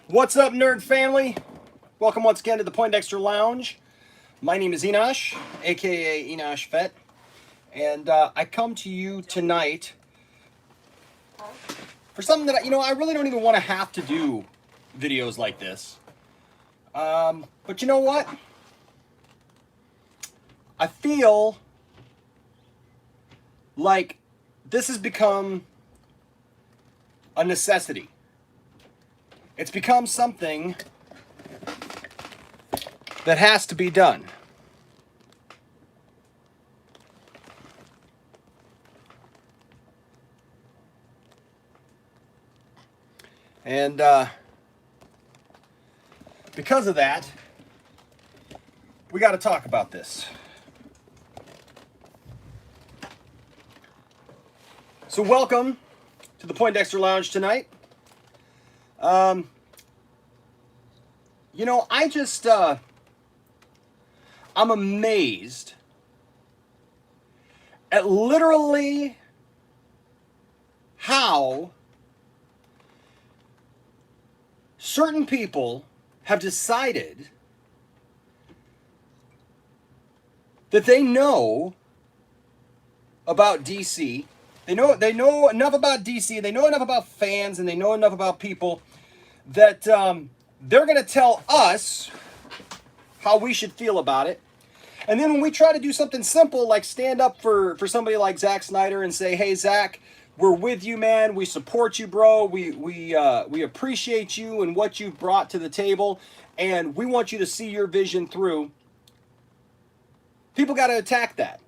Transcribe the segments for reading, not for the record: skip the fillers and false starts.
What's up, nerd family? Welcome once again to the Poindexter Lounge. My name is Enosh, aka Enosh Fett, and I come to you tonight for something that I really don't even want to have to do videos like this. But you know what? I feel like this has become a necessity. It's become something that has to be done. And because of that, we got to talk about this. So welcome to the Poindexter Lounge tonight. I'm amazed at literally how certain people have decided that they know about DC. They know enough about DC, they know enough about fans, and they know enough about people that they're going to tell us how we should feel about it. And then when we try to do something simple like stand up for somebody like Zack Snyder and say, hey, Zack, we're with you, man. We support you, bro. We appreciate you and what you've brought to the table, and we want you to see your vision through. People got to attack that.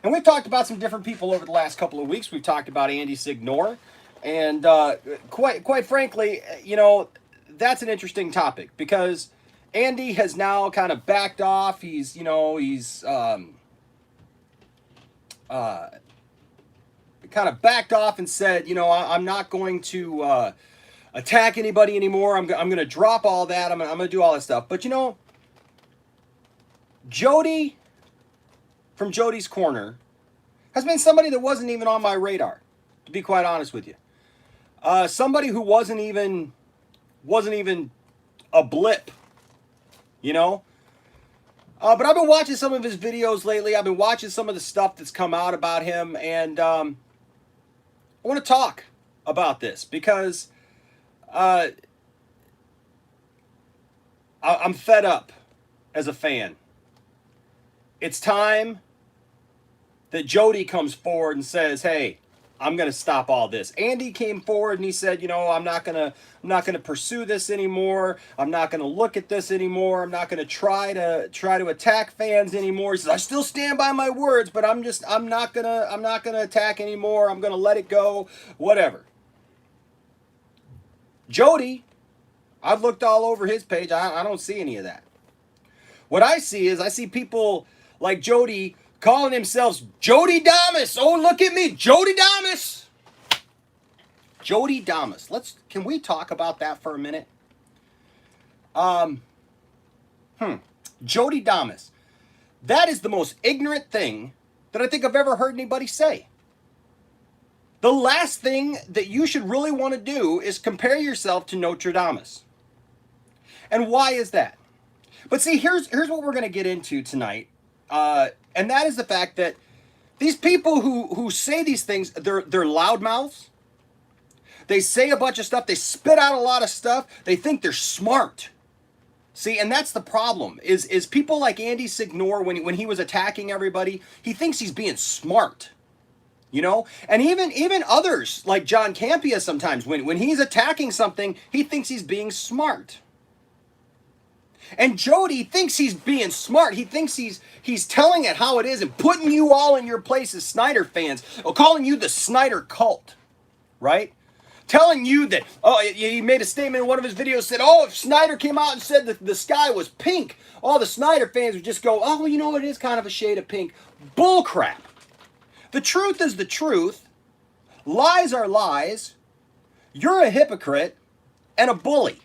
And we've talked about some different people over the last couple of weeks. We've talked about Andy Signore. And quite frankly, that's an interesting topic because Andy has now kind of backed off. He's kind of backed off and said, I'm not going to attack anybody anymore. I'm going to drop all that. I'm going to do all that stuff. But Jody from Jody's Corner has been somebody that wasn't even on my radar, to be quite honest with you. Somebody who wasn't even a blip, But I've been watching some of his videos lately. I've been watching some of the stuff that's come out about him, and I want to talk about this because I'm fed up as a fan. It's time that Jody comes forward and says, hey, I'm going to stop all this. Andy came forward and he said, I'm not going to pursue this anymore. I'm not going to look at this anymore. I'm not going to try to attack fans anymore. He says, I still stand by my words, but I'm not going to attack anymore. I'm going to let it go, whatever. Jody, I've looked all over his page. I don't see any of that. What I see people like Jody calling themselves Jodydamas. Oh, look at me, Jodydamas. Jodydamas. Can we talk about that for a minute? Jodydamas. That is the most ignorant thing that I think I've ever heard anybody say. The last thing that you should really want to do is compare yourself to Nostradamus. And why is that? But see, here's what we're going to get into tonight. And that is the fact that these people who say these things, they're loudmouths. They say a bunch of stuff. They spit out a lot of stuff. They think they're smart. See, and that's the problem, is people like Andy Signore, when he was attacking everybody, he thinks he's being smart. And even others, like John Campea sometimes, when he's attacking something, he thinks he's being smart. And Jody thinks he's being smart. He thinks he's telling it how it is and putting you all in your place as Snyder fans, or calling you the Snyder cult, right? Telling you that, he made a statement in one of his videos, said, if Snyder came out and said that the sky was pink, all the Snyder fans would just go, it is kind of a shade of pink. Bull crap. The truth is the truth. Lies are lies. You're a hypocrite and a bully.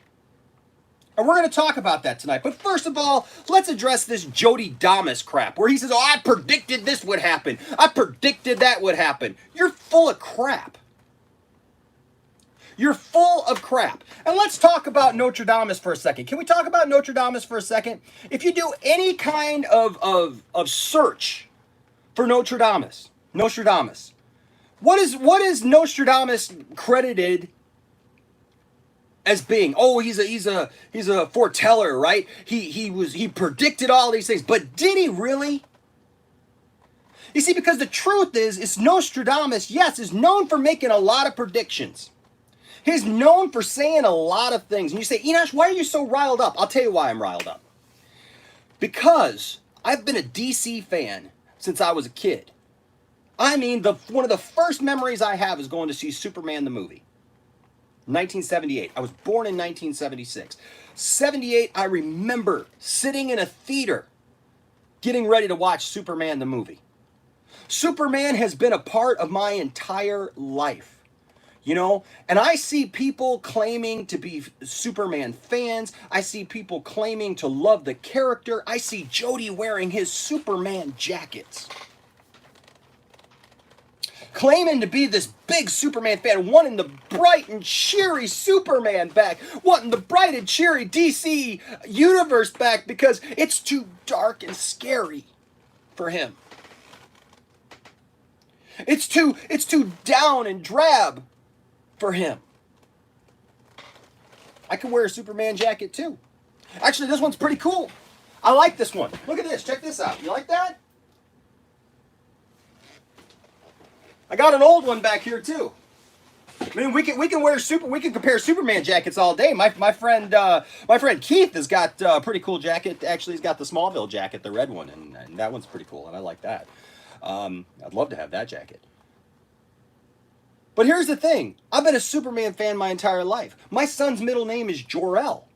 And we're going to talk about that tonight. But first of all, let's address this Jodydamas crap, where he says, I predicted this would happen. I predicted that would happen. You're full of crap. You're full of crap. And let's talk about Nostradamus for a second. Can we talk about Nostradamus for a second? If you do any kind of search for Nostradamus, what is Nostradamus credited as being? Oh, he's a foreteller, right? He predicted all these things, but did he really? You see, because the truth is Nostradamus, yes, is known for making a lot of predictions. He's known for saying a lot of things. And you say, Enosh, why are you so riled up? I'll tell you why I'm riled up. Because I've been a DC fan since I was a kid. I mean, one of the first memories I have is going to see Superman the movie. 1978. I was born in 1976. 78, I remember sitting in a theater getting ready to watch Superman the movie. Superman has been a part of my entire life. You know, and I see people claiming to be Superman fans. I see people claiming to love the character. I see Jody wearing his Superman jackets, claiming to be this big Superman fan, wanting the bright and cheery Superman back, wanting the bright and cheery DC universe back because it's too dark and scary for him. It's too down and drab for him. I can wear a Superman jacket too. Actually, this one's pretty cool. I like this one. Look at this. Check this out. You like that? I got an old one back here too. I mean, we can compare Superman jackets all day. My friend Keith has got a pretty cool jacket. Actually, he's got the Smallville jacket, the red one, and that one's pretty cool, and I like that. I'd love to have that jacket. But here's the thing. I've been a Superman fan my entire life. My son's middle name is Jor-El.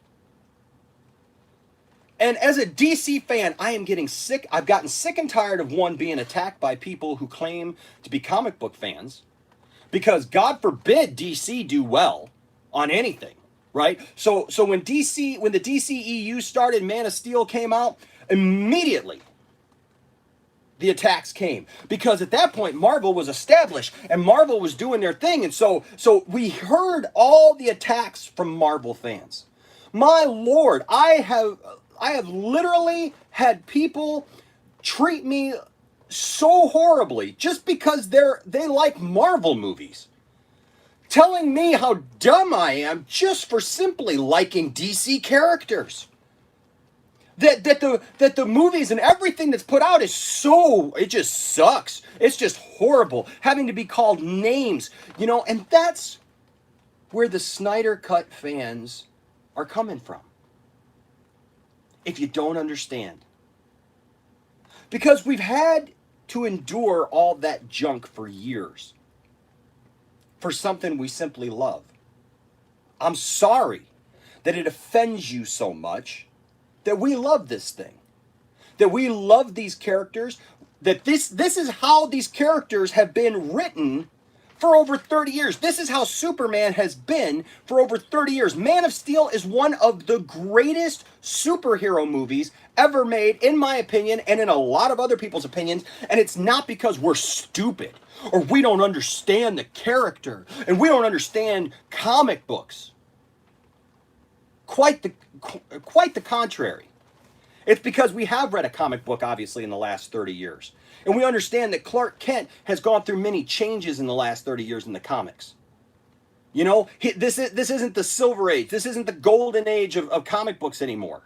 And as a DC fan, I am getting sick. I've gotten sick and tired of being attacked by people who claim to be comic book fans. Because God forbid DC do well on anything, right? So when the DCEU started, Man of Steel came out, immediately the attacks came, because at that point Marvel was established and Marvel was doing their thing, and so we heard all the attacks from Marvel fans. My Lord, I have literally had people treat me so horribly just because they like Marvel movies, telling me how dumb I am just for simply liking DC characters. That the movies and everything that's put out it just sucks. It's just horrible. Having to be called names, you know, and that's where the Snyder Cut fans are coming from. If you don't understand. Because we've had to endure all that junk for years. For something we simply love. I'm sorry that it offends you so much. That we love this thing, that we love these characters, that this is how these characters have been written for over 30 years. This is how Superman has been for over 30 years. Man of Steel is one of the greatest superhero movies ever made, in my opinion, and in a lot of other people's opinions, and it's not because we're stupid or we don't understand the character and we don't understand comic books. Quite the contrary. It's because we have read a comic book, obviously, in the last 30 years. And we understand that Clark Kent has gone through many changes in the last 30 years in the comics. You know, this isn't the Silver Age. This isn't the golden age of comic books anymore.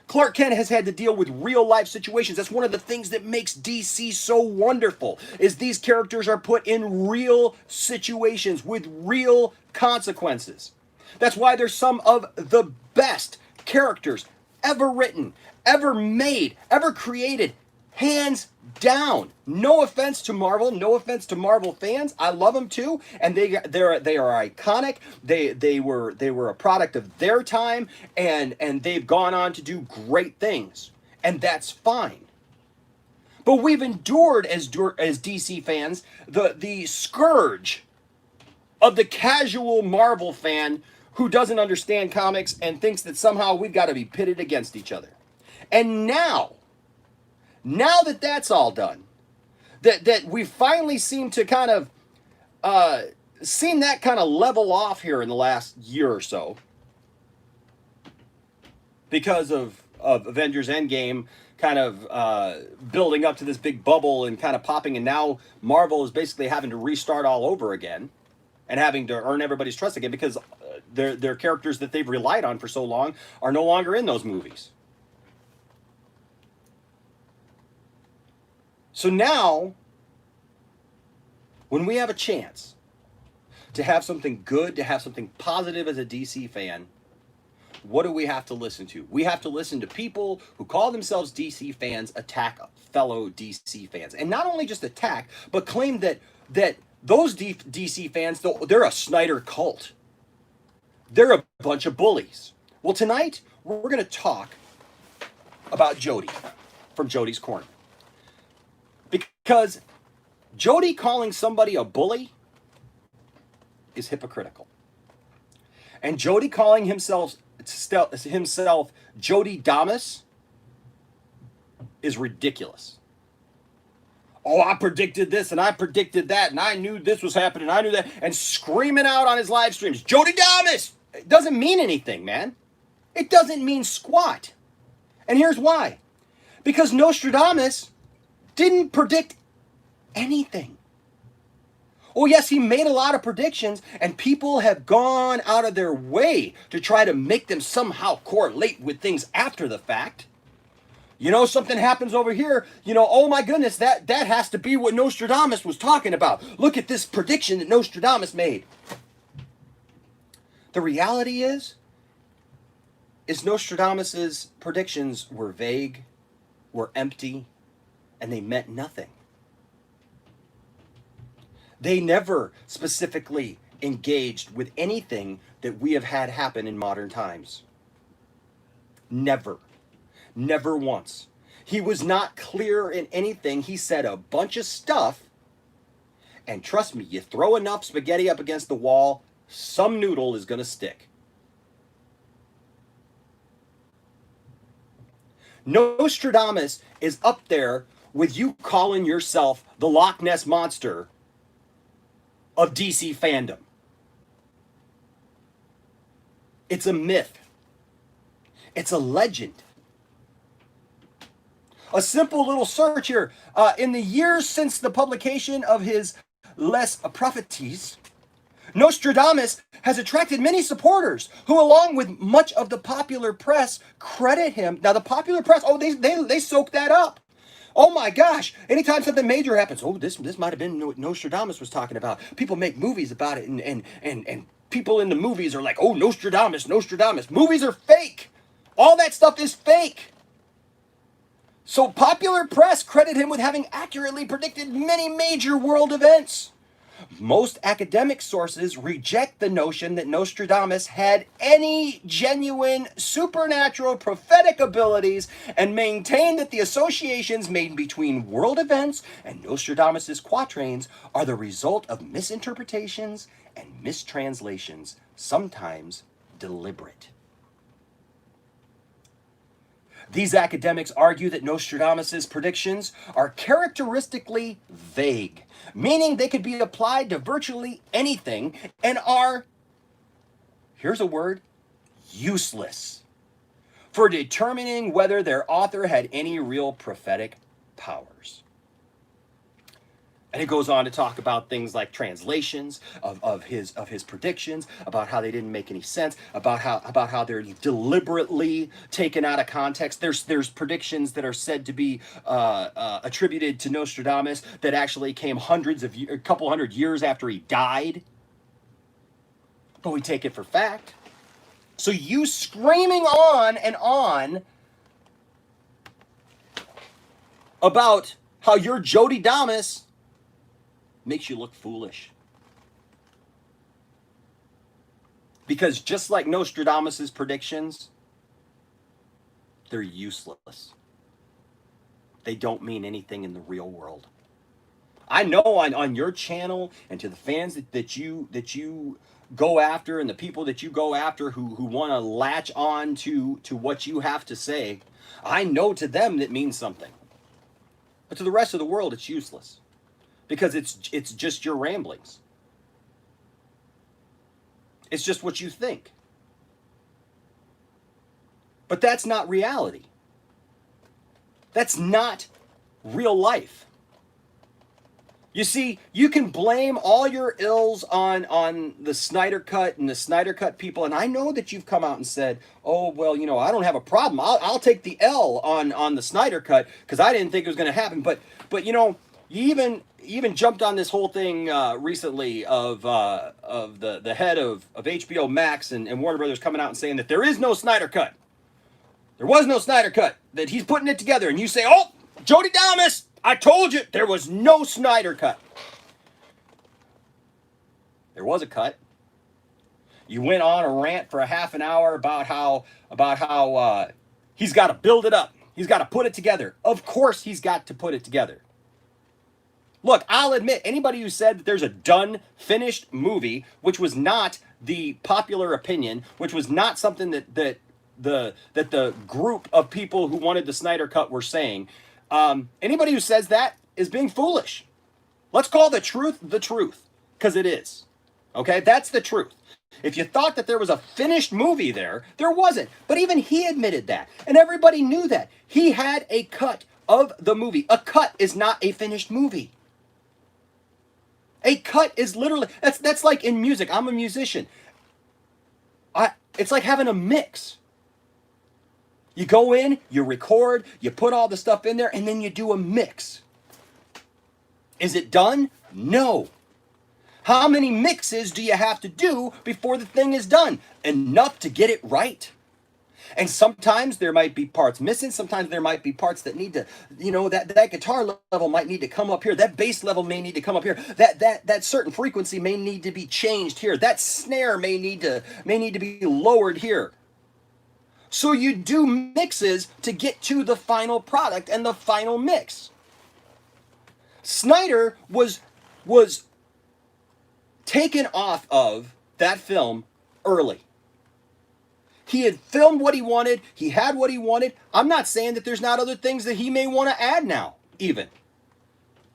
Clark Kent has had to deal with real life situations. That's one of the things that makes DC so wonderful, is these characters are put in real situations with real consequences. That's why they're some of the best characters ever written, ever made, ever created, hands down. No offense to Marvel, no offense to Marvel fans. I love them too, and they are iconic. They were a product of their time, and they've gone on to do great things, and that's fine. But we've endured as DC fans the scourge of the casual Marvel fan who doesn't understand comics and thinks that somehow we've got to be pitted against each other. And now that that's all done, that we finally seem to kind of seen that kind of level off here in the last year or so because of Avengers Endgame kind of building up to this big bubble and kind of popping, and now Marvel is basically having to restart all over again and having to earn everybody's trust again because their characters that they've relied on for so long are no longer in those movies. So now, when we have a chance to have something good, to have something positive as a DC fan, what do we have to listen to? We have to listen to people who call themselves DC fans attack fellow DC fans. And not only just attack, but claim that those DC fans, they're a Snyder cult. They're a bunch of bullies. Well, tonight, we're going to talk about Jody from Jody's Corner. Because Jody calling somebody a bully is hypocritical. And Jody calling himself Jodydamas is ridiculous. Oh, I predicted this and I predicted that and I knew this was happening, I knew that, and screaming out on his live streams, Jodydamas! It doesn't mean anything, man. It doesn't mean squat. And here's why. Because Nostradamus didn't predict anything. Oh, yes, he made a lot of predictions, and people have gone out of their way to try to make them somehow correlate with things after the fact. You know, something happens over here, you know, oh my goodness, that has to be what Nostradamus was talking about. Look at this prediction that Nostradamus made. The reality is Nostradamus's predictions were vague, were empty, and they meant nothing. They never specifically engaged with anything that we have had happen in modern times. Never. Never once. He was not clear in anything. He said a bunch of stuff, and trust me, you throw enough spaghetti up against the wall, some noodle is going to stick. Nostradamus is up there with you calling yourself the Loch Ness Monster of DC fandom. It's a myth. It's a legend. A simple little search here. In the years since the publication of his Les Prophéties, Nostradamus has attracted many supporters who, along with much of the popular press, credit him. Now, the popular press, oh, they soak that up. Oh my gosh, anytime something major happens, oh, this might have been what Nostradamus was talking about. People make movies about it, and people in the movies are like, oh, Nostradamus. Movies are fake. All that stuff is fake. So popular press credit him with having accurately predicted many major world events. Most academic sources reject the notion that Nostradamus had any genuine supernatural prophetic abilities and maintain that the associations made between world events and Nostradamus's quatrains are the result of misinterpretations and mistranslations, sometimes deliberate. These academics argue that Nostradamus's predictions are characteristically vague, meaning they could be applied to virtually anything and are, here's a word, useless for determining whether their author had any real prophetic powers. And it goes on to talk about things like translations of his predictions, about how they didn't make any sense, about how they're deliberately taken out of context. There's predictions that are said to be attributed to Nostradamus that actually came a couple hundred years after he died. But we take it for fact. So you screaming on and on about how you're Jodydamas makes you look foolish. Because just like Nostradamus's predictions, they're useless. They don't mean anything in the real world. I know on your channel and to the fans that you go after and the people that you go after who want to latch on to what you have to say, I know to them that means something. But to the rest of the world, it's useless. Because it's just your ramblings. It's just what you think. But that's not reality. That's not real life. You see, you can blame all your ills on the Snyder Cut and the Snyder Cut people, and I know that you've come out and said, "Oh, well, you know, I don't have a problem. I'll take the L on the Snyder Cut because I didn't think it was going to happen." But you know, you even jumped on this whole thing recently of the head of HBO Max and Warner Brothers coming out and saying that there is no Snyder Cut. There was no Snyder Cut. That he's putting it together, and you say, "Oh, Jodydamas, I told you there was no Snyder Cut." There was a cut. You went on a rant for a half an hour about how he's got to build it up. He's got to put it together. Of course he's got to put it together. Look, I'll admit, anybody who said that there's a done, finished movie, which was not the popular opinion, which was not something that the group of people who wanted the Snyder Cut were saying, anybody who says that is being foolish. Let's call the truth, because it is. Okay, that's the truth. If you thought that there was a finished movie there wasn't. But even he admitted that. And everybody knew that. He had a cut of the movie. A cut is not a finished movie. A cut is literally, that's like in music. I'm a musician. It's like having a mix. You go in, you record, you put all the stuff in there, and then you do a mix. Is it done? No. How many mixes do you have to do before the thing is done? Enough to get it right. And sometimes there might be parts missing. Sometimes there might be parts that need to, you know, that guitar level might need to come up here. That bass level may need to come up here. That certain frequency may need to be changed here. That snare may need to be lowered here. So you do mixes to get to the final product and the final mix. Snyder was taken off of that film early. He had filmed what he wanted. He had what he wanted. I'm not saying that there's not other things that he may want to add now, even.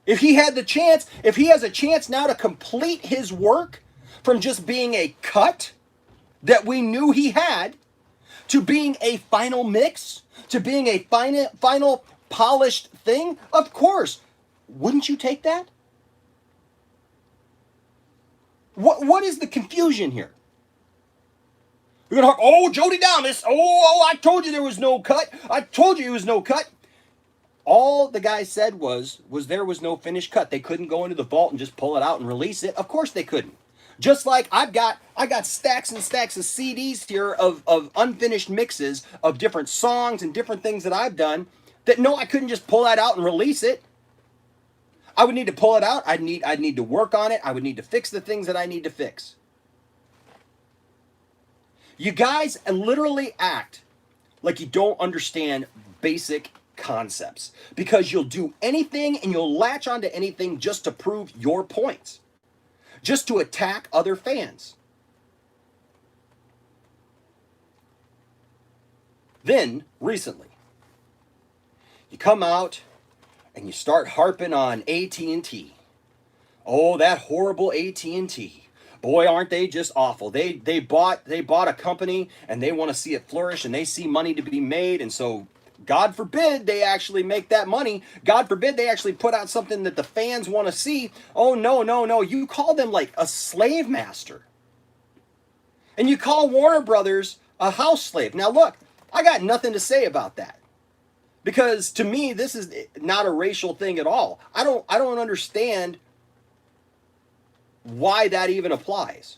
If he had the chance, if he has a chance now to complete his work from just being a cut that we knew he had, to being a final mix, to being a final polished thing, of course. Wouldn't you take that? What is the confusion here? You're going to oh, Jodydamas, oh, I told you there was no cut. I told you there was no cut. All the guy said was there was no finished cut. They couldn't go into the vault and just pull it out and release it. Of course they couldn't. Just like I got stacks and stacks of CDs here of unfinished mixes of different songs and different things that I've done that no, I couldn't just pull that out and release it. I would need to pull it out. I'd need to work on it. I would need to fix the things that I need to fix. You guys literally act like you don't understand basic concepts because you'll do anything and you'll latch onto anything just to prove your points. Just to attack other fans. Then, recently, you come out and you start harping on AT&T. Oh, that horrible AT&T. Boy, aren't they just awful. They bought a company and they want to see it flourish and they see money to be made, and so God forbid they actually make that money. God forbid they actually put out something that the fans want to see. Oh, no. You call them like a slave master. And you call Warner Brothers a house slave. Now, look, I got nothing to say about that. Because to me, this is not a racial thing at all. I don't understand why that even applies.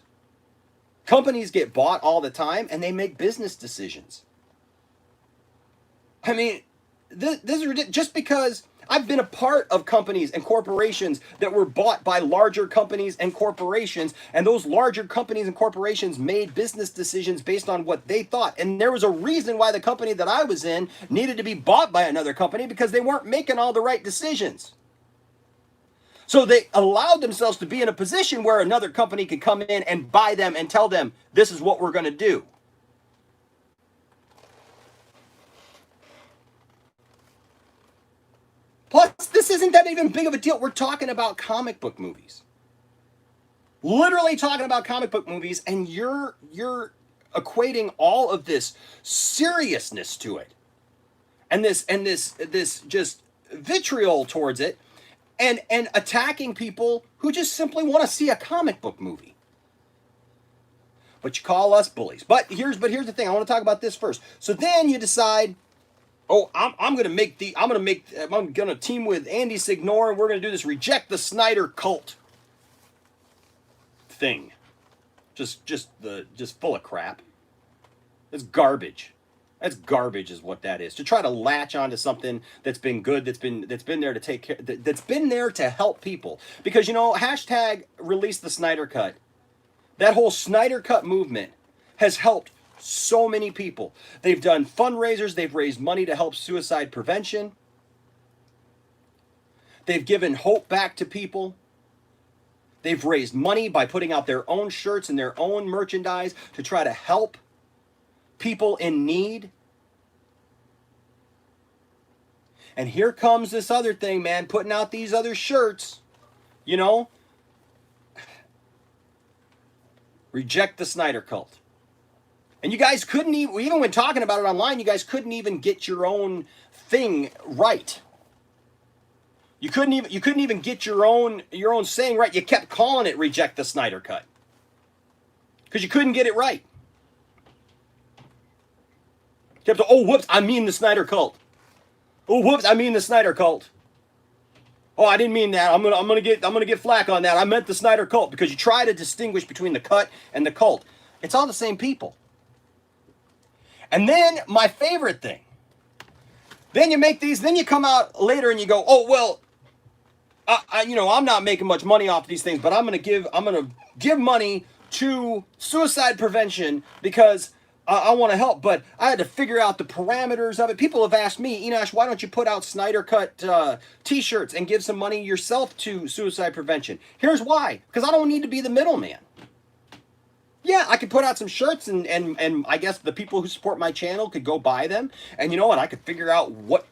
Companies get bought all the time and they make business decisions. I mean, this is ridiculous. Just because I've been a part of companies and corporations that were bought by larger companies and corporations, and those larger companies and corporations made business decisions based on what they thought. And there was a reason why the company that I was in needed to be bought by another company, because they weren't making all the right decisions. So they allowed themselves to be in a position where another company could come in and buy them and tell them, this is what we're going to do. Plus, this isn't that even big of a deal. We're talking about comic book movies. literally talking about comic book movies, and you're equating all of this seriousness to it, and this just vitriol towards it, and attacking people who just simply want to see a comic book movie. But you call us bullies. But here's the thing. I want to talk about this first. So then you decide, oh, I'm gonna team with Andy Signore, and we're gonna do this reject the Snyder cult thing. Just full of crap. It's garbage. That's garbage, is what that is. To try to latch onto something that's been good, that's been there to take care, that's been there to help people. Because hashtag release the Snyder Cut. That whole Snyder Cut movement has helped so many people. They've done fundraisers. They've raised money to help suicide prevention. They've given hope back to people. They've raised money by putting out their own shirts and their own merchandise to try to help people in need. And here comes this other thing, man, putting out these other shirts, reject the Snyder cult. And you guys couldn't even when talking about it online, you guys couldn't even get your own thing right. You couldn't even get your own saying right. You kept calling it reject the Snyder cut. Because you couldn't get it right. You kept, oh whoops, I mean the Snyder cult. Oh whoops, I mean the Snyder cult. Oh, I didn't mean that. I'm gonna get flack on that. I meant the Snyder cult, because you try to distinguish between the cut and the cult. It's all the same people. And then my favorite thing. Then you make these. Then you come out later and you go, oh well, I'm not making much money off these things, but I'm gonna give money to suicide prevention because I want to help, but I had to figure out the parameters of it. People have asked me, Enosh, why don't you put out Snyder Cut t-shirts and give some money yourself to suicide prevention? Here's why. Because I don't need to be the middleman. Yeah, I could put out some shirts and I guess the people who support my channel could go buy them. And you know what? I could figure out what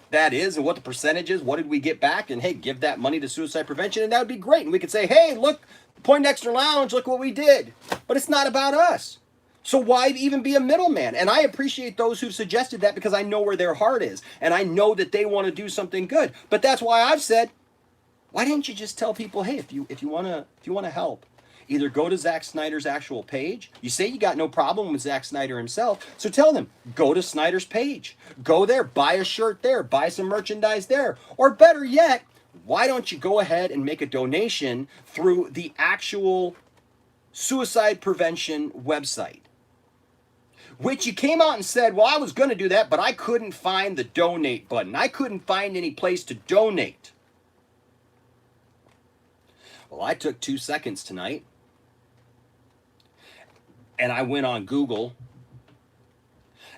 that is and what the percentage is. What did we get back? And hey, give that money to suicide prevention, and that would be great. And we could say, hey, look, Poindexter Lounge, look what we did. But it's not about us. So why even be a middleman? And I appreciate those who've suggested that, because I know where their heart is. And I know that they want to do something good. But that's why I've said, why didn't you just tell people, hey, if you want to help, either go to Zack Snyder's actual page. You say you got no problem with Zack Snyder himself, so tell them, go to Snyder's page. Go there, buy a shirt there, buy some merchandise there. Or better yet, why don't you go ahead and make a donation through the actual suicide prevention website? Which you came out and said, well, I was going to do that, but I couldn't find the donate button. I couldn't find any place to donate. Well, I took 2 seconds tonight, and I went on Google,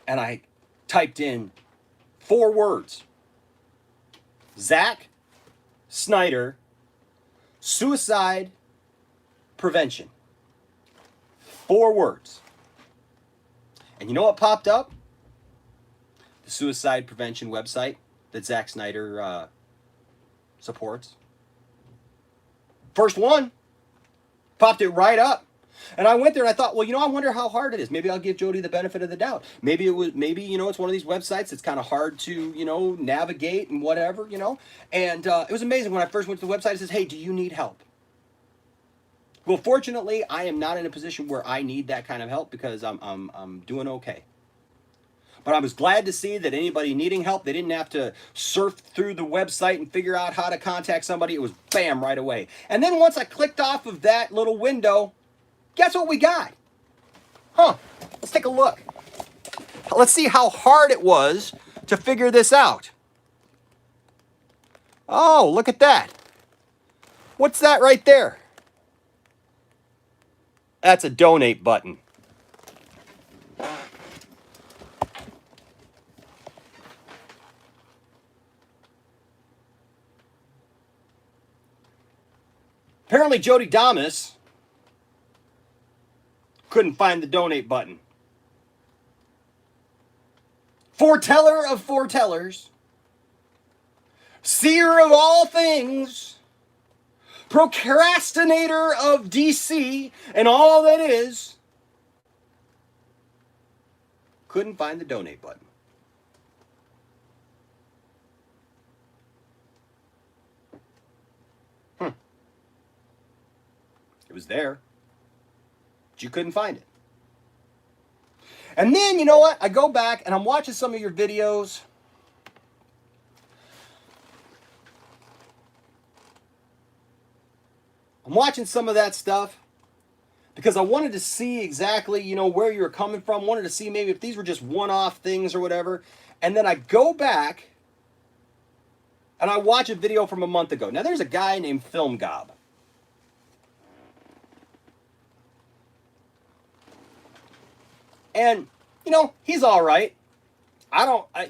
and I typed in 4 words. Zack Snyder, suicide prevention. 4 words. And you know what popped up? The suicide prevention website that Zack Snyder supports. First one. Popped it right up. And I went there and I thought, well, I wonder how hard it is. Maybe I'll give Jody the benefit of the doubt. Maybe it's one of these websites that's kind of hard to, navigate and whatever, And it was amazing when I first went to the website. It says, hey, do you need help? Well, fortunately, I am not in a position where I need that kind of help, because I'm doing okay. But I was glad to see that anybody needing help, they didn't have to surf through the website and figure out how to contact somebody. It was bam, right away. And then once I clicked off of that little window, guess what we got? Let's take a look. Let's see how hard it was to figure this out. Oh, look at that. What's that right there? That's a donate button. Apparently Jodydamas couldn't find the donate button. Foreteller of foretellers, seer of all things, procrastinator of DC and all that is, couldn't find the donate button. It was there, but you couldn't find it. And then, you know what? I go back and I'm watching some of your videos. I'm watching some of that stuff because I wanted to see exactly, you know, where you were coming from. Wanted to see maybe if these were just one-off things or whatever. And then I go back and I watch a video from a month ago. Now, there's a guy named Film Gob. And, you know, he's all right.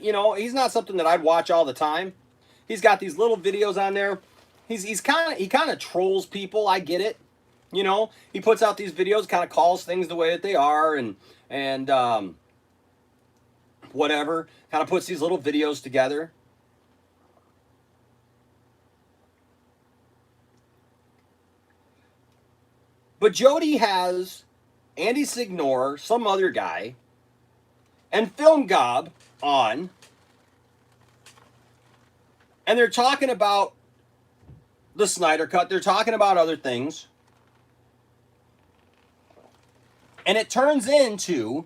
You know, he's not something that I'd watch all the time. He's got these little videos on there. He kind of trolls people. I get it. You know, he puts out these videos, kind of calls things the way that they are, and whatever. Kind of puts these little videos together. But Jody has Andy Signor, some other guy, and Film Gob on, and they're talking about the Snyder Cut. They're talking about other things. And it turns into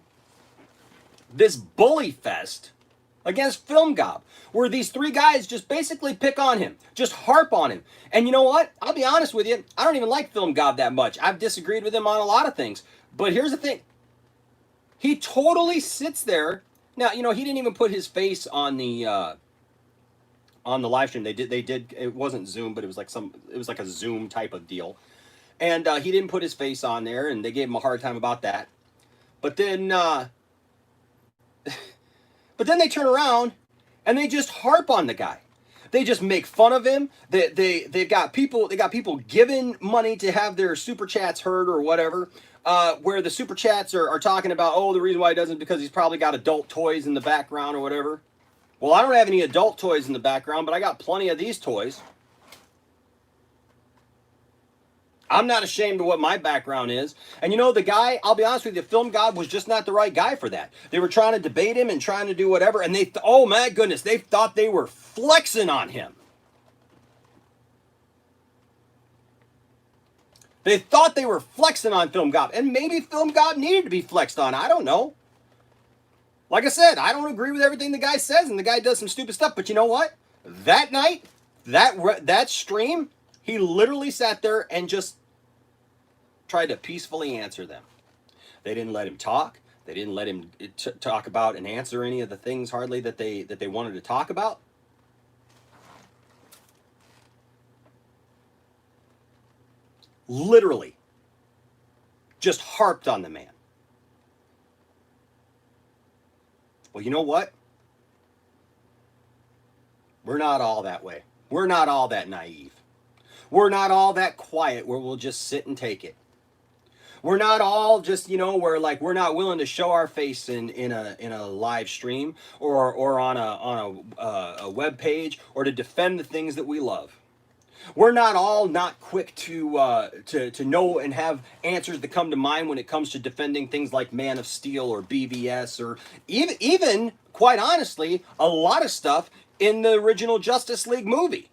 this bully fest against Film Gob, where these three guys just basically pick on him, just harp on him. And you know what? I'll be honest with you. I don't even like Film Gob that much. I've disagreed with him on a lot of things. But here's the thing. He totally sits there. Now, you know, he didn't even put his face on the live stream. They did. It wasn't Zoom, but it was like a Zoom type of deal. And he didn't put his face on there, and they gave him a hard time about that. But then, they turn around and they just harp on the guy. They just make fun of him. They've got people giving money to have their super chats heard or whatever. Where the super chats are talking about, oh, the reason why he doesn't is because he's probably got adult toys in the background or whatever. Well, I don't have any adult toys in the background, but I got plenty of these toys. I'm not ashamed of what my background is. And you know, the guy, I'll be honest with you, Film Gob was just not the right guy for that. They were trying to debate him and trying to do whatever, and oh my goodness, they thought they were flexing on him. They thought they were flexing on Film Gob, and maybe Film Gob needed to be flexed on. I don't know. Like I said, I don't agree with everything the guy says, and the guy does some stupid stuff. But you know what? That night, that stream, he literally sat there and just tried to peacefully answer them. They didn't let him talk. They didn't let him talk about and answer any of the things hardly that they wanted to talk about. Literally just harped on the man. Well, you know what? We're not all that way. We're not all that naive. We're not all that quiet where we'll just sit and take it. We're not all just, you know, we're not willing to show our face in a live stream or on a web page or to defend the things that we love. We're not all not quick to know and have answers that come to mind when it comes to defending things like Man of Steel or BVS or even quite honestly, a lot of stuff in the original Justice League movie.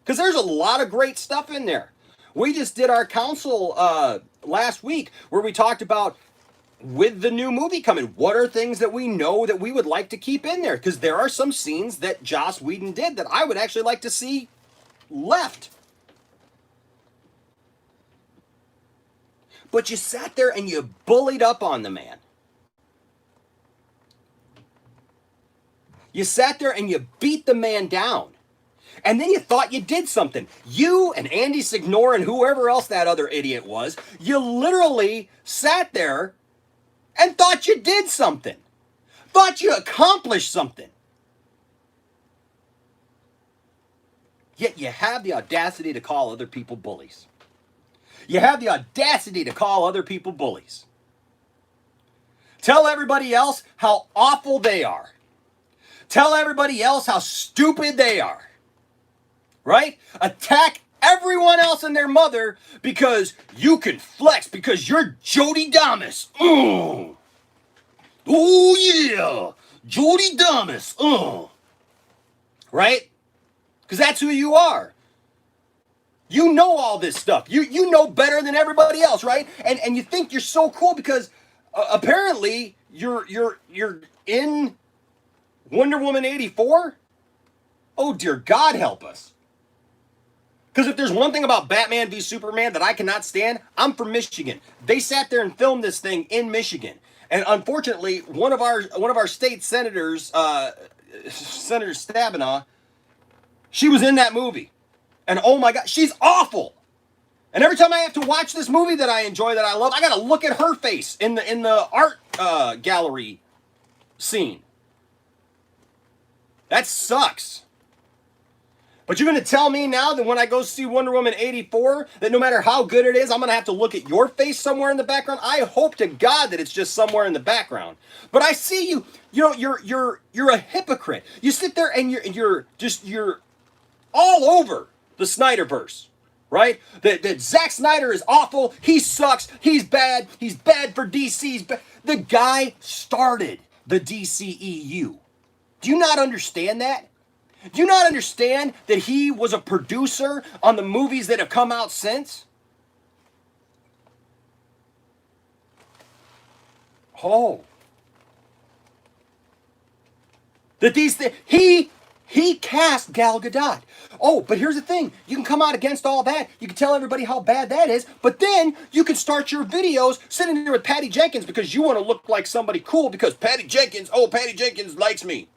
Because there's a lot of great stuff in there. We just did our council last week where we talked about, with the new movie coming, what are things that we know that we would like to keep in there? Because there are some scenes that Joss Whedon did that I would actually like to see left. But you sat there and you bullied up on the man. You sat there and you beat the man down. And then you thought you did something. You and Andy Signor and whoever else that other idiot was, you literally sat there and thought you did something. Thought you accomplished something. Yet you have the audacity to call other people bullies. You have the audacity to call other people bullies. Tell everybody else how awful they are. Tell everybody else how stupid they are. Right? Attack everyone else and their mother because you can flex because you're Jodydamas. Oh yeah, Jodydamas. Right? Because that's who you are. You know all this stuff. You know better than everybody else, right? And you think you're so cool because apparently you're in Wonder Woman 84. Oh dear God, help us. Because if there's one thing about Batman v Superman that I cannot stand, I'm from Michigan. They sat there and filmed this thing in Michigan, and unfortunately, one of our state senators, Senator Stabenow, she was in that movie, and oh my God, she's awful. And every time I have to watch this movie that I enjoy, that I love, I gotta look at her face in the art gallery scene. That sucks. But you're going to tell me now that when I go see Wonder Woman 84, that no matter how good it is, I'm going to have to look at your face somewhere in the background? I hope to God that it's just somewhere in the background. But I see you, you're a hypocrite. You sit there and you're all over the Snyderverse, right? That Zack Snyder is awful, he sucks, he's bad for DC. The guy started the DCEU. Do you not understand that? Do you not understand that he was a producer on the movies that have come out since? Oh. That these things, he cast Gal Gadot. Oh, but here's the thing. You can come out against all that. You can tell everybody how bad that is. But then you can start your videos sitting there with Patty Jenkins because you want to look like somebody cool because Patty Jenkins likes me.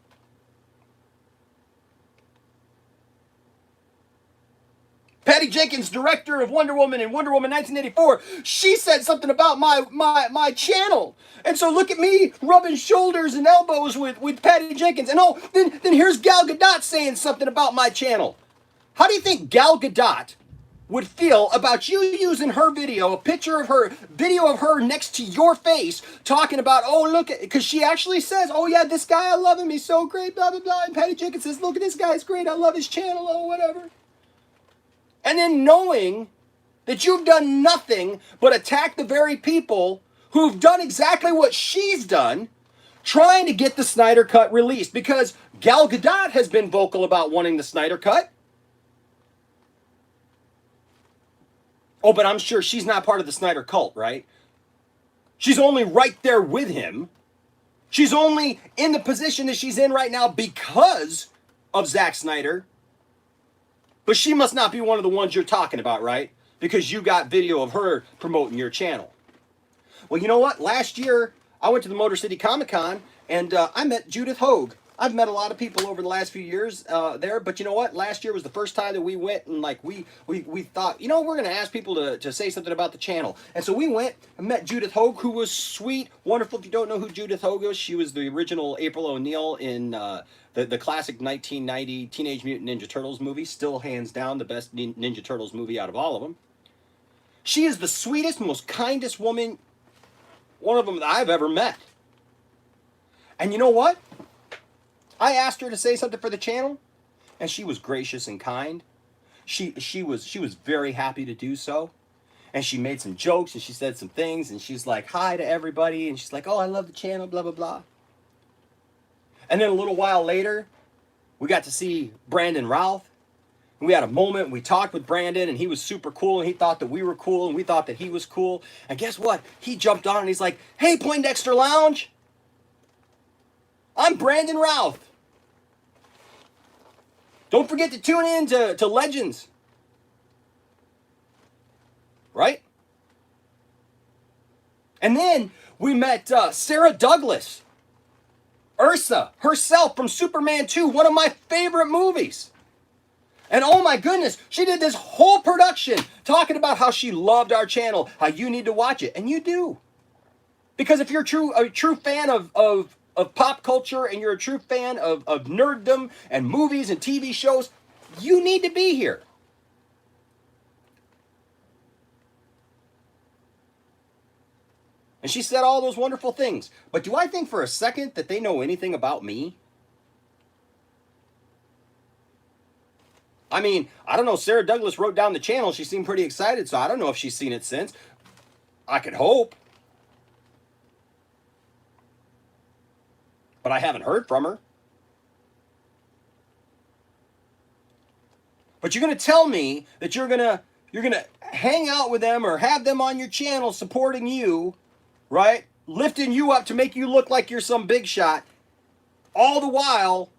Patty Jenkins, director of Wonder Woman and Wonder Woman 1984, she said something about my channel. And so look at me rubbing shoulders and elbows with Patty Jenkins. And oh, then here's Gal Gadot saying something about my channel. How do you think Gal Gadot would feel about you using her video, a picture of her, video of her next to your face, talking about, oh, look, because she actually says, oh yeah, this guy, I love him, he's so great, blah, blah, blah. And Patty Jenkins says, look at this guy, he's great, I love his channel, oh, whatever. And then knowing that you've done nothing but attack the very people who've done exactly what she's done, trying to get the Snyder Cut released. Because Gal Gadot has been vocal about wanting the Snyder Cut. Oh, but I'm sure she's not part of the Snyder cult, right? She's only right there with him. She's only in the position that she's in right now because of Zack Snyder. But she must not be one of the ones you're talking about, right? Because you got video of her promoting your channel. Well, you know what? Last year, I went to the Motor City Comic Con, and I met Judith Hogue. I've met a lot of people over the last few years there, but you know what? Last year was the first time that we went, and like we thought, you know, we're going to ask people to say something about the channel. And so we went and met Judith Hogue, who was sweet, wonderful. If you don't know who Judith Hogue is, she was the original April O'Neil in the classic 1990 Teenage Mutant Ninja Turtles movie, still hands down the best Ninja Turtles movie out of all of them. She is the sweetest, most kindest woman, one of them that I've ever met. And you know what? I asked her to say something for the channel, and she was gracious and kind. She was very happy to do so. And she made some jokes, and she said some things, and she's like, hi to everybody, and she's like, oh, I love the channel, blah, blah, blah. And then a little while later, we got to see Brandon Routh. And we had a moment, we talked with Brandon, and he was super cool, and he thought that we were cool, and we thought that he was cool. And guess what? He jumped on, and he's like, hey, Poindexter Lounge, I'm Brandon Routh. Don't forget to tune in to Legends. Right? And then we met Sarah Douglas. Ursa herself from Superman 2, one of my favorite movies. And oh my goodness, she did this whole production talking about how she loved our channel, how you need to watch it. And you do. Because if you're a true fan of pop culture and you're a true fan of nerddom and movies and TV shows, you need to be here. And she said all those wonderful things. But do I think for a second that they know anything about me? I mean, I don't know. Sarah Douglas wrote down the channel. She seemed pretty excited, so I don't know if she's seen it since. I could hope. But I haven't heard from her. But you're going to tell me that you're going to hang out with them or have them on your channel supporting you, right? Lifting you up to make you look like you're some big shot. All the while,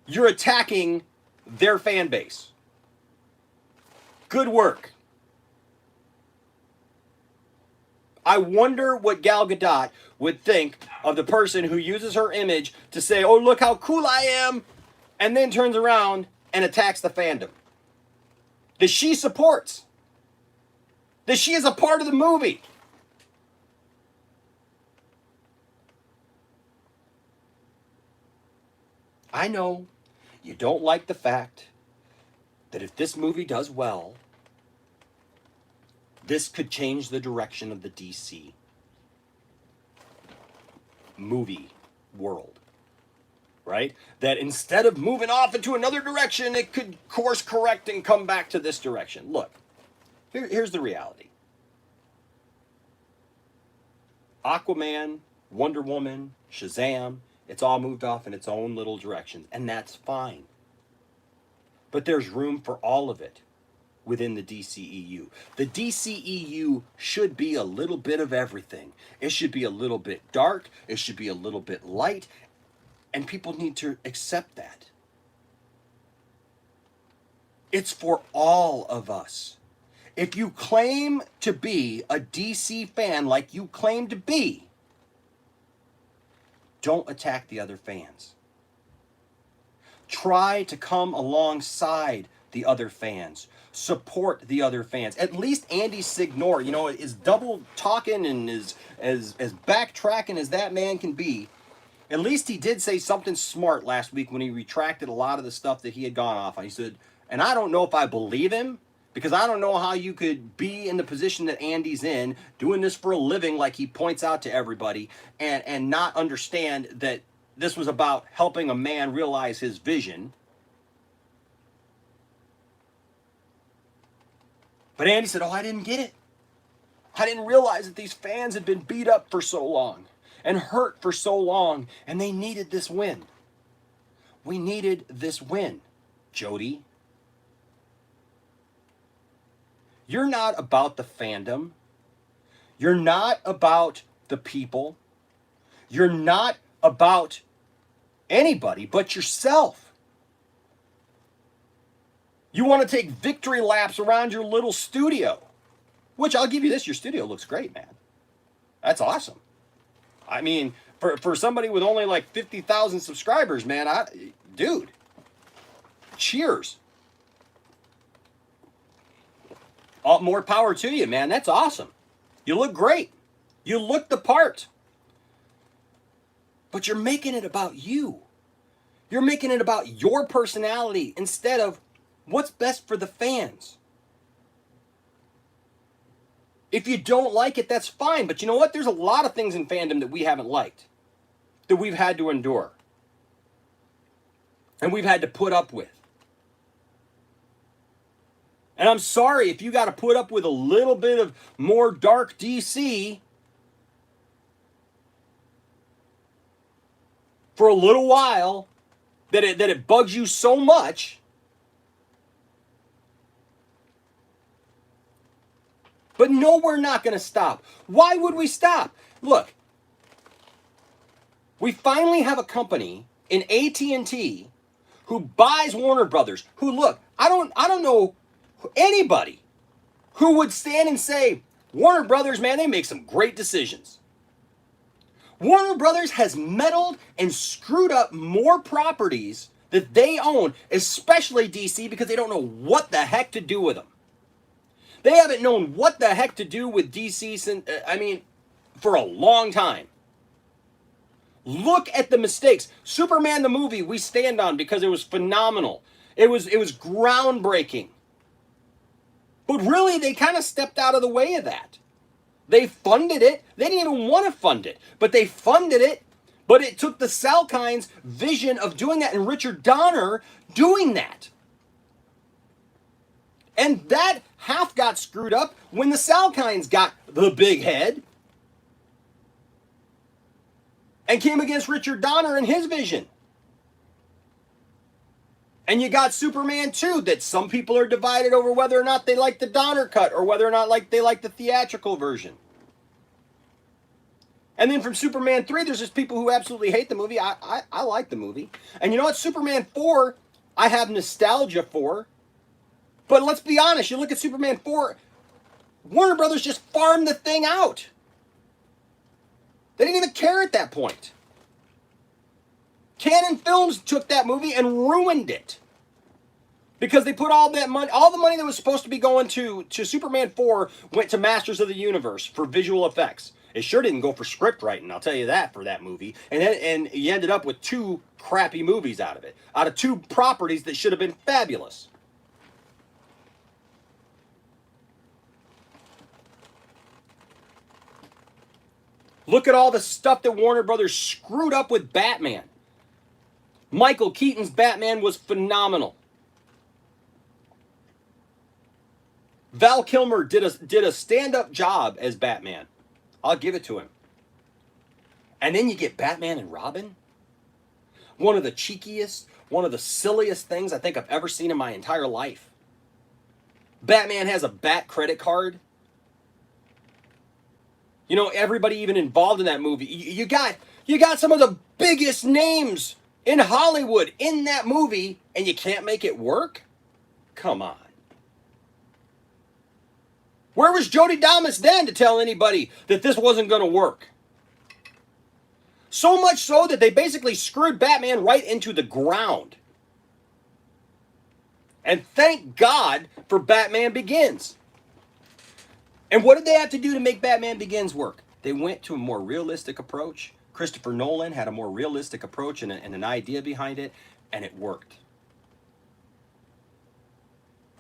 you're attacking their fan base. Good work. I wonder what Gal Gadot would think of the person who uses her image to say, oh, look how cool I am, and then turns around and attacks the fandom that she supports, that she is a part of the movie. I know you don't like the fact that if this movie does well, this could change the direction of the DC movie world, right? That instead of moving off into another direction, it could course correct and come back to this direction. Look, here's the reality. Aquaman, Wonder Woman, Shazam, it's all moved off in its own little directions, and that's fine. But there's room for all of it within the DCEU. The DCEU should be a little bit of everything. It should be a little bit dark. It should be a little bit light. And people need to accept that. It's for all of us. If you claim to be a DC fan like you claim to be, don't attack the other fans. Try to come alongside the other fans. Support the other fans. At least Andy Signore, is double talking and is as backtracking as that man can be. At least he did say something smart last week when he retracted a lot of the stuff that he had gone off on. He said, and I don't know if I believe him, because I don't know how you could be in the position that Andy's in, doing this for a living like he points out to everybody, and not understand that this was about helping a man realize his vision. But Andy said, oh, I didn't get it. I didn't realize that these fans had been beat up for so long and hurt for so long, and they needed this win. We needed this win, Jody. You're not about the fandom. You're not about the people. You're not about anybody but yourself. You want to take victory laps around your little studio, which I'll give you this, your studio looks great, man. That's awesome. I mean, for somebody with only like 50,000 subscribers, man, dude, cheers. More power to you, man. That's awesome. You look great. You look the part. But you're making it about you. You're making it about your personality instead of what's best for the fans. If you don't like it, that's fine. But you know what? There's a lot of things in fandom that we haven't liked, that we've had to endure, and we've had to put up with. And I'm sorry if you got to put up with a little bit of more dark DC for a little while, that it bugs you so much. But no, we're not going to stop. Why would we stop? Look, we finally have a company in AT&T who buys Warner Brothers. Who, look, I don't know anybody who would stand and say, Warner Brothers, man, they make some great decisions. Warner Brothers has meddled and screwed up more properties that they own, especially DC, because they don't know what the heck to do with them. They haven't known what the heck to do with DC since, for a long time. Look at the mistakes. Superman the movie we stand on because it was phenomenal. It was groundbreaking. But really, they kind of stepped out of the way of that. They funded it. They didn't even want to fund it, but they funded it. But it took the Salkinds' vision of doing that and Richard Donner doing that. And that half got screwed up when the Salkinds got the big head and came against Richard Donner and his vision. And you got Superman 2, that some people are divided over whether or not they like the Donner cut or whether or not they like the theatrical version. And then from Superman 3, there's just people who absolutely hate the movie. I like the movie. And you know what? Superman 4, I have nostalgia for. But let's be honest, you look at Superman 4, Warner Brothers just farmed the thing out. They didn't even care at that point. Canon Films took that movie and ruined it. Because they put all that money, all the money that was supposed to be going to Superman 4 went to Masters of the Universe for visual effects. It sure didn't go for script writing, I'll tell you that, for that movie. And you ended up with 2 crappy movies out of it. Out of 2 properties that should have been fabulous. Look at all the stuff that Warner Brothers screwed up with Batman. Michael Keaton's Batman was phenomenal. Val Kilmer did a stand-up job as Batman. I'll give it to him. And then you get Batman and Robin. One of the cheekiest, one of the silliest things I think I've ever seen in my entire life. Batman has a Bat credit card. You know, everybody even involved in that movie. You got some of the biggest names in Hollywood in that movie, and you can't make it work? Come on. Where was Jodydamas then to tell anybody that this wasn't going to work? So much so that they basically screwed Batman right into the ground. And thank God for Batman Begins. And what did they have to do to make Batman Begins work? They went to a more realistic approach. Christopher Nolan had a more realistic approach and an idea behind it, and it worked.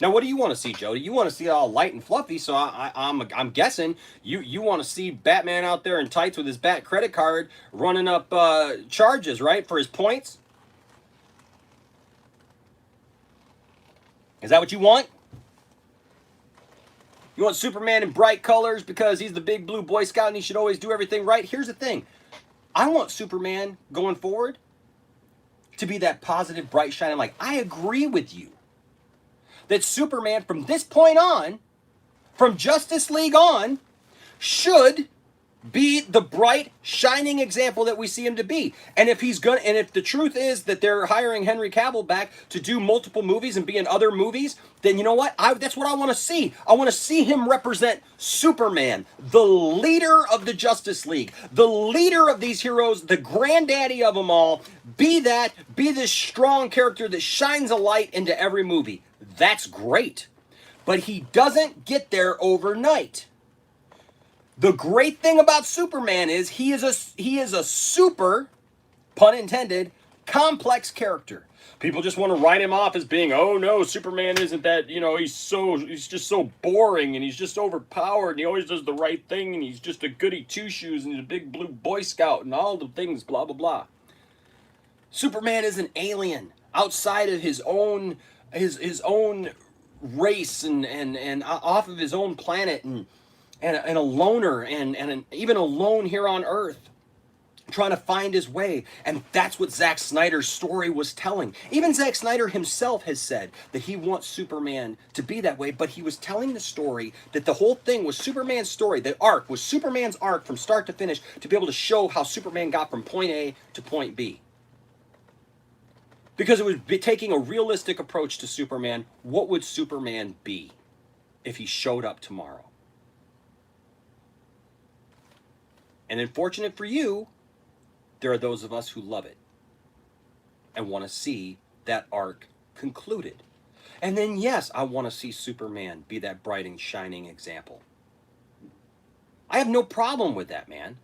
Now, what do you want to see, Jody? You want to see it all light and fluffy, so I'm guessing you want to see Batman out there in tights with his Bat credit card running up charges, right, for his points? Is that what you want? You want Superman in bright colors because he's the big blue Boy Scout and he should always do everything right? Here's the thing. I want Superman going forward to be that positive, bright, shining light. I agree with you that Superman from this point on, from Justice League on, should be the bright, shining example that we see him to be. And if the truth is that they're hiring Henry Cavill back to do multiple movies and be in other movies, then you know what? That's what I want to see. I want to see him represent Superman, the leader of the Justice League, the leader of these heroes, the granddaddy of them all. Be this strong character that shines a light into every movie. That's great. But he doesn't get there overnight. The great thing about Superman is he is a super, pun intended, complex character. People just want to write him off as being, oh no, Superman isn't that, he's just so boring and he's just overpowered and he always does the right thing and he's just a goody two-shoes and he's a big blue Boy Scout and all the things, blah, blah, blah. Superman is an alien outside of his own race and off of his own planet and a loner and even alone here on Earth, trying to find his way. And that's what Zack Snyder's story was telling. Even Zack Snyder himself has said that he wants Superman to be that way, but he was telling the story that the whole thing was Superman's story. The arc was Superman's arc from start to finish to be able to show how Superman got from point A to point B. Because it was taking a realistic approach to Superman. What would Superman be if he showed up tomorrow? And unfortunate for you, there are those of us who love it and want to see that arc concluded. And then, yes, I want to see Superman be that bright and shining example. I have no problem with that, man.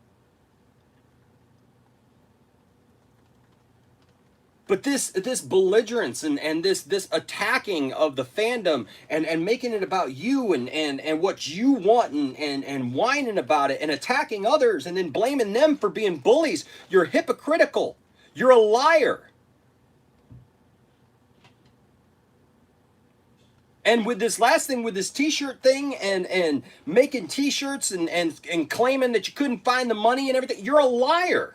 But this belligerence and this attacking of the fandom and making it about you and what you want and whining about it and attacking others and then blaming them for being bullies, you're hypocritical. You're a liar. And with this last thing, with this t-shirt thing and making t-shirts and claiming that you couldn't find the money and everything, you're a liar.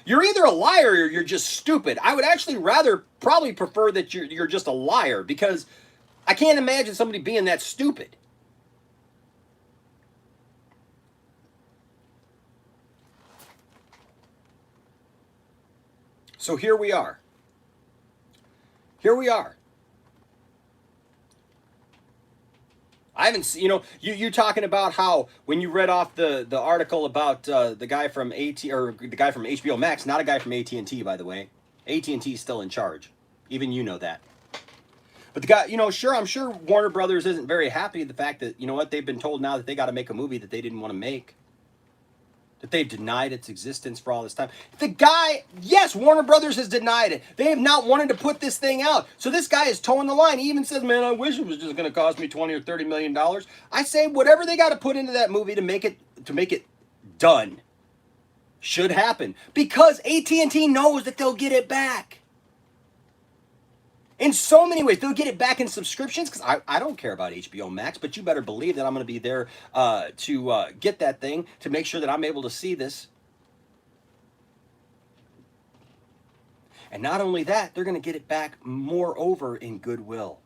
You're either a liar or you're just stupid. I would actually rather probably prefer that you're just a liar, because I can't imagine somebody being that stupid. So here we are. Here we are. I haven't seen, you're talking about how when you read off the article about the guy from the guy from HBO Max, not a guy from AT&T, by the way. AT&T is still in charge. Even you know that. But the guy, sure, I'm sure Warner Brothers isn't very happy with the fact that, they've been told now that they got to make a movie that they didn't want to make. That they've denied its existence for all this time. The guy, yes, Warner Brothers has denied it. They have not wanted to put this thing out. So this guy is towing the line. He even says, man, I wish it was just going to cost me $20 or $30 million. I say whatever they got to put into that movie to make it done should happen. Because AT&T knows that they'll get it back. In so many ways. They'll get it back in subscriptions, because I don't care about HBO Max, but you better believe that I'm going to be there to get that thing, to make sure that I'm able to see this. And not only that, they're going to get it back moreover in goodwill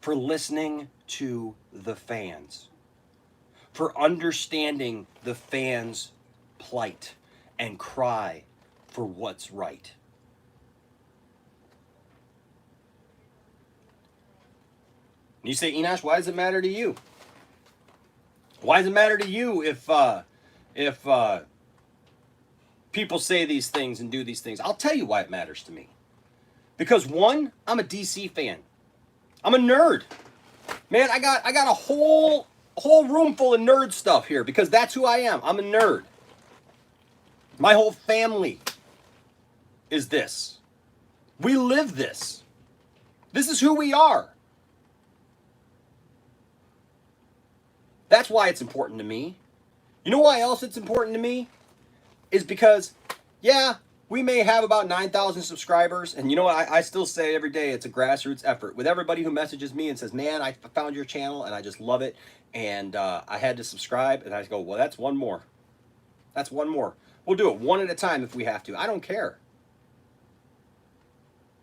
for listening to the fans, for understanding the fans' plight and cry for what's right. And you say, Enosh, why does it matter to you? Why does it matter to you if people say these things and do these things? I'll tell you why it matters to me. Because one, I'm a DC fan. I'm a nerd. Man, I got a whole room full of nerd stuff here, because that's who I am. I'm a nerd. My whole family is this. We live this. This is who we are. That's why it's important to me. You know why else it's important to me? Is because, yeah, we may have about 9,000 subscribers. And you know what? I still say every day it's a grassroots effort. With everybody who messages me and says, man, I found your channel and I just love it. And I had to subscribe. And I go, well, that's one more. That's one more. We'll do it one at a time if we have to. I don't care.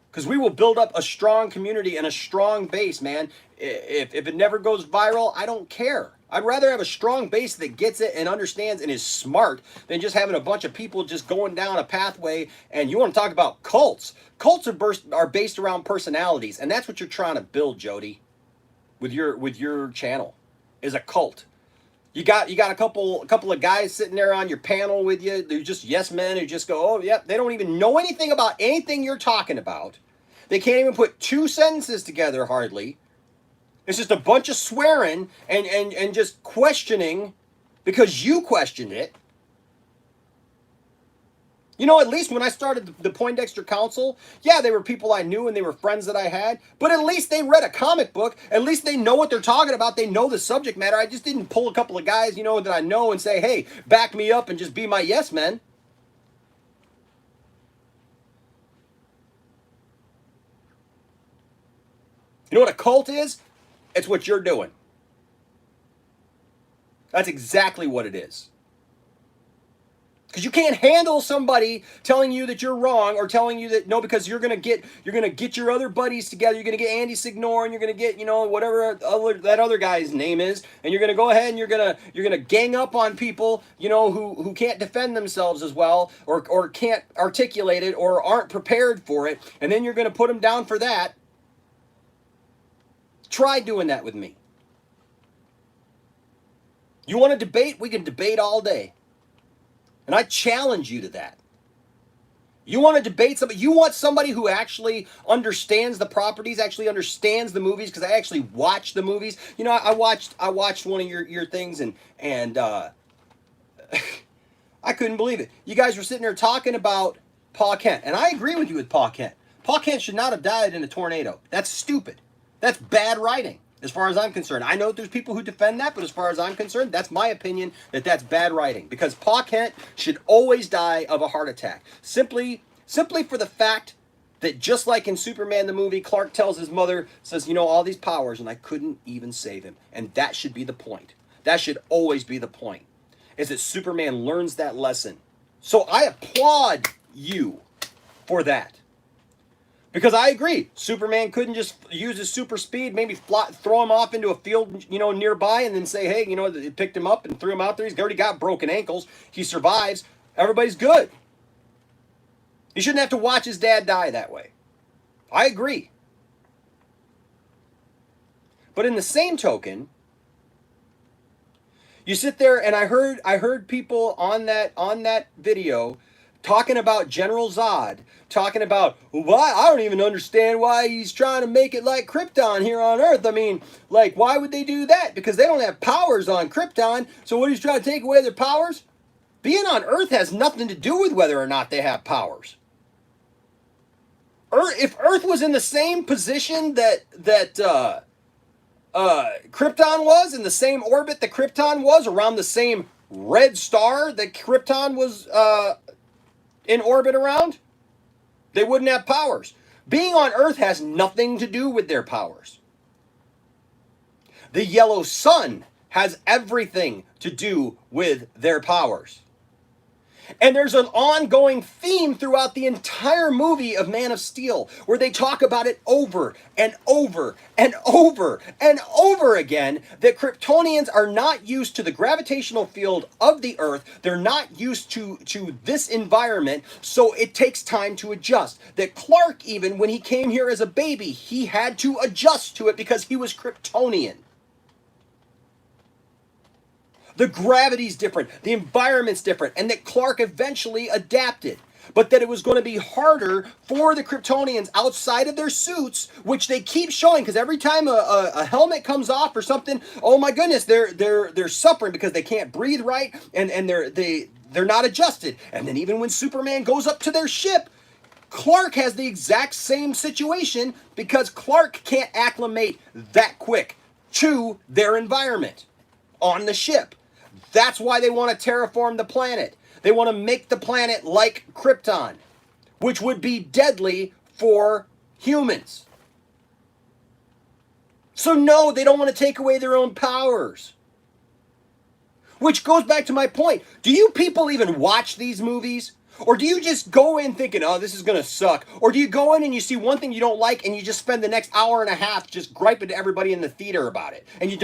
Because we will build up a strong community and a strong base, man. If it never goes viral, I don't care. I'd rather have a strong base that gets it and understands and is smart than just having a bunch of people just going down a pathway. And you want to talk about cults. Cults are based around personalities. And that's what you're trying to build, Jody, with your channel, is a cult. You got a couple of guys sitting there on your panel with you. They're just yes men who just go, oh, yep. They don't even know anything about anything you're talking about. They can't even put two sentences together hardly. It's just a bunch of swearing and just questioning because you questioned it. At least when I started the Poindexter Council, yeah, they were people I knew and they were friends that I had, but at least they read a comic book. At least they know what they're talking about. They know the subject matter. I just didn't pull a couple of guys, that I know and say, hey, back me up and just be my yes men. You know what a cult is? It's what you're doing. That's exactly what it is. Because you can't handle somebody telling you that you're wrong or telling you that no, because you're gonna get your other buddies together. You're gonna get Andy Signor and you're gonna get whatever that other guy's name is, and you're gonna go ahead and you're gonna gang up on people who can't defend themselves as well or can't articulate it or aren't prepared for it, and then you're gonna put them down for that. Try doing that with me. You want to debate? We can debate all day. And I challenge you to that. You want to debate somebody? You want somebody who actually understands the properties, actually understands the movies, because I actually watch the movies. I watched one of your things and I couldn't believe it. You guys were sitting there talking about Pa Kent, and I agree with you with Pa Kent. Pa Kent should not have died in a tornado. That's stupid. That's bad writing, as far as I'm concerned. I know that there's people who defend that, but as far as I'm concerned, that's my opinion, that's bad writing. Because Pa Kent should always die of a heart attack. Simply for the fact That just like in Superman the movie, Clark tells his mother, says, you know, all these powers, and I couldn't even save him. And that should be the point. That should always be the point, is that Superman learns that lesson. So I applaud you for that. Because I agree, Superman couldn't just use his super speed, maybe throw him off into a field, you know, nearby, and then say, hey, you know, they picked him up and threw him out there. He's already got broken ankles. He survives. Everybody's good. He shouldn't have to watch his dad die that way. I agree. But in the same token, you sit there, and I heard people on that video talking about General Zod, talking about, why, I don't even understand why he's trying to make it like Krypton here on Earth. I mean, like, why would they do that? Because they don't have powers on Krypton, so what, he's trying to take away their powers? Being on Earth has nothing to do with whether or not they have powers. If Earth was in the same position that Krypton was, in the same orbit that Krypton was, around the same red star that Krypton was in orbit around, they wouldn't have powers. Being on Earth has nothing to do with their powers. The yellow sun has everything to do with their powers. And there's an ongoing theme throughout the entire movie of Man of Steel, where they talk about it over and over and over and over again, that Kryptonians are not used to the gravitational field of the Earth. They're not used to this environment, so it takes time to adjust. That Clark, even when he came here as a baby, he had to adjust to it because he was Kryptonian. The gravity's different, the environment's different, and that Clark eventually adapted. But that it was going to be harder for the Kryptonians outside of their suits, which they keep showing, because every time a helmet comes off or something, oh my goodness, they're suffering because they can't breathe right, and they're not adjusted. And then even when Superman goes up to their ship, Clark has the exact same situation because Clark can't acclimate that quick to their environment on the ship. That's why they want to terraform the planet. They want to make the planet like Krypton, which would be deadly for humans. So no, they don't want to take away their own powers. Which goes back to my point. Do you people even watch these movies? Or do you just go in thinking, oh, this is going to suck? Or do you go in and you see one thing you don't like and you just spend the next hour and a half just griping to everybody in the theater about it? And you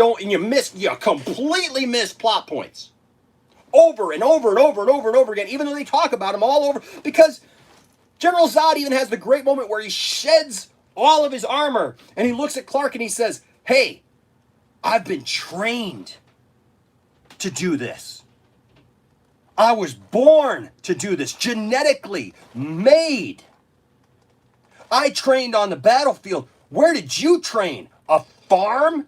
completely miss plot points. Over and over and over and over and over again, even though they talk about them all over. Because General Zod even has the great moment where he sheds all of his armor and he looks at Clark and he says, hey, I've been trained to do this. I was born to do this, genetically made. I trained on the battlefield. Where did you train? A farm?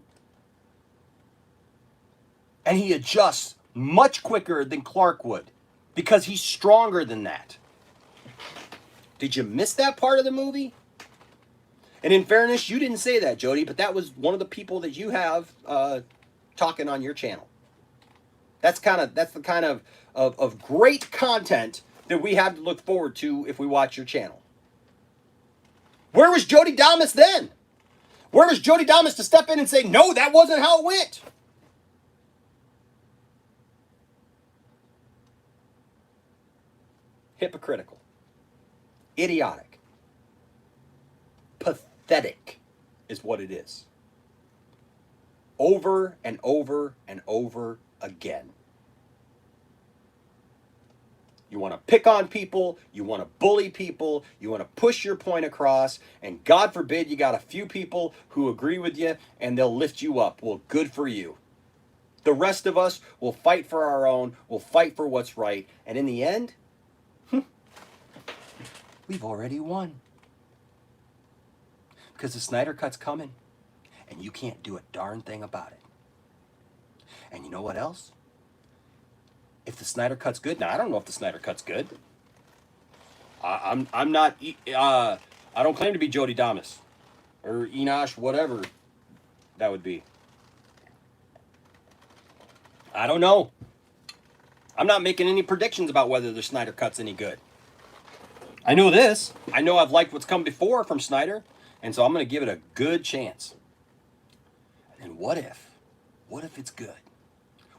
And he adjusts much quicker than Clark would because he's stronger than that. Did you miss that part of the movie? And in fairness, you didn't say that, Jody, but that was one of the people that you have talking on your channel. That's the kind of great content that we have to look forward to if we watch your channel. Where was Jodydamas then? Where was Jodydamas to step in and say, no, that wasn't how it went? Hypocritical. Idiotic. Pathetic is what it is. Over and over and over again. You want to pick on people, you want to bully people, you want to push your point across, and God forbid you got a few people who agree with you and they'll lift you up. Well, good for you. The rest of us will fight for our own, we'll fight for what's right, and in the end, we've already won. Because the Snyder Cut's coming, and you can't do a darn thing about it. And you know what else? If the Snyder Cut's good, now I don't know if the Snyder Cut's good. I'm not, I don't claim to be Jodydamas or Enosh, whatever that would be. I don't know. I'm not making any predictions about whether the Snyder Cut's any good. I know this. I know I've liked what's come before from Snyder, and so I'm going to give it a good chance. And what if it's good?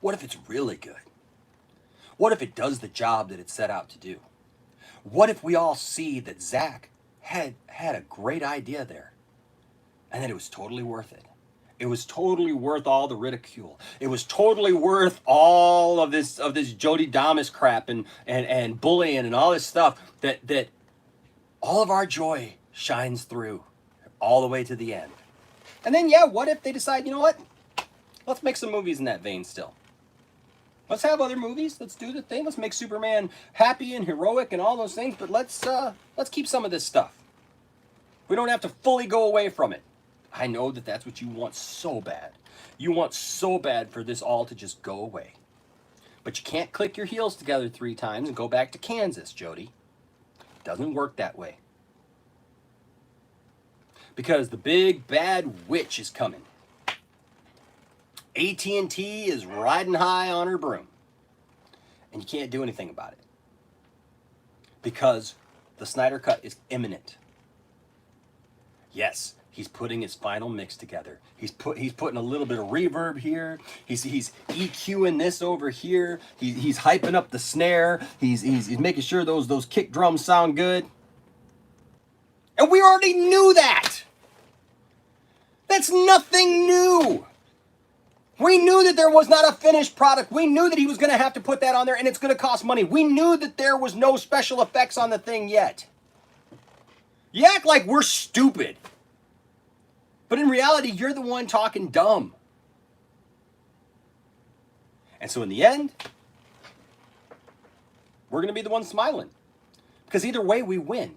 What if it's really good? What if it does the job that it set out to do? What if we all see that Zach had a great idea there, and that it was totally worth it? It was totally worth all the ridicule. It was totally worth all of this Jodydamas crap and bullying and all this stuff that all of our joy shines through all the way to the end. And then, yeah, what if they decide, you know what? Let's make some movies in that vein still. Let's have other movies. Let's do the thing. Let's make Superman happy and heroic and all those things. But let's keep some of this stuff. We don't have to fully go away from it. I know that that's what you want so bad. You want so bad for this all to just go away. But you can't click your heels together 3 times and go back to Kansas, Jody. It doesn't work that way. Because the big bad witch is coming. AT&T is riding high on her broom. And you can't do anything about it. Because the Snyder Cut is imminent. Yes, he's putting his final mix together. He's putting a little bit of reverb here. He's EQing this over here. He's hyping up the snare. He's making sure those kick drums sound good. And we already knew that. That's nothing new. We knew that there was not a finished product. We knew that he was going to have to put that on there, and it's going to cost money. We knew that there was no special effects on the thing yet. You act like we're stupid. But in reality, you're the one talking dumb. And so in the end, we're going to be the one smiling. Because either way, we win.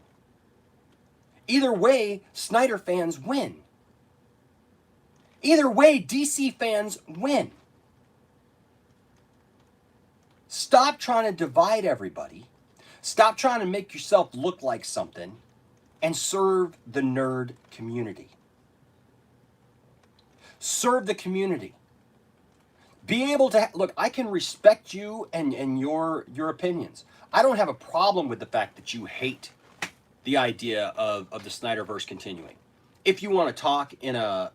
Either way, Snyder fans win. Either way, DC fans win. Stop trying to divide everybody. Stop trying to make yourself look like something. And serve the nerd community. Serve the community. Be able to, look, I can respect you and your opinions. I don't have a problem with the fact that you hate the idea of the Snyderverse continuing. If you want to talk in a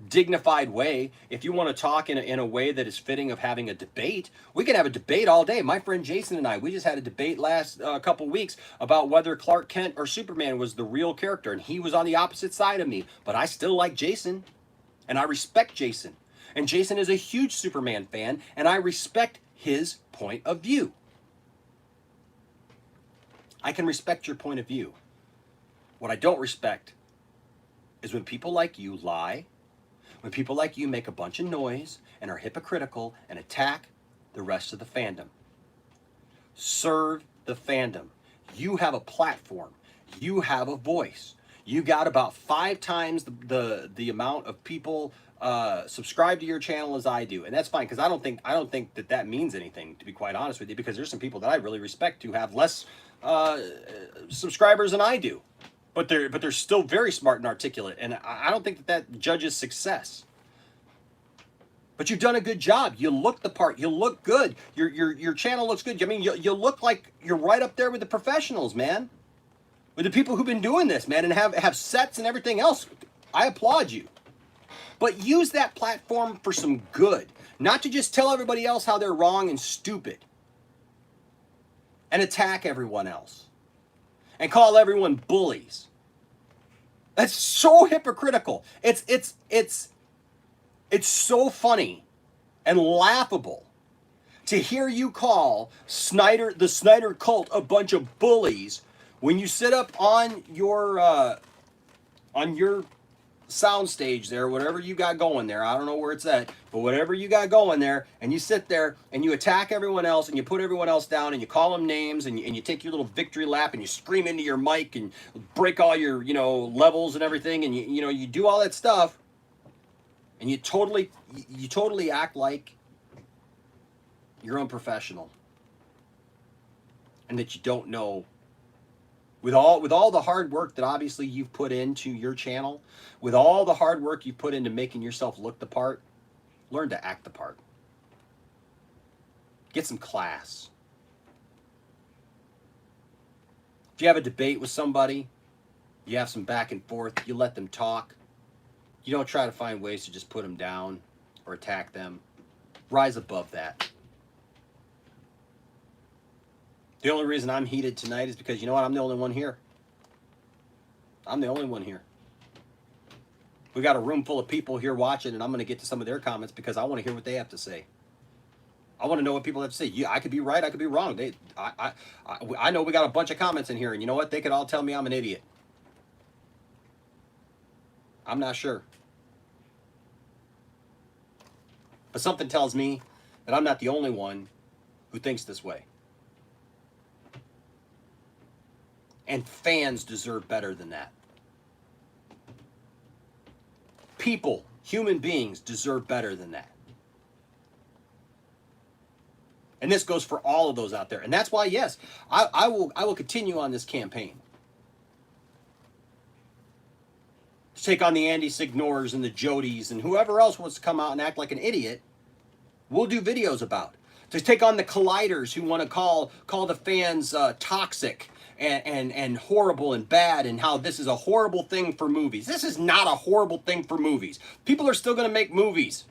dignified way, if you want to talk in a way that is fitting of having a debate, we can have a debate all day. My friend Jason and I, we just had a debate last couple weeks about whether Clark Kent or Superman was the real character, and he was on the opposite side of me, but I still like Jason, and I respect Jason, and Jason is a huge Superman fan, and I respect his point of view. I can respect your point of view. What I don't respect is when people like you lie, when people like you make a bunch of noise and are hypocritical and attack the rest of the fandom. Serve the fandom. You have a platform. You have a voice. You got about 5 times the amount of people subscribe to your channel as I do, and that's fine, because I don't think that means anything, to be quite honest with you, because there's some people that I really respect who have less subscribers than I do. But they're still very smart and articulate, and I don't think that judges success. But you've done a good job. You look the part. You look good. Your channel looks good. I mean, you look like you're right up there with the professionals, man. With the people who've been doing this, man, and have sets and everything else. I applaud you. But use that platform for some good, not to just tell everybody else how they're wrong and stupid, and attack everyone else, and call everyone bullies. That's so hypocritical. It's so funny and laughable to hear you call the Snyder cult a bunch of bullies when you sit up on your soundstage there, whatever you got going there. I don't know where it's at, but whatever you got going there, and you sit there and you attack everyone else and you put everyone else down and you call them names and you take your little victory lap and you scream into your mic and break all your levels and everything, and you do all that stuff, and you totally act like you're unprofessional and that you don't know. With all the hard work that obviously you've put into your channel, with all the hard work you've put into making yourself look the part, learn to act the part. Get some class. If you have a debate with somebody, you have some back and forth, you let them talk. You don't try to find ways to just put them down or attack them. Rise above that. The only reason I'm heated tonight is because, you know what, I'm the only one here. I'm the only one here. We got a room full of people here watching, and I'm going to get to some of their comments because I want to hear what they have to say. I want to know what people have to say. Yeah, I could be right, I could be wrong. I know we got a bunch of comments in here, and you know what? They could all tell me I'm an idiot. I'm not sure. But something tells me that I'm not the only one who thinks this way. And fans deserve better than that. People, human beings, deserve better than that. And this goes for all of those out there. And that's why, yes, I will continue on this campaign. To take on the Andy Signors and the Jodys and whoever else wants to come out and act like an idiot, we'll do videos about. To take on the colliders who want to call the fans toxic and horrible and bad, and how this is a horrible thing for movies. This is not a horrible thing for movies. People are still going to make movies.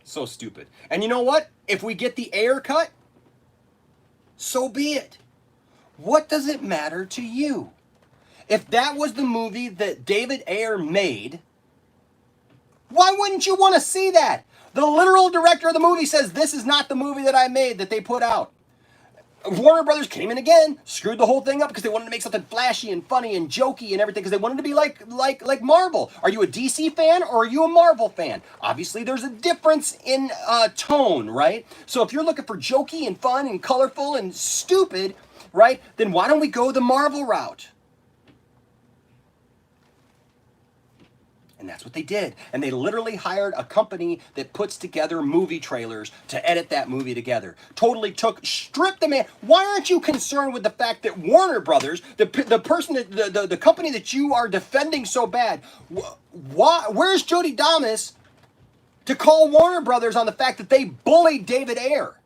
So stupid. And you know what? If we get the Ayer cut, so be it. What does it matter to you? If that was the movie that David Ayer made, why wouldn't you want to see that? The literal director of the movie says, this is not the movie that I made, that they put out. Warner Brothers came in again, screwed the whole thing up because they wanted to make something flashy and funny and jokey and everything because they wanted to be like Marvel. Are you a DC fan or are you a Marvel fan? Obviously, there's a difference in tone, right? So if you're looking for jokey and fun and colorful and stupid, right, then why don't we go the Marvel route? And that's what they did. And they literally hired a company that puts together movie trailers to edit that movie together. Totally stripped the man. Why aren't you concerned with the fact that Warner Brothers, the company that you are defending so bad, where's Jodydamas to call Warner Brothers on the fact that they bullied David Ayer?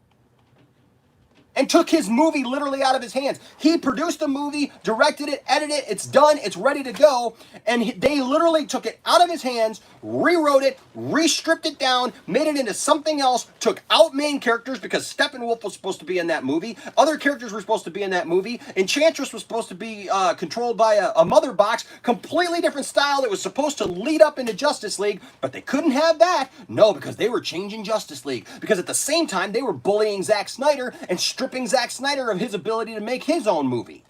And took his movie literally out of his hands. He produced the movie, directed it, edited it, it's done, it's ready to go, and they literally took it out of his hands, rewrote it, re-stripped it down, made it into something else, took out main characters because Steppenwolf was supposed to be in that movie, other characters were supposed to be in that movie, Enchantress was supposed to be controlled by a mother box, completely different style that was supposed to lead up into Justice League, but they couldn't have that. No, because they were changing Justice League, because at the same time they were bullying Zack Snyder and stripping Zack Snyder of his ability to make his own movie,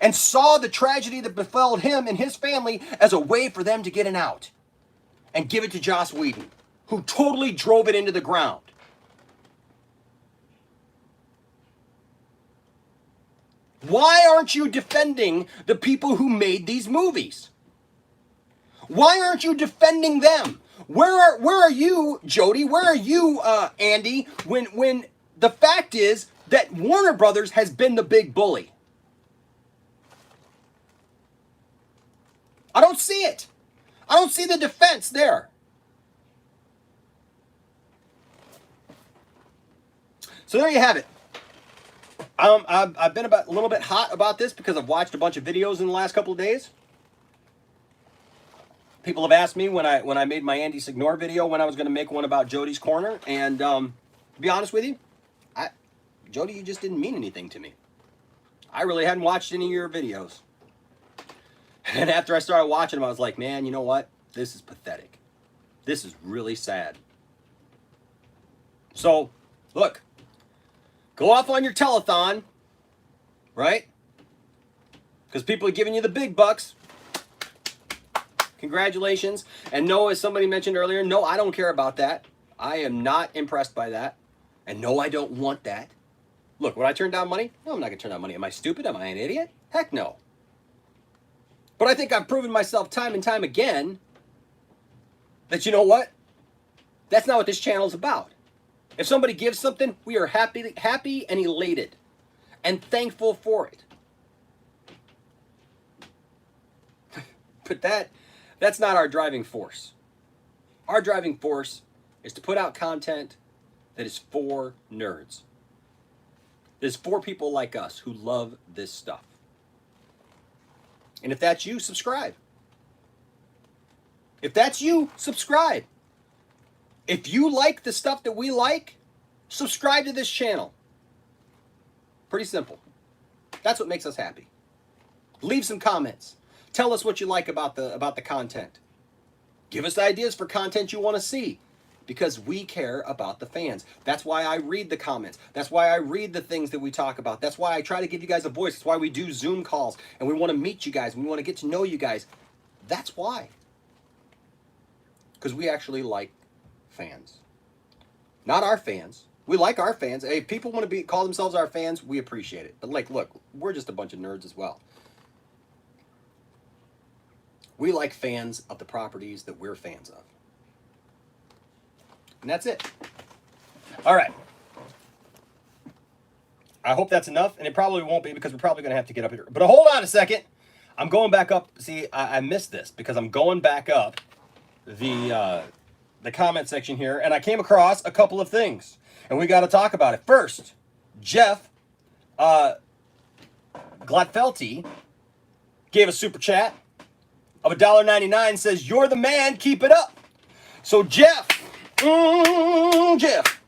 and saw the tragedy that befell him and his family as a way for them to get an out and give it to Joss Whedon, who totally drove it into the ground. Why aren't you defending the people who made these movies? Why aren't you defending them? Where are you, Jody? Where are you, Andy, when the fact is that Warner Brothers has been the big bully? I don't see it. I don't see the defense there. So there you have it. I've been a little bit hot about this because I've watched a bunch of videos in the last couple of days. People have asked me when I made my Andy Signor video when I was going to make one about Jody's Corner, and to be honest with you, Jody, you just didn't mean anything to me. I really hadn't watched any of your videos. And after I started watching them, I was like, man, you know what? This is pathetic. This is really sad. So, look, go off on your telethon, right? Because people are giving you the big bucks. Congratulations. And no, as somebody mentioned earlier, no, I don't care about that. I am not impressed by that. And no, I don't want that. Look, would I turn down money? No, I'm not going to turn down money. Am I stupid? Am I an idiot? Heck no. But I think I've proven myself time and time again that, you know what? That's not what this channel is about. If somebody gives something, we are happy and elated and thankful for it. But that's not our driving force. Our driving force is to put out content that is for nerds. is for people like us who love this stuff. And if that's you, subscribe. If that's you, subscribe. If you like the stuff that we like, subscribe to this channel. Pretty simple. That's what makes us happy. Leave some comments. Tell us what you like about the content. Give us ideas for content you want to see, because we care about the fans. That's why I read the comments. That's why I read the things that we talk about. That's why I try to give you guys a voice. That's why we do Zoom calls, and we want to meet you guys. We want to get to know you guys. That's why. Because we actually like fans. Not our fans. We like our fans. Hey, if people want to call themselves our fans, we appreciate it. But like, look, we're just a bunch of nerds as well. We like fans of the properties that we're fans of. And that's it. All right. I hope that's enough, and it probably won't be, because we're probably going to have to get up here. But hold on a second. I'm going back up. See, I missed this because I'm going back up the comment section here, and I came across a couple of things, and we got to talk about it. First, Jeff Gladfelty gave a super chat of $1.99, says, "You're the man, keep it up." So Jeff, Jeff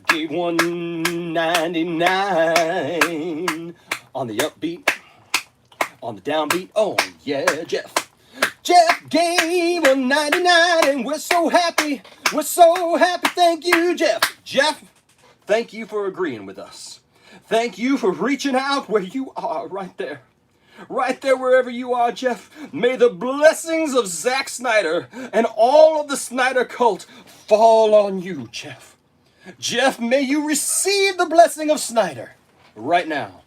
gave $1.99 on the upbeat, on the downbeat. Oh yeah, Jeff gave $1.99, and we're so happy. We're so happy. Thank you, Jeff. Jeff, thank you for agreeing with us. Thank you for reaching out where you are, right there. Right there, wherever you are, Jeff. May the blessings of Zack Snyder and all of the Snyder cult fall on you, Jeff. Jeff, may you receive the blessing of Snyder right now.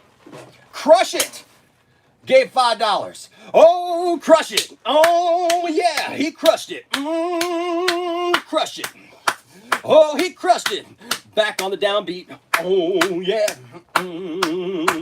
Crush It gave $5. Oh, Crush It. Oh, yeah, he crushed it. Crush it. Oh, he crushed it. Back on the downbeat. Oh, yeah.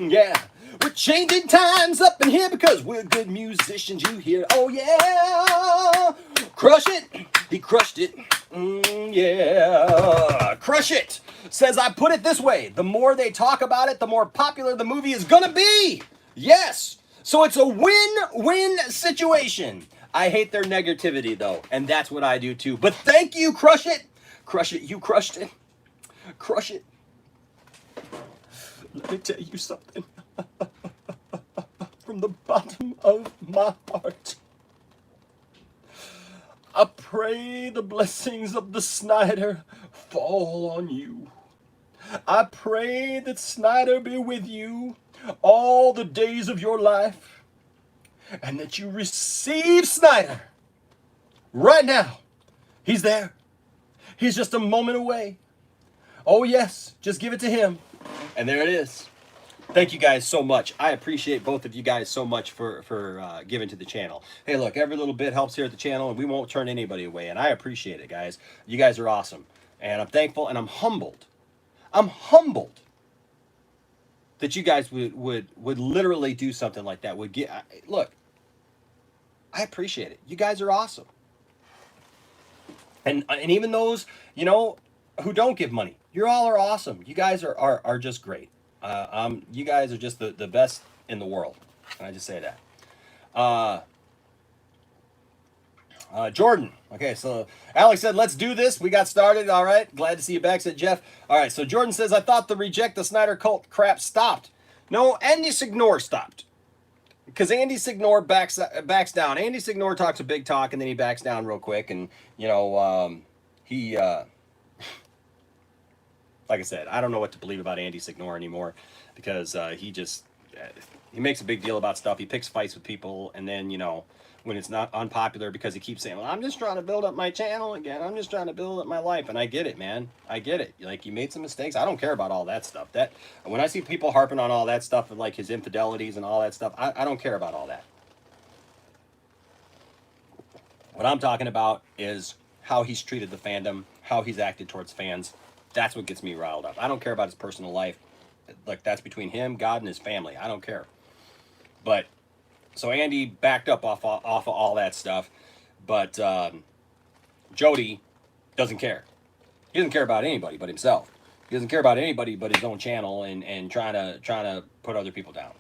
Yeah. We're changing times up in here because we're good musicians, you hear. Oh, yeah. Crush It. He crushed it. Yeah. Crush It says, I put it this way. The more they talk about it, the more popular the movie is going to be. Yes. So it's a win-win situation. I hate their negativity, though, and that's what I do, too. But thank you, Crush It. Crush It. You crushed it. Crush It. Let me tell you something. From the bottom of my heart, I pray the blessings of the Snyder fall on you. I pray that Snyder be with you all the days of your life, and that you receive Snyder right now. He's there. He's just a moment away. Oh yes, just give it to him. And there it is. Thank you guys so much. I appreciate both of you guys so much for giving to the channel. Hey, look, every little bit helps here at the channel, and we won't turn anybody away, and I appreciate it, guys. You guys are awesome, and I'm thankful, and I'm humbled. I'm humbled that you guys would literally do something like that. Look, I appreciate it. You guys are awesome. And even those, who don't give money, you all are awesome. You guys are just great. You guys are just the best in the world. Can I just say that? Jordan. Okay, so Alex said, let's do this. We got started. All right. Glad to see you back, said Jeff. All right, so Jordan says, I thought the reject the Snyder cult crap stopped. No, Andy Signore stopped. Because Andy Signore backs down. Andy Signore talks a big talk, and then he backs down real quick. And, like I said, I don't know what to believe about Andy Signore anymore, because he makes a big deal about stuff. He picks fights with people, and then, when it's not unpopular, because he keeps saying, well, I'm just trying to build up my channel again. I'm just trying to build up my life. And I get it, man. I get it. Like, you made some mistakes. I don't care about all that stuff. When I see people harping on all that stuff, and like his infidelities and all that stuff, I don't care about all that. What I'm talking about is how he's treated the fandom, how he's acted towards fans. That's what gets me riled up. I don't care about his personal life. Like, that's between him, God, and his family. I don't care. But so Andy backed up off of all that stuff, but Jody doesn't care. He doesn't care about anybody but himself. He doesn't care about anybody but his own channel and trying to put other people down.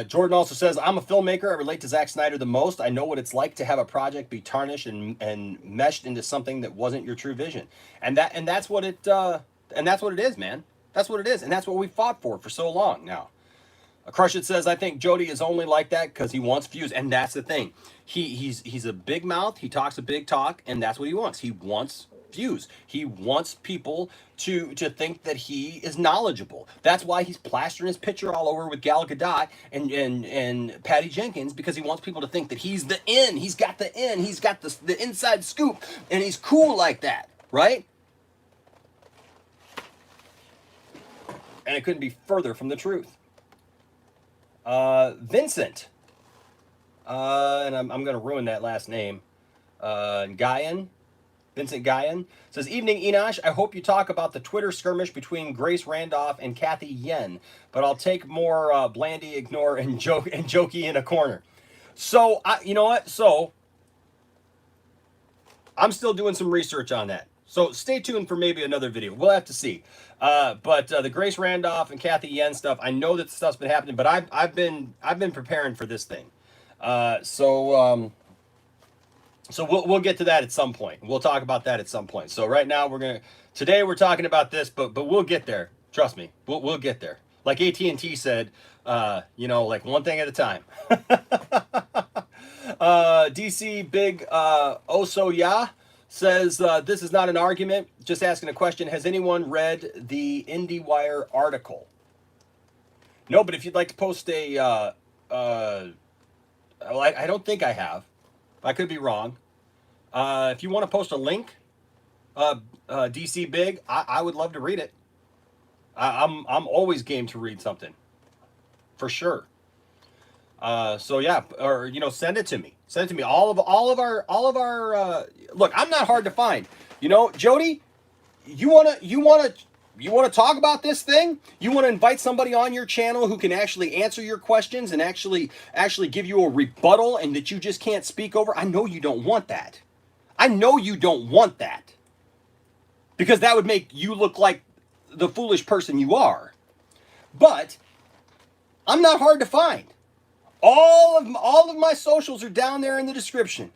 Jordan also says, I'm a filmmaker. I relate to Zack Snyder the most. I know what it's like to have a project be tarnished and meshed into something that wasn't your true vision. And that's what it is, man. That's what it is. And that's what we fought for so long now. Crush It says, I think Jody is only like that because he wants views. And that's the thing. He's a big mouth. He talks a big talk, and that's what he wants. He wants views. He wants people to think that he is knowledgeable. That's why he's plastering his picture all over with Gal Gadot and Patty Jenkins, because he wants people to think that he's the in. He's got the in. He's got the inside scoop, and he's cool like that, right? And it couldn't be further from the truth. Vincent, and I'm going to ruin that last name, Vincent Guyan says, evening Enosh, I hope you talk about the Twitter skirmish between Grace Randolph and Kathy Yen, but I'll take more Blandy, Ignore, and Jokey in a corner. So, you know what? So, I'm still doing some research on that. So stay tuned for maybe another video. We'll have to see. But the Grace Randolph and Kathy Yen stuff, I know that stuff's been happening, but I've been preparing for this thing. So we'll get to that at some point. We'll talk about that at some point. So right now today we're talking about this, but we'll get there. Trust me, we'll get there. Like AT&T said, like one thing at a time. DC Big Oso Ya says, this is not an argument, just asking a question. Has anyone read the IndieWire article? No, but if you'd like to post I don't think I have. I could be wrong. If you want to post a link, DC Big, I would love to read it. I'm always game to read something, for sure. So yeah, or send it to me. Send it to me. All of our. Look, I'm not hard to find. Jody, you wanna talk about this thing? You want to invite somebody on your channel who can actually answer your questions and actually give you a rebuttal, and that you just can't speak over? I know you don't want that. I know you don't want that, because that would make you look like the foolish person you are. But I'm not hard to find. All of my socials are down there in the description.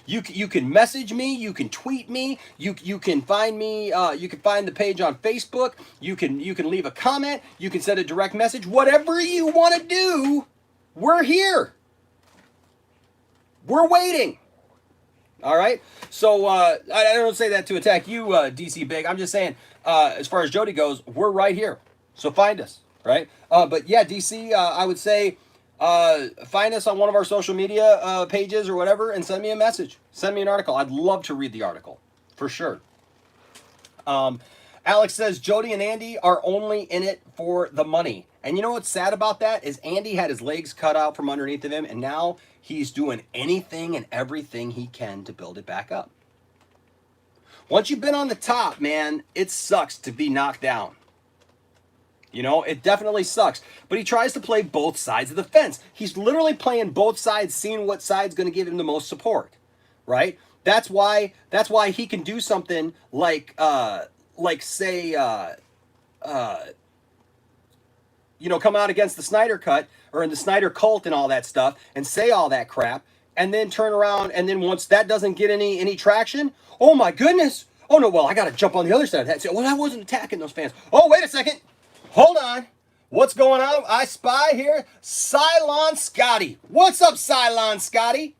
You can message me, you can tweet me, you can find me, you can find the page on Facebook, you can leave a comment, you can send a direct message, whatever you want to do, we're here. We're waiting. All right? So I don't say that to attack you, DC Big. I'm just saying, as far as Jody goes, we're right here. So find us, right? But yeah, DC, I would say, find us on one of our social media pages or whatever, and send me a message. Send me an article. I'd love to read the article, for sure. Alex says, Jody and Andy are only in it for the money. And you know what's sad about that is Andy had his legs cut out from underneath of him, and now he's doing anything and everything he can to build it back up. Once you've been on the top, man, it sucks to be knocked down. It definitely sucks. But he tries to play both sides of the fence. He's literally playing both sides, seeing what side's going to give him the most support, right? That's why he can do something like say, come out against the Snyder Cut or in the Snyder Cult and all that stuff and say all that crap, and then turn around, and then once that doesn't get any traction, oh my goodness, oh no, well, I got to jump on the other side of that. Well, I wasn't attacking those fans. Oh, wait a second. Hold on. What's going on? I spy here. Cylon Scotty. What's up, Cylon Scotty?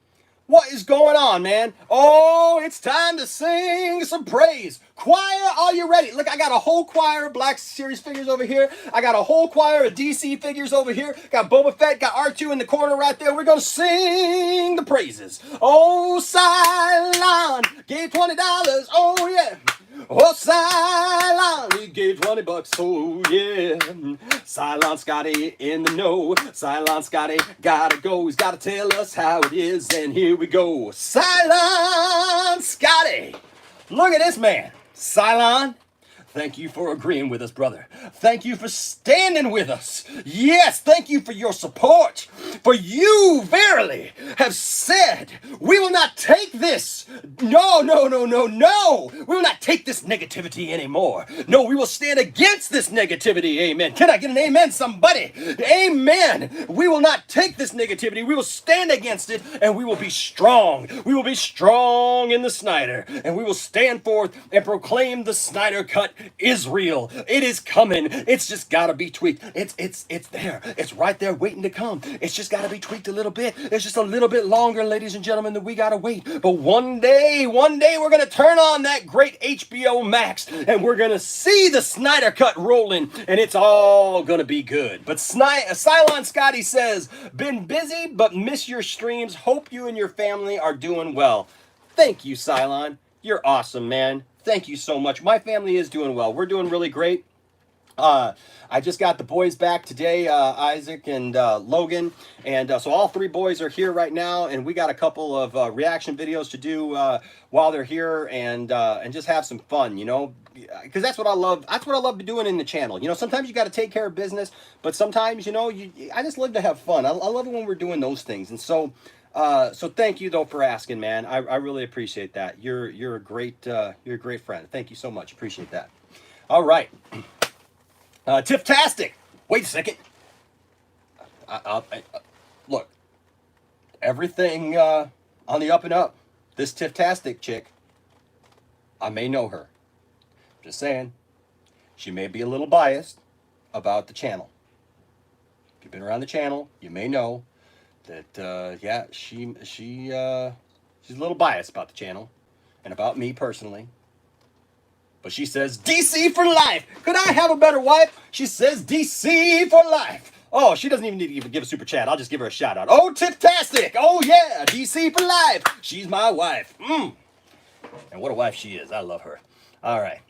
What is going on, man? Oh, it's time to sing some praise. Choir, are you ready? Look, I got a whole choir of Black Series figures over here. I got a whole choir of DC figures over here. Got Boba Fett, got R2 in the corner right there. We're going to sing the praises. Oh, Cylon gave $20. Oh, yeah. Oh, Cylon, he gave $20. Oh, yeah. Cylon Scotty in the know. Cylon Scotty gotta go. He's gotta tell us how it is. And here we go. Cylon Scotty. Look at this man. Cylon, Thank you for agreeing with us, brother. Thank you for standing with us. Yes, thank you for your support. For you, verily, have said, we will not take this. No, no, no, no, no. We will not take this negativity anymore. No, we will stand against this negativity. Amen. Can I get an amen, somebody? Amen. We will not take this negativity. We will stand against it, and we will be strong. We will be strong in the Snyder, and we will stand forth and proclaim the Snyder Cut is real. It is coming. It's just got to be tweaked. It's there. It's right there waiting to come. It's just got to be tweaked a little bit. It's just a little bit longer, ladies and gentlemen, that we got to wait. But one day we're going to turn on that great HBO Max, and we're going to see the Snyder Cut rolling, and it's all going to be good. But Cylon Scotty says, been busy, but miss your streams. Hope you and your family are doing well. Thank you, Cylon. You're awesome, man. Thank you so much. My family is doing well. We're doing really great. I just got the boys back today, Isaac and Logan, and so all three boys are here right now, and we got a couple of reaction videos to do while they're here, and just have some fun, you know, because that's what I love. That's what I love doing in the channel. You know, sometimes you got to take care of business, but sometimes, you know, I just love to have fun. I love it when we're doing those things, and so thank you though for asking, man. I really appreciate that. You're a great friend. Thank you so much. Appreciate that. All right. Tiff-tastic. Wait a second. Look, everything on the up and up. This Tiff-tastic chick, I may know her. Just saying. She may be a little biased about the channel. If you've been around the channel, you may know that, yeah, she's a little biased about the channel and about me personally. But she says, DC for life. Could I have a better wife? She says, DC for life. Oh, she doesn't even need to even give a super chat. I'll just give her a shout out. Oh, Tiff-tastic. Oh, yeah. DC for life. She's my wife. And what a wife she is. I love her. All right.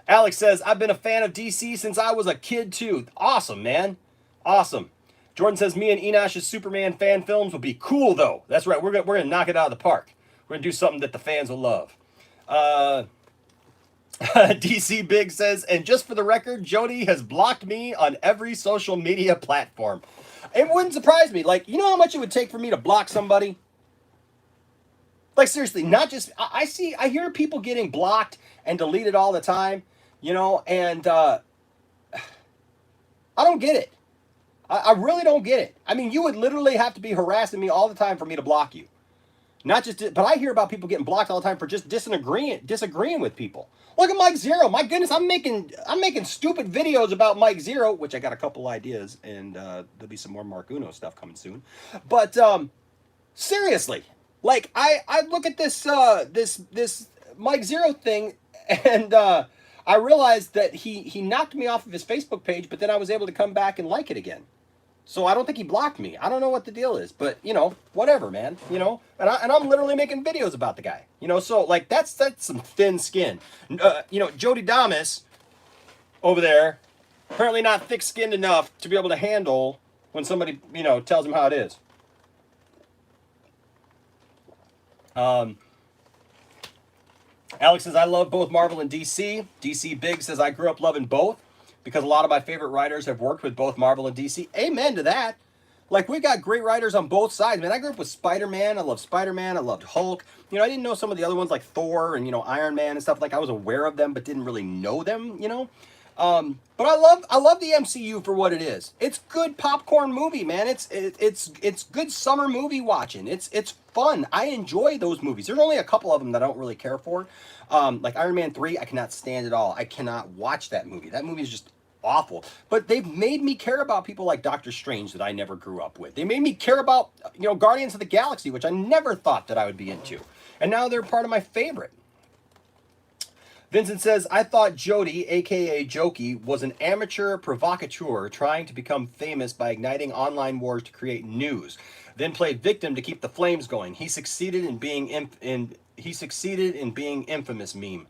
Alex says, I've been a fan of DC since I was a kid, too. Awesome, man. Awesome. Jordan says, me and Enosh's Superman fan films will be cool, though. That's right. We're gonna knock it out of the park. We're going to do something that the fans will love. DC Big says, and just for the record, Jody has blocked me on every social media platform. It wouldn't surprise me. Like, you know how much it would take for me to block somebody? Like, seriously, not just, I hear people getting blocked and deleted all the time, you know, and I don't get it. I really don't get it. I mean, you would literally have to be harassing me all the time for me to block you. Not just, but I hear about people getting blocked all the time for just disagreeing with people. Look at Mike Zero. My goodness, I'm making stupid videos about Mike Zero, which I got a couple ideas, and there'll be some more Mark Uno stuff coming soon. But seriously, like I look at this this Mike Zero thing, and I realized that he knocked me off of his Facebook page, but then I was able to come back and like it again. So I don't think he blocked me. I don't know what the deal is, but you know, whatever, man. You know, and I'm literally making videos about the guy. You know, so like that's some thin skin. You know, Jodydamas over there, apparently not thick-skinned enough to be able to handle when somebody, you know, tells him how it is. Alex says, I love both Marvel and DC. DC Big says, I grew up loving both, because a lot of my favorite writers have worked with both Marvel and DC. Amen to that. Like, we got great writers on both sides, man. I grew up with Spider-Man. I loved Spider-Man. I loved Hulk. You know, I didn't know some of the other ones like Thor and, you know, Iron Man and stuff. Like, I was aware of them, but didn't really know them, you know. But I love the MCU for what it is. It's good popcorn movie, man. It's good summer movie watching. It's fun. I enjoy those movies. There's only a couple of them that I don't really care for. Like Iron Man 3, I cannot stand at all. I cannot watch that movie. That movie is just awful. But they've made me care about people like Doctor Strange that I never grew up with. They made me care about, you know, Guardians of the Galaxy, which I never thought that I would be into. And now they're part of my favorite. Vincent says, I thought Jody, aka Jokey, was an amateur provocateur trying to become famous by igniting online wars to create news, then played victim to keep the flames going. He succeeded in being infamous meme.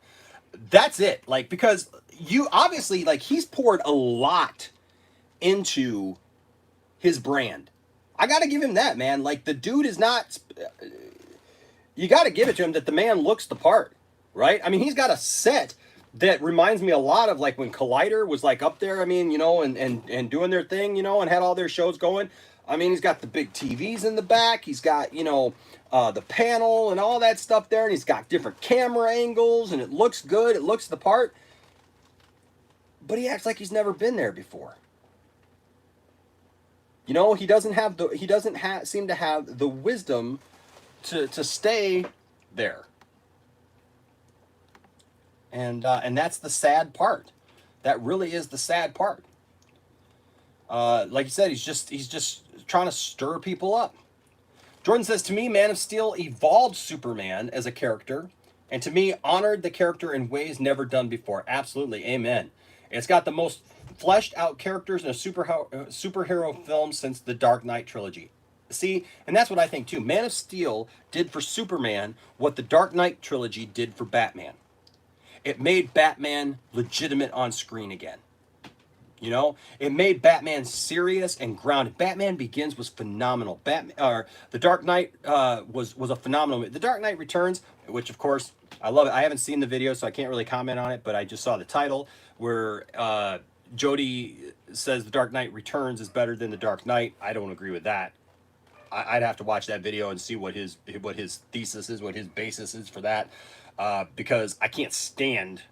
That's it. Like, because you obviously, like, he's poured a lot into his brand. I got to give him that, man. Like, the dude is not, you got to give it to him that the man looks the part, right? I mean, he's got a set that reminds me a lot of like when Collider was like up there, I mean, you know, and doing their thing, you know, and had all their shows going. I mean, he's got the big TVs in the back. He's got, you know, the panel and all that stuff there. And he's got different camera angles and it looks good. It looks the part. But he acts like he's never been there before. You know, he doesn't seem to have the wisdom to stay there. And that's the sad part. That really is the sad part. Like you said, he's just trying to stir people up. Jordan says, to me, Man of Steel evolved Superman as a character, and to me, honored the character in ways never done before. Absolutely, amen. It's got the most fleshed out characters in a superhero film since the Dark Knight trilogy. See, and that's what I think too. Man of Steel did for Superman what the Dark Knight trilogy did for Batman. It made Batman legitimate on screen again. You know, it made Batman serious and grounded. Batman Begins was phenomenal. The Dark Knight was a phenomenal. The Dark Knight Returns, which of course I love it. I haven't seen the video, so I can't really comment on it. But I just saw the title where Jody says The Dark Knight Returns is better than The Dark Knight. I don't agree with that. I'd have to watch that video and see what his thesis is, what his basis is for that, because I can't stand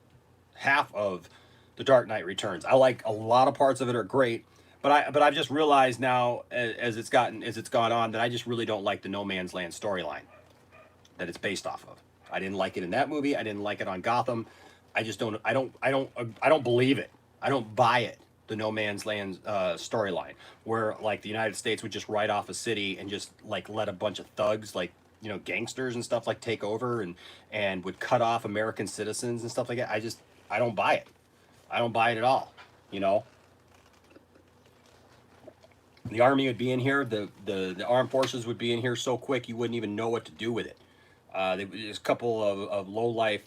half of The Dark Knight Returns. I like a lot of parts of it are great, but I've just realized now as it's gone on that I just really don't like the No Man's Land storyline that it's based off of. I didn't like it in that movie. I didn't like it on Gotham. I don't believe it. I don't buy it. The No Man's Land storyline, where like the United States would just write off a city and just like let a bunch of thugs, like, you know, gangsters and stuff, like take over and would cut off American citizens and stuff like that. I don't buy it. I don't buy it at all. You know, the army would be in here, the armed forces would be in here so quick you wouldn't even know what to do with it. There's a couple of low life,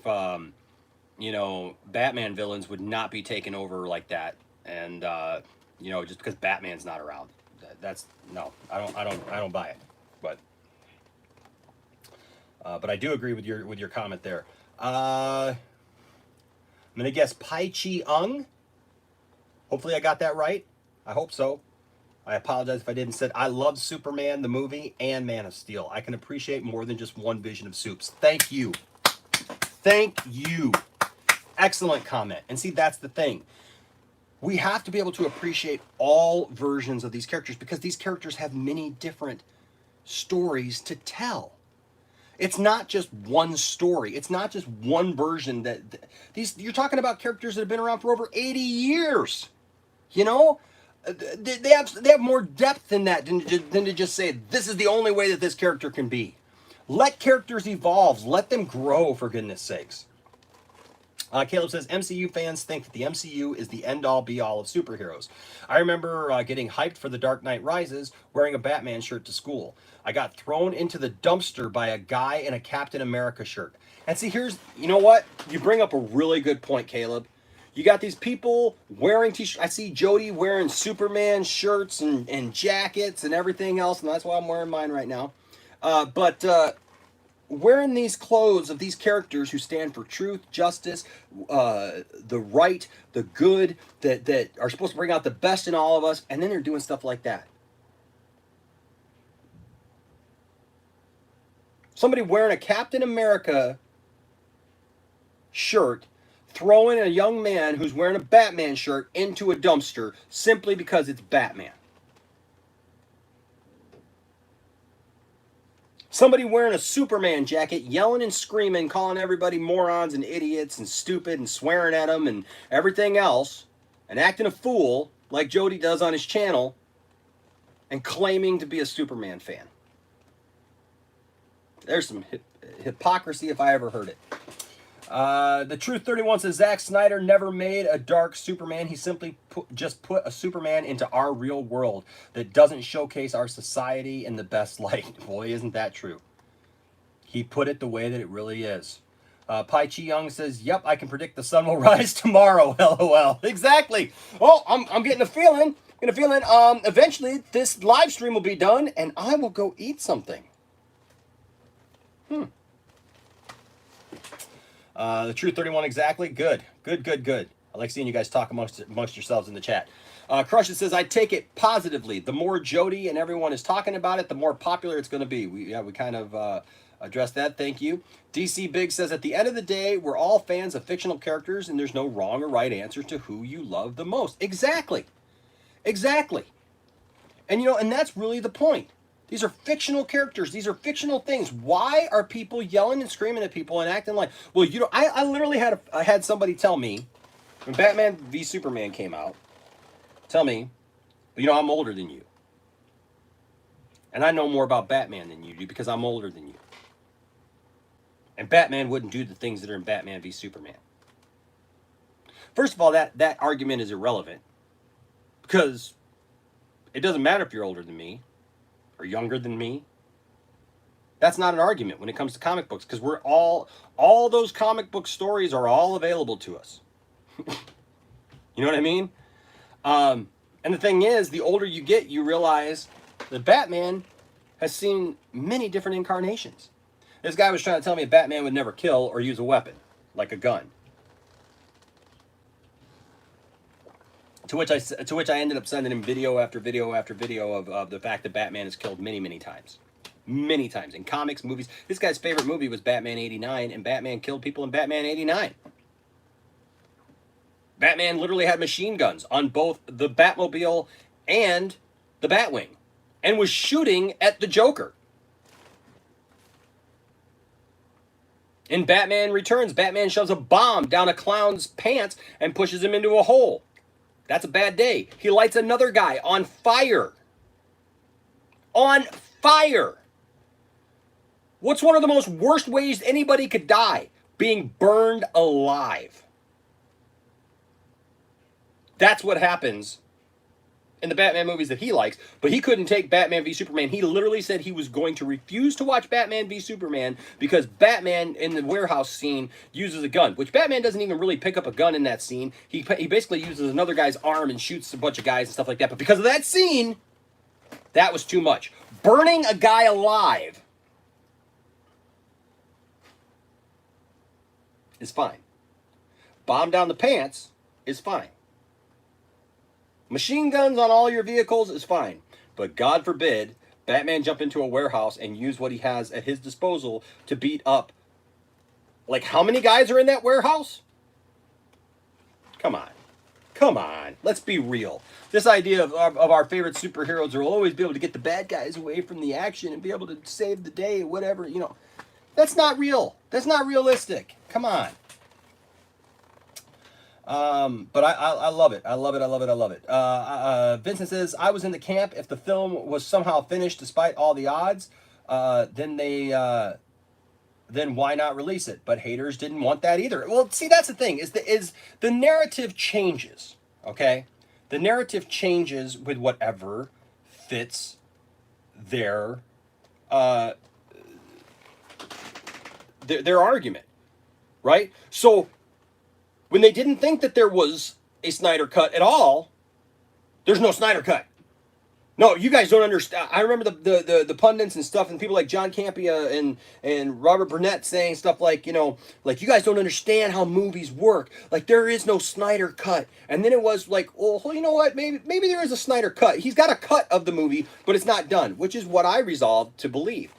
you know, Batman villains would not be taken over like that. And you know, just because Batman's not around, no, I don't buy it. But I do agree with your comment there. I'm gonna guess Pai Chi Ung. Hopefully I got that right. I hope so. I apologize if I didn't. Said I love Superman the movie and Man of Steel. I can appreciate more than just one vision of Supes. Thank you. Thank you. Excellent comment. And see, that's the thing. We have to be able to appreciate all versions of these characters because these characters have many different stories to tell. It's not just one story. It's not just one version you're talking about characters that have been around for over 80 years. You know, they have more depth in that than to just say this is the only way that this character can be. Let characters evolve. Let them grow, for goodness sakes. Caleb says, MCU fans think that the MCU is the end-all, be-all of superheroes. I remember getting hyped for The Dark Knight Rises wearing a Batman shirt to school. I got thrown into the dumpster by a guy in a Captain America shirt. And see, you know what? You bring up a really good point, Caleb. You got these people wearing t-shirts. I see Jody wearing Superman shirts and jackets and everything else, and that's why I'm wearing mine right now. Wearing these clothes of these characters who stand for truth, justice, the right, the good, that are supposed to bring out the best in all of us, and then they're doing stuff like that. Somebody wearing a Captain America shirt, throwing a young man who's wearing a Batman shirt into a dumpster simply because it's Batman. Somebody wearing a Superman jacket, yelling and screaming, calling everybody morons and idiots and stupid and swearing at them and everything else, and acting a fool like Jody does on his channel, and claiming to be a Superman fan. There's some hypocrisy if I ever heard it. The Truth 31 says, Zack Snyder never made a dark Superman. He simply just put a Superman into our real world that doesn't showcase our society in the best light. Boy, isn't that true. He put it the way that it really is. Pai Chi Young says, yep, I can predict the sun will rise tomorrow. LOL. Exactly. Oh, I'm getting a feeling. Eventually this live stream will be done and I will go eat something. The Truth 31 exactly. Good. Good. I like seeing you guys talk amongst yourselves in the chat. Crush It says, I take it positively. The more Jody and everyone is talking about it, the more popular it's going to be. We kind of addressed that. Thank you. DC Big says, at the end of the day, we're all fans of fictional characters, and there's no wrong or right answer to who you love the most. Exactly. And and that's really the point. These are fictional characters. These are fictional things. Why are people yelling and screaming at people and acting like, well, I literally had somebody tell me when Batman v Superman came out, tell me, I'm older than you. And I know more about Batman than you do because I'm older than you. And Batman wouldn't do the things that are in Batman v Superman. First of all, that argument is irrelevant because it doesn't matter if you're older than me or younger than me. That's not an argument when it comes to comic books because we're all those comic book stories are all available to us. You know what I mean? And the thing is, the older you get, you realize that Batman has seen many different incarnations. This guy was trying to tell me Batman would never kill or use a weapon, like a gun. To which I ended up sending him video after video after video of the fact that Batman is killed many times. Many times. In comics, movies. This guy's favorite movie was Batman 89, and Batman killed people in Batman 89. Batman literally had machine guns on both the Batmobile and the Batwing, and was shooting at the Joker. In Batman Returns, Batman shoves a bomb down a clown's pants and pushes him into a hole. That's a bad day. He lights another guy on fire. On fire. What's one of the most worst ways anybody could die? Being burned alive. That's what happens in the Batman movies that he likes, but he couldn't take Batman v Superman. He literally said he was going to refuse to watch Batman v Superman because Batman in the warehouse scene uses a gun, which Batman doesn't even really pick up a gun in that scene. He basically uses another guy's arm and shoots a bunch of guys and stuff like that, but because of that scene, that was too much. Burning a guy alive is fine. Bomb down the pants is fine. Machine guns on all your vehicles is fine. But God forbid, Batman jump into a warehouse and use what he has at his disposal to beat up. Like, how many guys are in that warehouse? Come on. Let's be real. This idea of our favorite superheroes will always be able to get the bad guys away from the action and be able to save the day or whatever, that's not real. That's not realistic. Come on. But I love it. I love it. Vincent says, I was in the camp. If the film was somehow finished despite all the odds, then why not release it? But haters didn't want that either. Well, see, that's the thing is the narrative changes. Okay. The narrative changes with whatever fits their argument. Right. So, when they didn't think that there was a Snyder Cut at all, there's no Snyder Cut. No, you guys don't understand. I remember the pundits and stuff and people like John Campea and Robert Burnett saying stuff like, like, you guys don't understand how movies work. Like, there is no Snyder Cut. And then it was like, well, you know what? Maybe there is a Snyder Cut. He's got a cut of the movie, but it's not done, which is what I resolved to believe.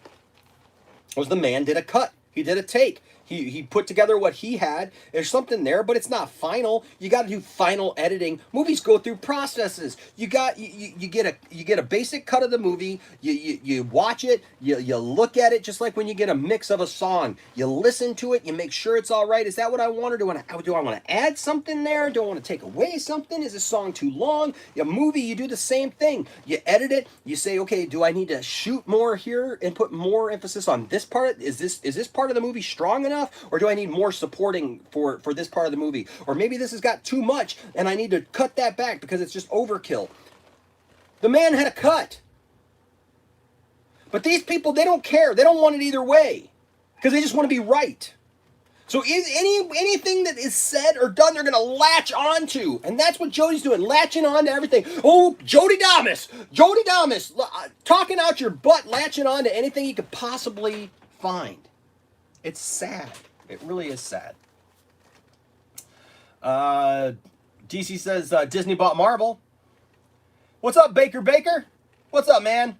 Was the man did a cut. He did a take. He put together what he had. There's something there, but it's not final. You got to do final editing. Movies go through processes. You get a basic cut of the movie. You watch it. You look at it just like when you get a mix of a song. You listen to it. You make sure it's all right. Is that what I want, or do I want to add something there? Do I want to take away something? Is this song too long? A movie, you do the same thing. You edit it. You say, okay, do I need to shoot more here and put more emphasis on this part? Is this part of the movie strong enough? Or do I need more supporting for this part of the movie? Or maybe this has got too much and I need to cut that back because it's just overkill. The man had a cut. But these people, they don't care. They don't want it either way because they just want to be right. So anything that is said or done, they're going to latch onto. And that's what Jody's doing, latching on to everything. Oh, Jodydamas, talking out your butt, latching on to anything you could possibly find. It's sad. It really is sad. DC says Disney bought Marvel. What's up, Baker Baker? What's up, man?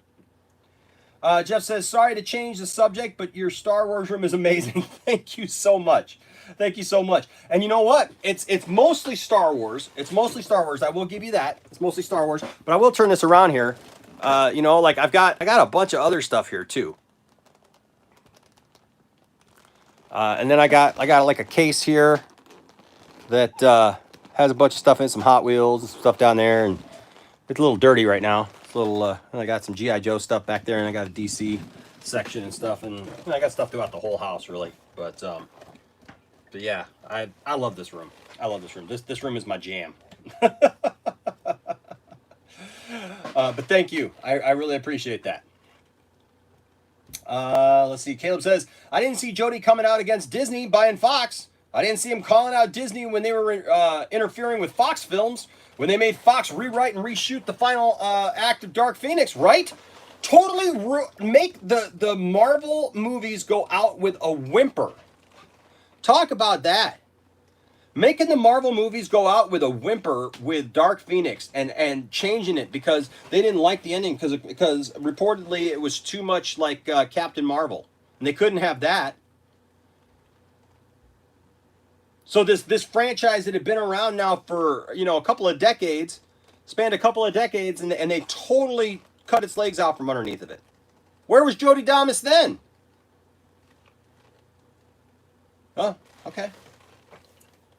Jeff says, sorry to change the subject, but your Star Wars room is amazing. Thank you so much. Thank you so much. And you know what? It's mostly Star Wars. It's mostly Star Wars. I will give you that. It's mostly Star Wars. But I will turn this around here. You know, like I got a bunch of other stuff here too. And then I got like a case here that has a bunch of stuff in it, some Hot Wheels and some stuff down there, and it's a little dirty right now. It's a little. I got some GI Joe stuff back there, and I got a DC section and stuff, and I got stuff throughout the whole house really. But yeah, I love this room. I love this room. This room is my jam. But thank you. I really appreciate that. Let's see. Caleb says, I didn't see Jody coming out against Disney buying Fox. I didn't see him calling out Disney when they were interfering with Fox films, when they made Fox rewrite and reshoot the final act of Dark Phoenix, right? Totally make the Marvel movies go out with a whimper. Talk about that. Making the Marvel movies go out with a whimper with Dark Phoenix and changing it because they didn't like the ending because reportedly it was too much like Captain Marvel. And they couldn't have that. So this franchise that had been around now for, you know, a couple of decades, spanned a couple of decades, and they totally cut its legs out from underneath of it. Where was Jodydamas then? Oh, okay.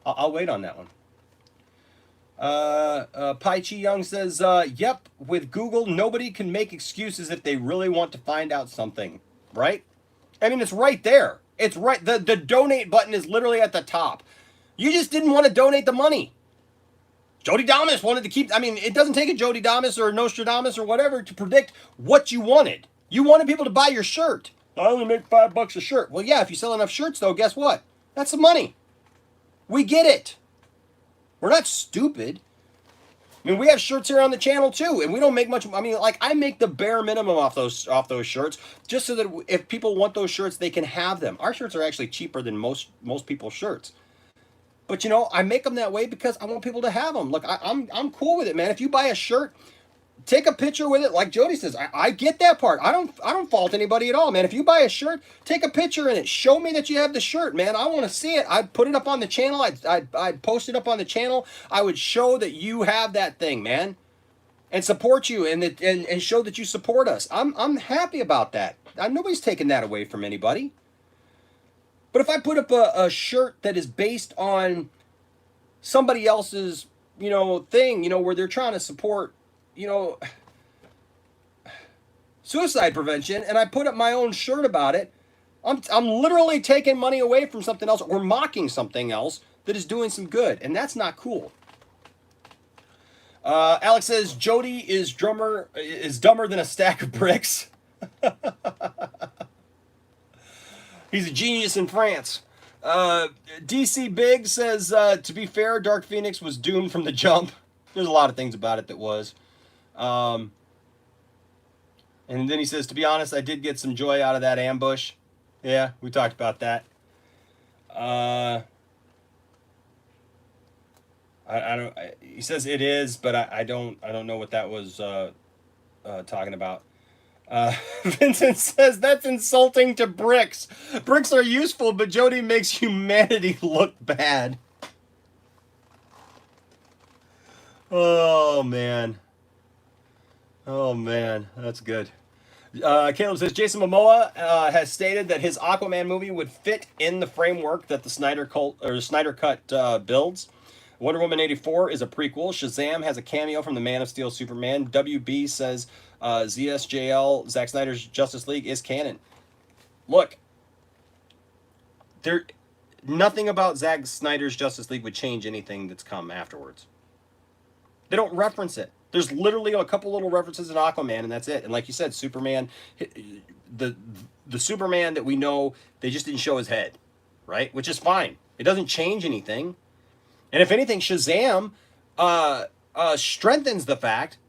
I'll wait on that one. Pai Chi Young says, yep, with Google, nobody can make excuses if they really want to find out something, right? I mean, it's right there. It's right. The donate button is literally at the top. You just didn't want to donate the money. Jodydamas wanted to keep, I mean, it doesn't take a Jodydamas or a Nostradamus or whatever to predict what you wanted. You wanted people to buy your shirt. I only make $5 a shirt. Well, yeah, if you sell enough shirts, though, guess what? That's the money. We get it. We're not stupid. I mean, we have shirts here on the channel too, and we don't make much. I mean, like I make the bare minimum off those shirts, just so that if people want those shirts, they can have them. Our shirts are actually cheaper than most people's shirts. But you know, I make them that way because I want people to have them. Look, I'm cool with it, man. If you buy a shirt, take a picture with it, like Jody says. I get that part. I don't fault anybody at all, man. If you buy a shirt, take a picture in it. Show me that you have the shirt, man. I want to see it. I'd put it up on the channel. I'd post it up on the channel. I would show that you have that thing, man, and support you and show that you support us. I'm happy about that. Nobody's taking that away from anybody. But if I put up a shirt that is based on somebody else's, you know, thing, you know, where they're trying to support, you know, suicide prevention, and I put up my own shirt about it, I'm literally taking money away from something else or mocking something else that is doing some good, and that's not cool. Alex says Jody is dumber than a stack of bricks. He's a genius in France. DC Big says, to be fair, Dark Phoenix was doomed from the jump. There's a lot of things about it that was. And then he says, to be honest, I did get some joy out of that ambush. Yeah, we talked about that. He says it is, but I don't know what that was talking about. Vincent says that's insulting to bricks. Bricks are useful, but Jody makes humanity look bad. Oh man, that's good. Caleb says Jason Momoa has stated that his Aquaman movie would fit in the framework that the Snyder Cut builds. Wonder Woman 84 is a prequel. Shazam has a cameo from the Man of Steel Superman. WB says ZSJL, Zack Snyder's Justice League, is canon. Look, nothing about Zack Snyder's Justice League would change anything that's come afterwards. They don't reference it. There's literally a couple little references in Aquaman, and that's it. And like you said, Superman, the Superman that we know, they just didn't show his head, right? Which is fine. It doesn't change anything. And if anything, Shazam strengthens the fact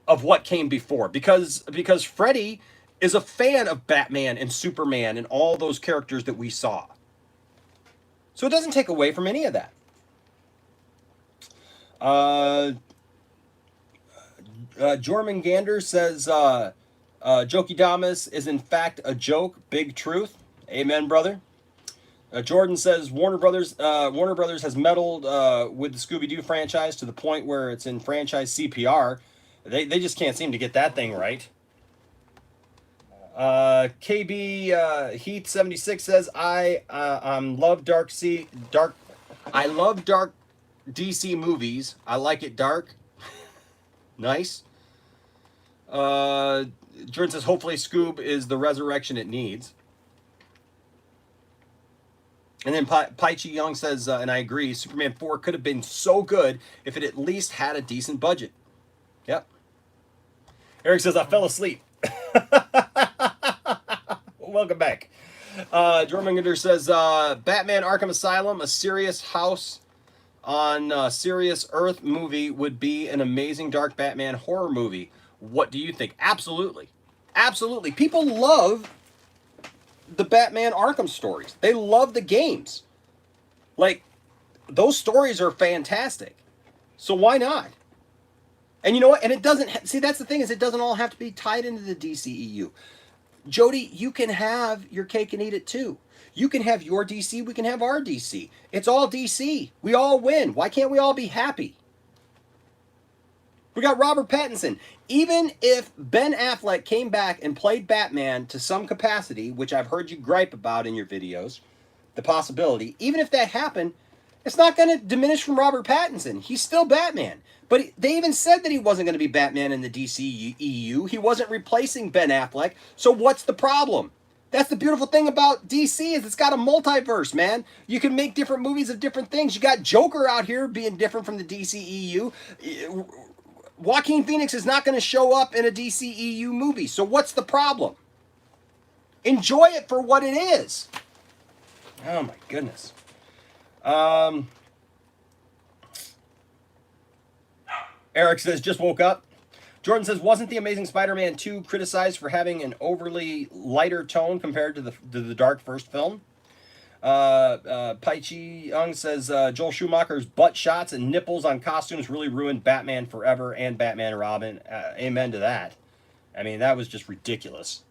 of what came before, because Freddy is a fan of Batman and Superman and all those characters that we saw. So it doesn't take away from any of that. Uh, Jorman Gander says, Jodydamas is in fact a joke. Big truth. Amen, brother. Jordan says Warner Brothers has meddled with the Scooby-Doo franchise to the point where it's in franchise CPR. They just can't seem to get that thing right. KB Heath 76 says I love I love dark DC movies. I like it dark. Nice. Jordan says hopefully Scoob is the resurrection it needs. And then Paichi Young says, and I agree, Superman 4 could have been so good if it at least had a decent budget. Yep. Eric says, I fell asleep. Welcome back. Jormanger says, Batman Arkham Asylum, a serious house on Serious Earth movie would be an amazing dark Batman horror movie. What do you think? Absolutely. Absolutely. People love the Batman Arkham stories. They love the games. Like, those stories are fantastic. So why not? And you know what? And it doesn't... See, that's the thing, is it doesn't all have to be tied into the DCEU. Jody, you can have your cake and eat it too. You can have your DC, we can have our DC. It's all DC. We all win. Why can't we all be happy? We got Robert Pattinson. Even if Ben Affleck came back and played Batman to some capacity, which I've heard you gripe about in your videos, the possibility, even if that happened, it's not going to diminish from Robert Pattinson. He's still Batman. But they even said that he wasn't going to be Batman in the DCEU. He wasn't replacing Ben Affleck. So what's the problem? That's the beautiful thing about DC, is it's got a multiverse, man. You can make different movies of different things. You got Joker out here being different from the DCEU. Joaquin Phoenix is not going to show up in a DCEU movie. So what's the problem? Enjoy it for what it is. Oh my goodness. Eric says, just woke up. Jordan says, wasn't The Amazing Spider-Man 2 criticized for having an overly lighter tone compared to the dark first film? Paichi Young says, Joel Schumacher's butt shots and nipples on costumes really ruined Batman Forever and Batman and Robin. Amen to that. I mean, that was just ridiculous.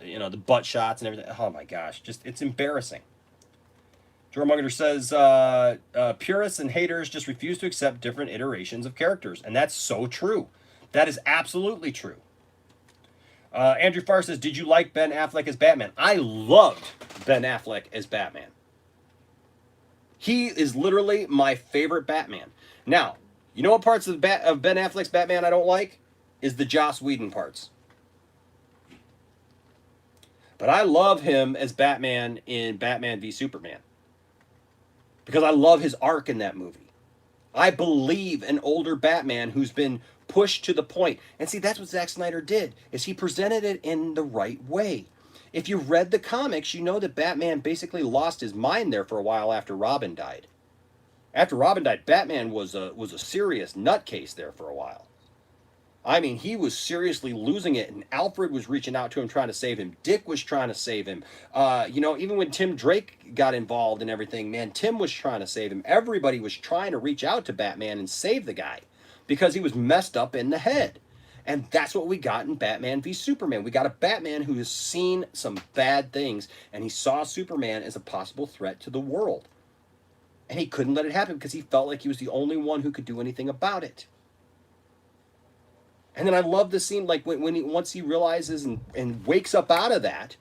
You know, the butt shots and everything. Oh my gosh, it's embarrassing. Jordan Munger says, purists and haters just refuse to accept different iterations of characters. And that's so true. That is absolutely true. Andrew Farr says, did you like Ben Affleck as Batman? I loved Ben Affleck as Batman. He is literally my favorite Batman. Now, you know what parts of Ben Affleck's Batman I don't like? Is the Joss Whedon parts. But I love him as Batman in Batman v Superman. Because I love his arc in that movie. I believe an older Batman who's been pushed to the point. And see, that's what Zack Snyder did, is he presented it in the right way. If you read the comics, you know that Batman basically lost his mind there for a while after Robin died. After Robin died, Batman was a serious nutcase there for a while. I mean, he was seriously losing it, and Alfred was reaching out to him trying to save him. Dick was trying to save him. You know, even when Tim Drake got involved and everything, man, Tim was trying to save him. Everybody was trying to reach out to Batman and save the guy because he was messed up in the head. And that's what we got in Batman v Superman. We got a Batman who has seen some bad things, and he saw Superman as a possible threat to the world. And he couldn't let it happen because he felt like he was the only one who could do anything about it. And then I love the scene, like once he realizes and wakes up out of that,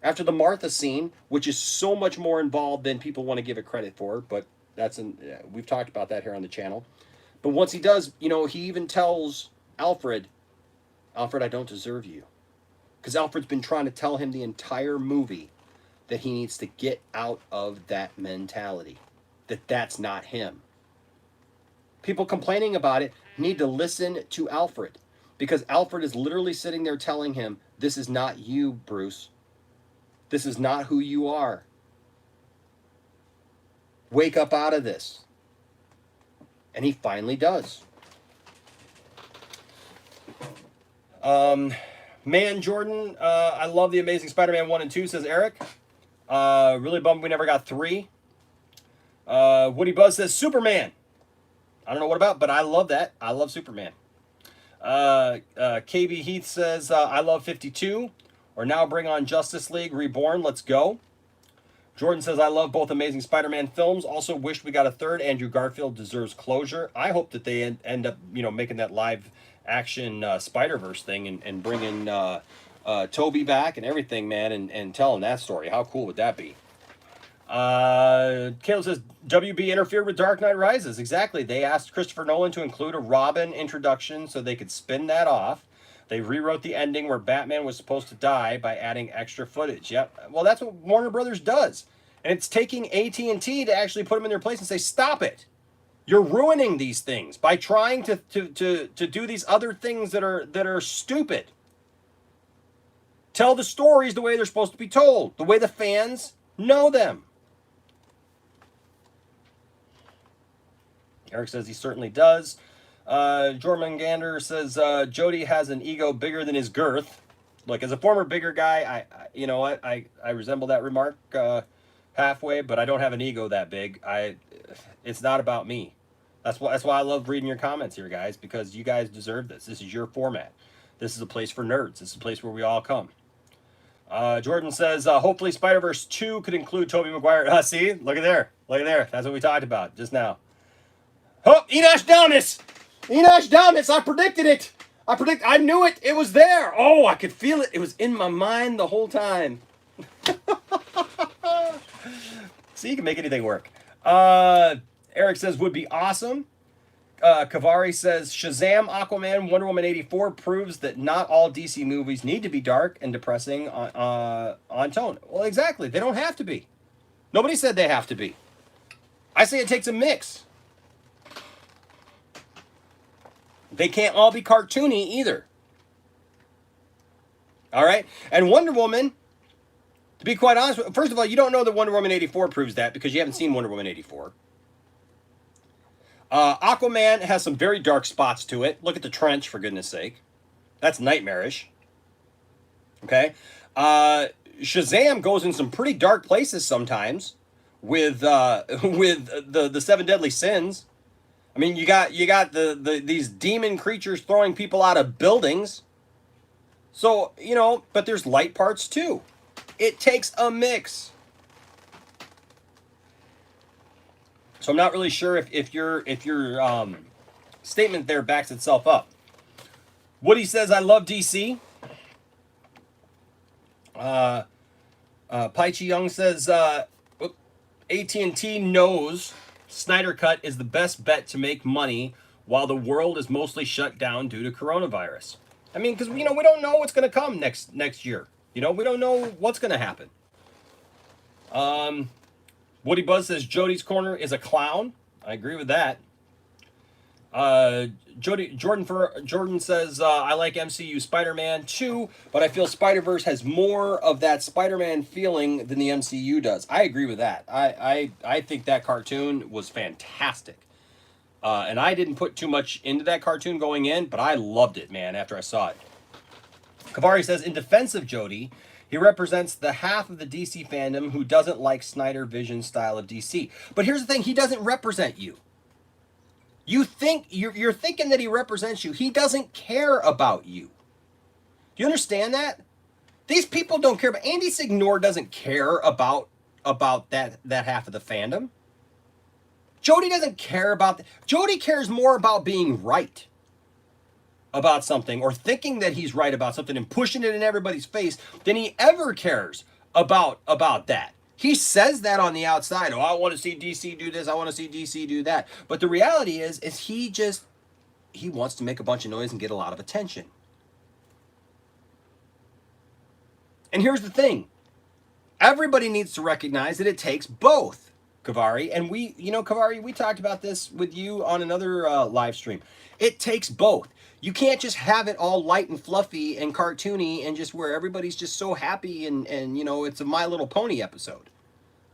after the Martha scene, which is so much more involved than people want to give it credit for, but we've talked about that here on the channel. But once he does, you know, he even tells Alfred, I don't deserve you. Because Alfred's been trying to tell him the entire movie that he needs to get out of that mentality, that that's not him. People complaining about it need to listen to Alfred, because Alfred is literally sitting there telling him, this is not you, Bruce. This is not who you are. Wake up out of this. And he finally does. Man Jordan, I love The Amazing Spider-Man 1 and 2, says Eric. Really bummed we never got 3. Woody Buzz says Superman. I don't know what about, but I love that. I love Superman. KB Heath says, I love 52. Or now bring on Justice League Reborn. Let's go. Jordan says, I love both Amazing Spider-Man films. Also wish we got a third. Andrew Garfield deserves closure. I hope that they end up, making that live action Spider-Verse thing and bringing Toby back and everything, man, and telling that story. How cool would that be? Caleb says, WB interfered with Dark Knight Rises. Exactly. They asked Christopher Nolan to include a Robin introduction so they could spin that off. They rewrote the ending where Batman was supposed to die by adding extra footage. Yep. Well, that's what Warner Brothers does. And it's taking AT&T to actually put them in their place and say, stop it. You're ruining these things by trying to do these other things that are stupid. Tell the stories the way they're supposed to be told, the way the fans know them. Eric says he certainly does. Jorman Gander says Jody has an ego bigger than his girth. Look, as a former bigger guy, you know what? I resemble that remark halfway, but I don't have an ego that big. It's not about me. That's why I love reading your comments here, guys, because you guys deserve this. This is your format. This is a place for nerds. This is a place where we all come. Jordan says, hopefully Spider-Verse 2 could include Tobey Maguire. See? Look at there. Look at there. That's what we talked about just now. Oh, Nostradamus! Nostradamus! I predicted it! I knew it! It was there! Oh, I could feel it! It was in my mind the whole time. See, you can make anything work. Eric says, would be awesome. Kavari says, Shazam, Aquaman, Wonder Woman 84 proves that not all DC movies need to be dark and depressing on tone. Well, exactly. They don't have to be. Nobody said they have to be. I say it takes a mix. They can't all be cartoony either. All right? And Wonder Woman, to be quite honest, first of all, you don't know that Wonder Woman 84 proves that because you haven't seen Wonder Woman 84. Aquaman has some very dark spots to it. Look at the trench, for goodness sake. That's nightmarish. Okay? Shazam goes in some pretty dark places sometimes with the seven deadly sins. I mean, you got these demon creatures throwing people out of buildings. So, but there's light parts too. It takes a mix. So I'm not really sure if your statement there backs itself up. Woody says, I love DC. Pai Chi Young says, AT&T knows Snyder Cut is the best bet to make money while the world is mostly shut down due to coronavirus. I mean, because, we don't know what's going to come next year. We don't know what's going to happen. Woody Buzz says Jody's Corner is a clown. I agree with that. Jordan says I like MCU Spider-Man 2, but I feel Spider-Verse has more of that Spider-Man feeling than the MCU does. I agree with that. I think that cartoon was fantastic. And I didn't put too much into that cartoon going in, but I loved it, man, after I saw it. Kavari says, in defense of Jody, he represents the half of the DC fandom who doesn't like Snyder Vision style of DC. But here's the thing, he doesn't represent you. You're thinking that he represents you. He doesn't care about you. Do you understand that? These people don't care. But Andy Signore doesn't care about that half of the fandom. Jody doesn't care about that. Jody cares more about being right about something or thinking that he's right about something and pushing it in everybody's face than he ever cares about that. He says that on the outside. Oh, I want to see DC do this. I want to see DC do that. But the reality is he wants to make a bunch of noise and get a lot of attention. And here's the thing. Everybody needs to recognize that it takes both, Kavari. And Kavari, we talked about this with you on another live stream. It takes both. You can't just have it all light and fluffy and cartoony and just where everybody's just so happy and it's a My Little Pony episode.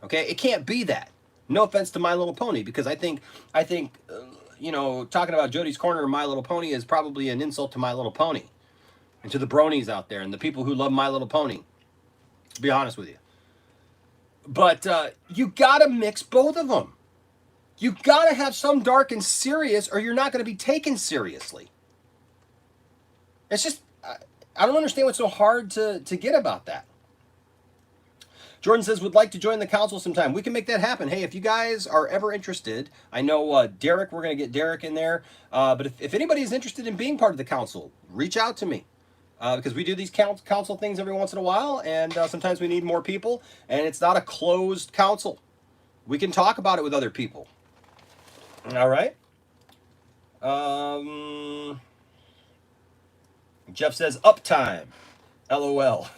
Okay? It can't be that. No offense to My Little Pony, because I think talking about Jody's Corner and My Little Pony is probably an insult to My Little Pony and to the bronies out there and the people who love My Little Pony, to be honest with you. But you gotta mix both of them. You got to have some dark and serious, or you're not going to be taken seriously. It's just, I don't understand what's so hard to get about that. Jordan says, would like to join the council sometime. We can make that happen. Hey, if you guys are ever interested, I know Derek, we're going to get Derek in there. But if anybody is interested in being part of the council, reach out to me. Because we do these council things every once in a while, and sometimes we need more people, and it's not a closed council. We can talk about it with other people. All right. Jeff says, uptime. LOL.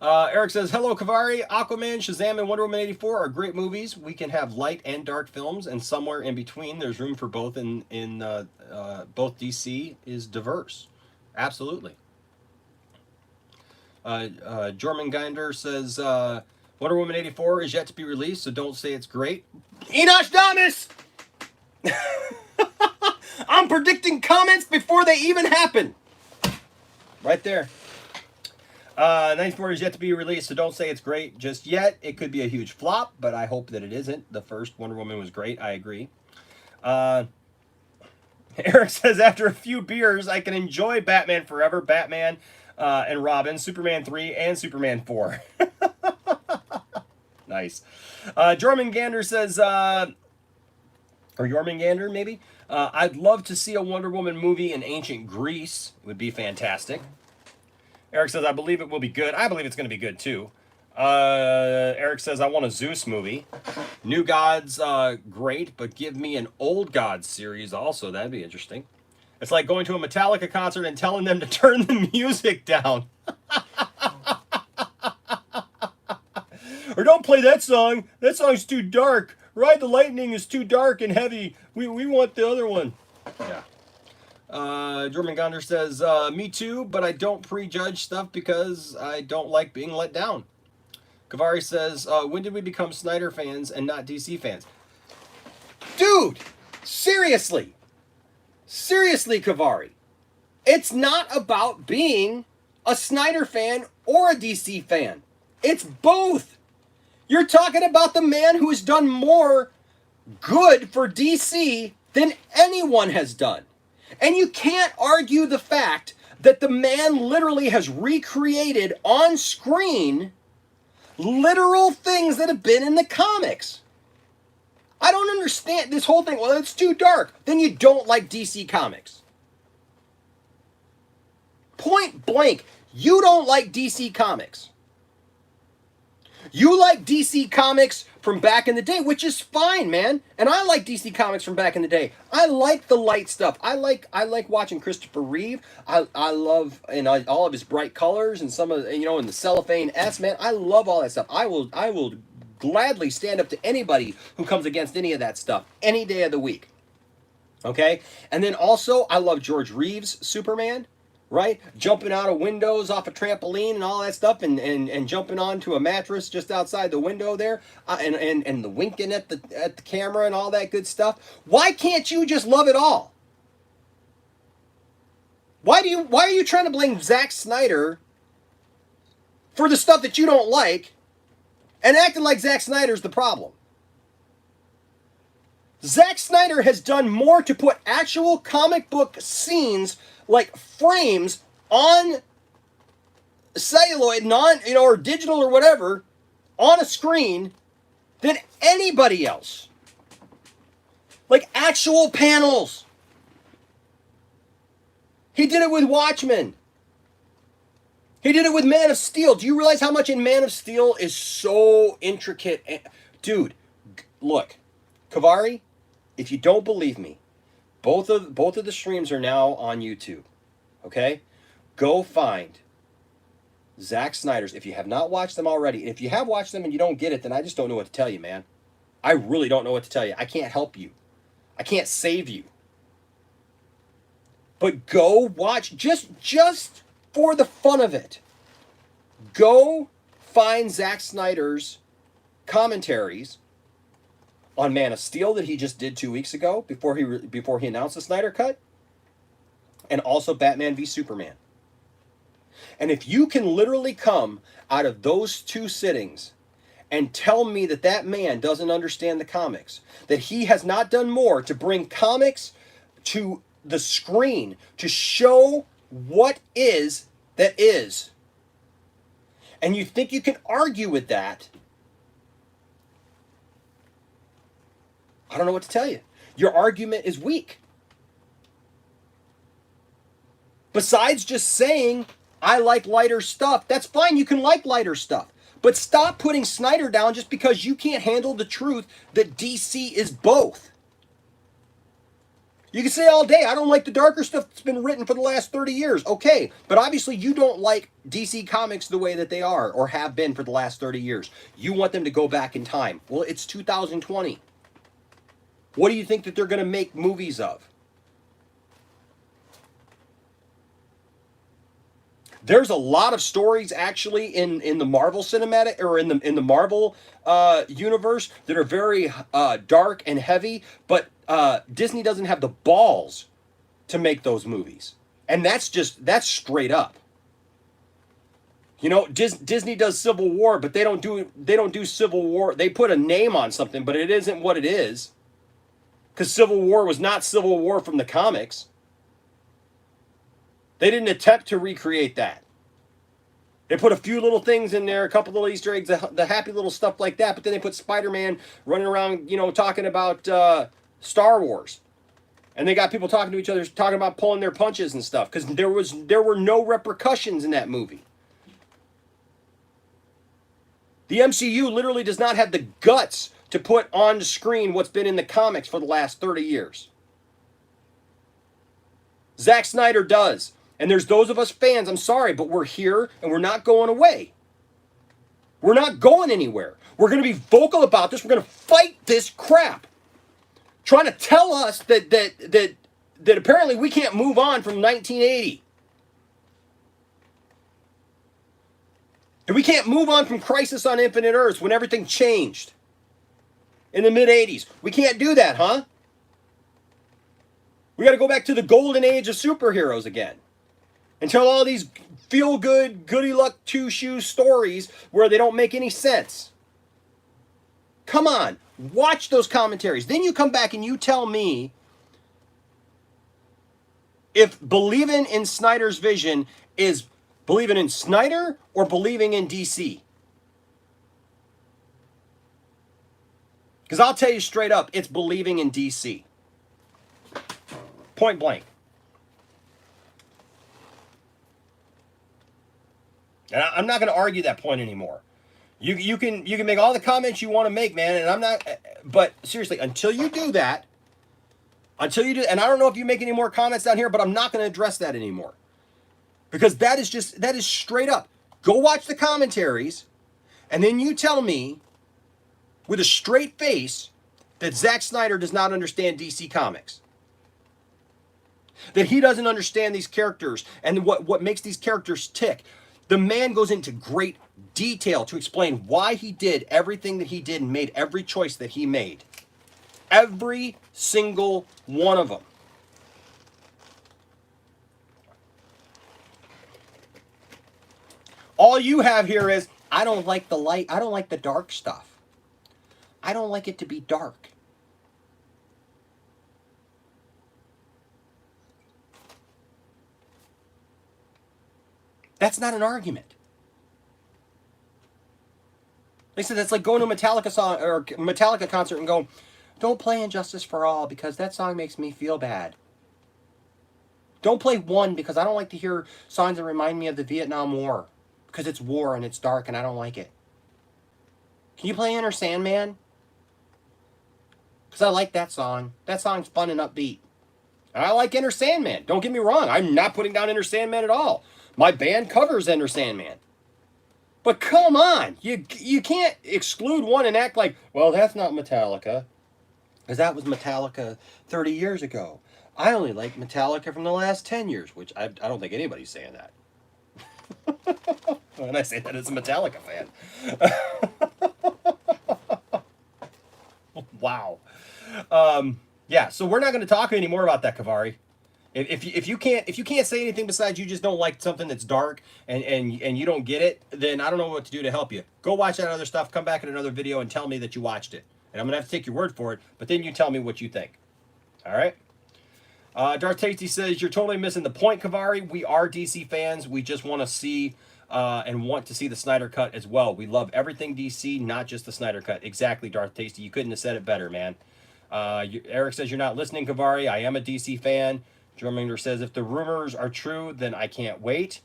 Eric says, hello, Kavari. Aquaman, Shazam, and Wonder Woman 84 are great movies. We can have light and dark films, and somewhere in between, there's room for both. In both DC is diverse. Absolutely. Jormungandr says, Wonder Woman 84 is yet to be released, so don't say it's great. Nostradamus! I'm predicting comments before they even happen. Right there. 94 is yet to be released, so don't say it's great just yet. It could be a huge flop, but I hope that it isn't. The first Wonder Woman was great. I agree. Eric says, after a few beers, I can enjoy Batman Forever, Batman and Robin, Superman 3, and Superman 4. Nice. Jormungandr says, or Jormungandr, maybe? I'd love to see a Wonder Woman movie in ancient Greece. It would be fantastic. Eric says, I believe it will be good. I believe it's going to be good, too. Eric says, I want a Zeus movie. New Gods, great, but give me an Old Gods series also. That'd be interesting. It's like going to a Metallica concert and telling them to turn the music down. Or don't play that song. That song's too dark. Ride the Lightning is too dark and heavy. We want the other one. Yeah. Jormungandr says, me too, but I don't prejudge stuff because I don't like being let down. Kavari says, when did we become Snyder fans and not DC fans? Dude, seriously. Seriously, Kavari. It's not about being a Snyder fan or a DC fan. It's both. You're talking about the man who has done more good for DC than anyone has done. And you can't argue the fact that the man literally has recreated on screen literal things that have been in the comics. I don't understand this whole thing. Well, it's too dark. Then you don't like DC Comics. Point blank, you don't like DC Comics. You like DC Comics from back in the day, which is fine, man. And I like DC Comics from back in the day. I like the light stuff. I like watching Christopher Reeve. I love all of his bright colors and some of and the cellophane S, man. I love all that stuff. I will gladly stand up to anybody who comes against any of that stuff any day of the week. Okay? And then also I love George Reeves' Superman. Right? Jumping out of windows off a trampoline and all that stuff and jumping onto a mattress just outside the window there and the winking at the camera and all that good stuff. Why can't you just love it all? Why are you trying to blame Zack Snyder for the stuff that you don't like and acting like Zack Snyder's the problem? Zack Snyder has done more to put actual comic book scenes like frames on celluloid, or digital or whatever, on a screen than anybody else. Like actual panels. He did it with Watchmen. He did it with Man of Steel. Do you realize how much in Man of Steel is so intricate? Dude, look, Kavari, if you don't believe me, both of the streams are now on YouTube. Okay? Go find Zack Snyder's. If you have not watched them already, and if you have watched them and you don't get it, then I just don't know what to tell you, man. I really don't know what to tell you. I can't help you. I can't save you. But go watch, just for the fun of it. Go find Zack Snyder's commentaries on Man of Steel that he just did 2 weeks ago before he announced the Snyder Cut, and also Batman v Superman. And if you can literally come out of those two sittings and tell me that that man doesn't understand the comics, that he has not done more to bring comics to the screen, to show what is that is, and you think you can argue with that, I don't know what to tell you. Your argument is weak. Besides just saying, I like lighter stuff, that's fine, you can like lighter stuff. But stop putting Snyder down just because you can't handle the truth that DC is both. You can say all day, I don't like the darker stuff that's been written for the last 30 years. Okay, but obviously you don't like DC Comics the way that they are or have been for the last 30 years. You want them to go back in time. Well, it's 2020. What do you think that they're going to make movies of? There's a lot of stories actually in the Marvel cinematic or in the Marvel universe that are very dark and heavy, but Disney doesn't have the balls to make those movies, and that's straight up. You know, Disney does Civil War, but they don't do Civil War. They put a name on something, but it isn't what it is, because Civil War was not Civil War from the comics. They didn't attempt to recreate that. They put a few little things in there, a couple little Easter eggs, the happy little stuff like that, but then they put Spider-Man running around, you know, talking about Star Wars. And they got people talking to each other, talking about pulling their punches and stuff, because there were no repercussions in that movie. The MCU literally does not have the guts to put on the screen what's been in the comics for the last 30 years. Zack Snyder does. And there's those of us fans, I'm sorry, but we're here and we're not going away. We're not going anywhere. We're going to be vocal about this. We're going to fight this crap. Trying to tell us that apparently we can't move on from 1980. That we can't move on from Crisis on Infinite Earths when everything changed in the mid-80s. We can't do that, huh? We got to go back to the golden age of superheroes again. And tell all these feel-good, goody-luck two-shoes stories where they don't make any sense. Come on, watch those commentaries. Then you come back and you tell me if believing in Snyder's vision is believing in Snyder or believing in DC. Because I'll tell you straight up, it's believing in DC. Point blank. And I'm not going to argue that point anymore. You can make all the comments you want to make, man, and I'm not. But seriously, until you do that, and I don't know if you make any more comments down here, but I'm not going to address that anymore, because that is straight up. Go watch the commentaries, and then you tell me with a straight face that Zack Snyder does not understand DC Comics. That he doesn't understand these characters and what makes these characters tick. The man goes into great detail to explain why he did everything that he did and made every choice that he made. Every single one of them. All you have here is, I don't like the light, I don't like the dark stuff. I don't like it to be dark. That's not an argument. Like I said, that's like going to a Metallica song or Metallica concert and go, don't play Injustice for All because that song makes me feel bad. Don't play One because I don't like to hear songs that remind me of the Vietnam War because it's war and it's dark and I don't like it. Can you play Enter Sandman? Because I like that song. That song's fun and upbeat. And I like Enter Sandman. Don't get me wrong. I'm not putting down Enter Sandman at all. My band covers Enter Sandman. But come on. You can't exclude one and act like, well, that's not Metallica. Because that was Metallica 30 years ago. I only like Metallica from the last 10 years, which I don't think anybody's saying that. When I say that as a Metallica fan. Wow. Yeah, so we're not going to talk anymore about that, Kavari. If you can't say anything besides you just don't like something that's dark and you don't get it, then I don't know what to do to help you. Go watch that other stuff. Come back in another video and tell me that you watched it. And I'm gonna have to take your word for it. But then you tell me what you think. All right. Darth Tasty says you're totally missing the point, Kavari. We are DC fans. We just want to see and want to see the Snyder Cut as well. We love everything DC, not just the Snyder Cut. Exactly, Darth Tasty. You couldn't have said it better, man. Eric says you're not listening, Kavari. I am a DC fan. Drummonder says if the rumors are true, then I can't wait.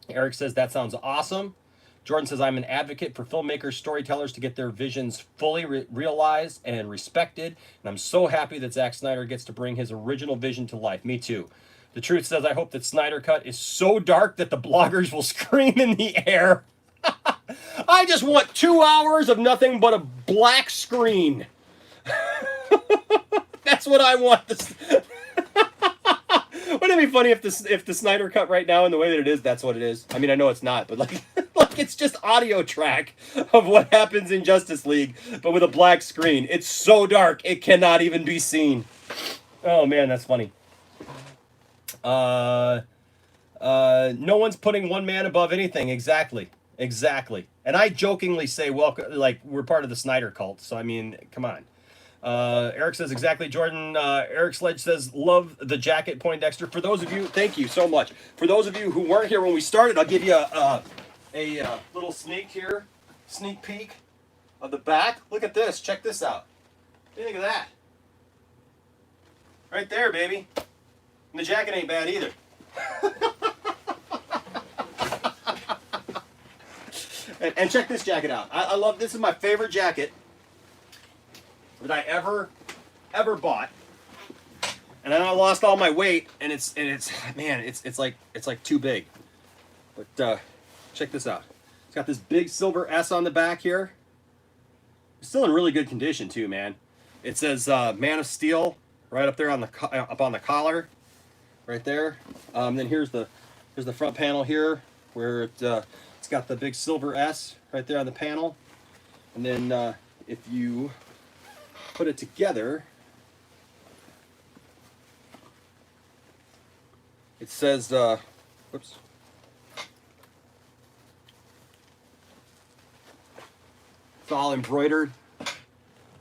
Eric says that sounds awesome. Jordan says I'm an advocate for filmmakers, storytellers to get their visions fully realized and respected. And I'm so happy that Zack Snyder gets to bring his original vision to life. Me too. The Truth says I hope that Snyder Cut is so dark that the bloggers will scream in the air. I just want 2 hours of nothing but a black screen. That's what I want. Wouldn't it be funny if the Snyder Cut right now, in the way that it is, that's what it is? I mean, I know it's not, but like it's just audio track of what happens in Justice League, but with a black screen. It's so dark it cannot even be seen. Oh man, that's funny. No one's putting one man above anything. Exactly. And I jokingly say, welcome, like we're part of the Snyder cult. So I mean, come on. Eric says exactly, Jordan. Eric Sledge says, love the jacket, Poindexter. For those of you, thank you so much. For those of you who weren't here when we started, I'll give you a little sneak peek of the back. Look at this. Check this out. What do you think of that? Right there, baby. And the jacket ain't bad either. and check this jacket out. I love, this is my favorite jacket that I ever bought, and then I lost all my weight, and it's man, it's like too big. But check this out. It's got this big silver S on the back here. It's still in really good condition too, man. It says Man of Steel right up there on the collar, right there. Then here's the front panel here where it's got the big silver S right there on the panel, and then if you put it together, it says, whoops. It's all embroidered. It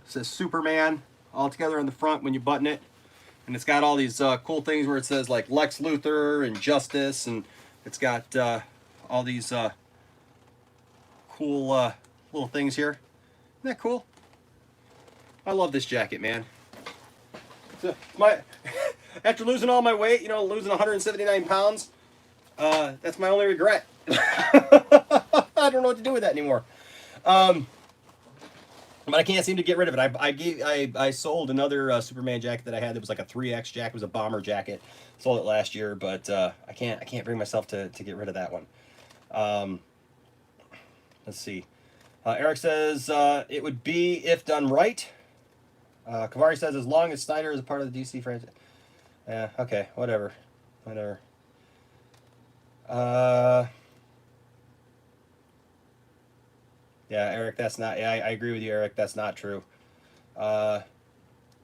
says Superman all together on the front when you button it. And it's got all these cool things where it says like Lex Luthor and Justice, and it's got all these cool little things here. Isn't that cool? I love this jacket, man. So after losing all my weight, losing 179 pounds, that's my only regret. I don't know what to do with that anymore. But I can't seem to get rid of it. I sold another Superman jacket that I had that was like a 3X jacket. It was a bomber jacket. Sold it last year, but I can't bring myself to get rid of that one. Let's see. Eric says it would be if done right. Kavari says as long as Snyder is a part of the DC franchise. Yeah, okay, whatever. Yeah, Eric, that's not, yeah, I agree with you, Eric, that's not true. The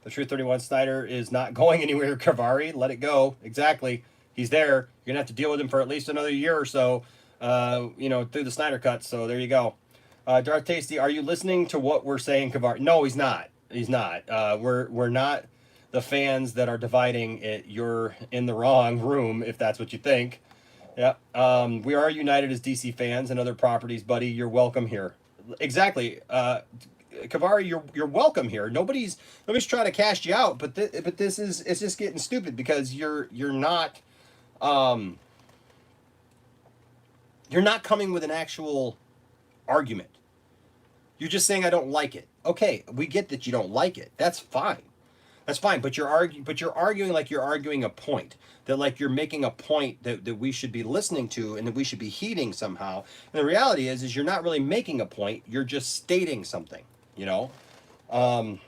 Truth 31, Snyder is not going anywhere, Kavari, let it go. Exactly, he's there. You're gonna have to deal with him for at least another year or so, through the Snyder Cut, so there you go. Darth Tasty, are you listening to what we're saying, Kavari? No, he's not. He's not. We're not the fans that are dividing it. You're in the wrong room if that's what you think. Yep. We are united as DC fans and other properties, buddy. You're welcome here. Exactly. Kavari, you're welcome here. Nobody's trying to cast you out, but this is, it's just getting stupid because you're not coming with an actual argument. You're just saying I don't like it. Okay, we get that you don't like it. That's fine. That's fine. But you're arguing like you're arguing a point. That like you're making a point that we should be listening to and that we should be heeding somehow. And the reality is you're not really making a point. You're just stating something. I'm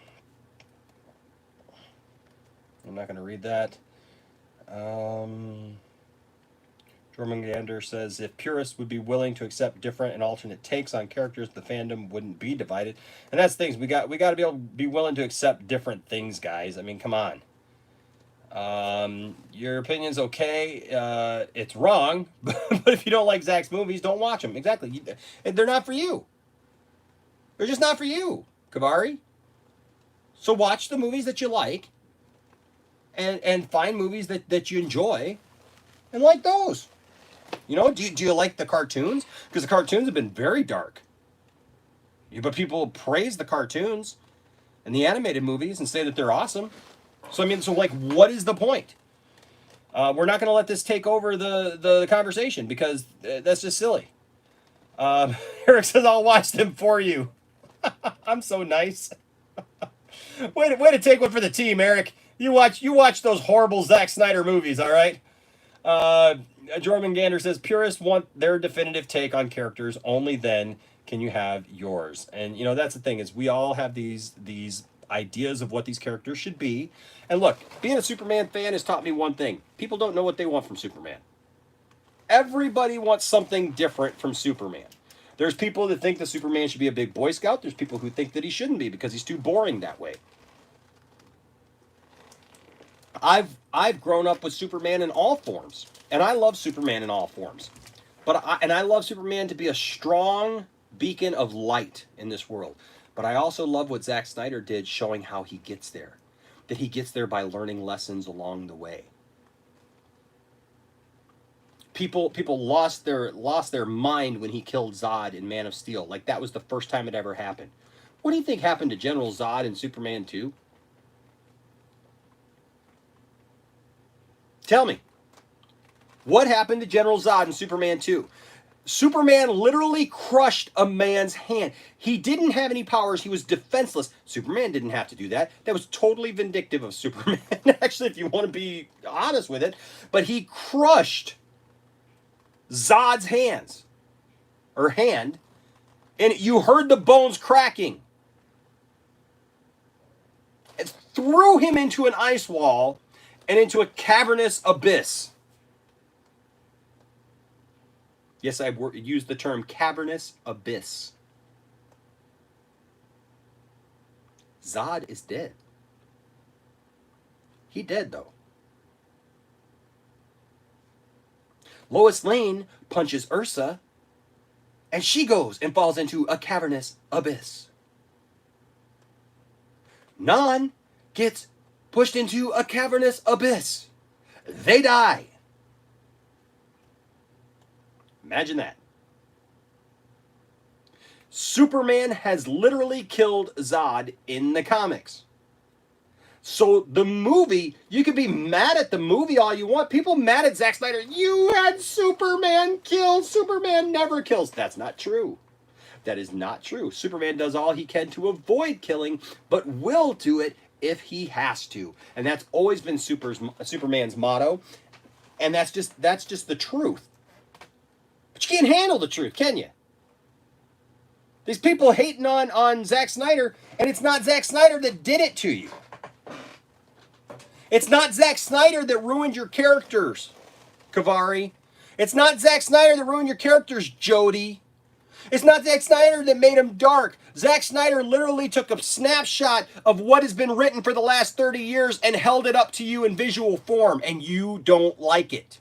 not going to read that. Jormungandr says, if purists would be willing to accept different and alternate takes on characters, the fandom wouldn't be divided. And that's things we got to be willing to accept different things, guys. I mean, come on. Your opinion's okay. It's wrong, but if you don't like Zach's movies, don't watch them. Exactly. They're not for you. They're just not for you, Kavari. So watch the movies that you like, and find movies that you enjoy, and like those. You know, do you like the cartoons? Because the cartoons have been very dark. But people praise the cartoons and the animated movies and say that they're awesome. So, I mean, so like, what is the point? We're not going to let this take over the conversation because that's just silly. Eric says, I'll watch them for you. I'm so nice. way to take one for the team, Eric. You watch those horrible Zack Snyder movies, all right? Jordan Gander says, purists want their definitive take on characters. Only then can you have yours. And, you know, that's the thing is we all have these ideas of what these characters should be. And look, being a Superman fan has taught me one thing. People don't know what they want from Superman. Everybody wants something different from Superman. There's people that think that Superman should be a big Boy Scout. There's people who think that he shouldn't be because he's too boring that way. I've grown up with Superman in all forms, and I love Superman in all forms. But I love Superman to be a strong beacon of light in this world. But I also love what Zack Snyder did, showing how he gets there. That he gets there by learning lessons along the way. People lost their mind when he killed Zod in Man of Steel. Like that was the first time it ever happened. What do you think happened to General Zod in Superman 2? Tell me. What happened to General Zod in Superman 2? Superman literally crushed a man's hand. He didn't have any powers. He was defenseless. Superman didn't have to do that. That was totally vindictive of Superman, actually, if you want to be honest with it. But he crushed Zod's hand, and you heard the bones cracking. It threw him into an ice wall and into a cavernous abyss. Yes, I used the term cavernous abyss. Zod is dead. He dead, though. Lois Lane punches Ursa, and she goes and falls into a cavernous abyss. Non gets pushed into a cavernous abyss. They die. Imagine that. Superman has literally killed Zod in the comics. So the movie, you can be mad at the movie all you want. People mad at Zack Snyder. You had Superman killed. Superman never kills. That's not true. That is not true. Superman does all he can to avoid killing, but will do it if he has to. And that's always been Superman's motto. And that's just the truth. But you can't handle the truth, can you? These people hating on Zack Snyder, and it's not Zack Snyder that did it to you. It's not Zack Snyder that ruined your characters, Kavari. It's not Zack Snyder that ruined your characters, Jody. It's not Zack Snyder that made them dark. Zack Snyder literally took a snapshot of what has been written for the last 30 years and held it up to you in visual form, and you don't like it.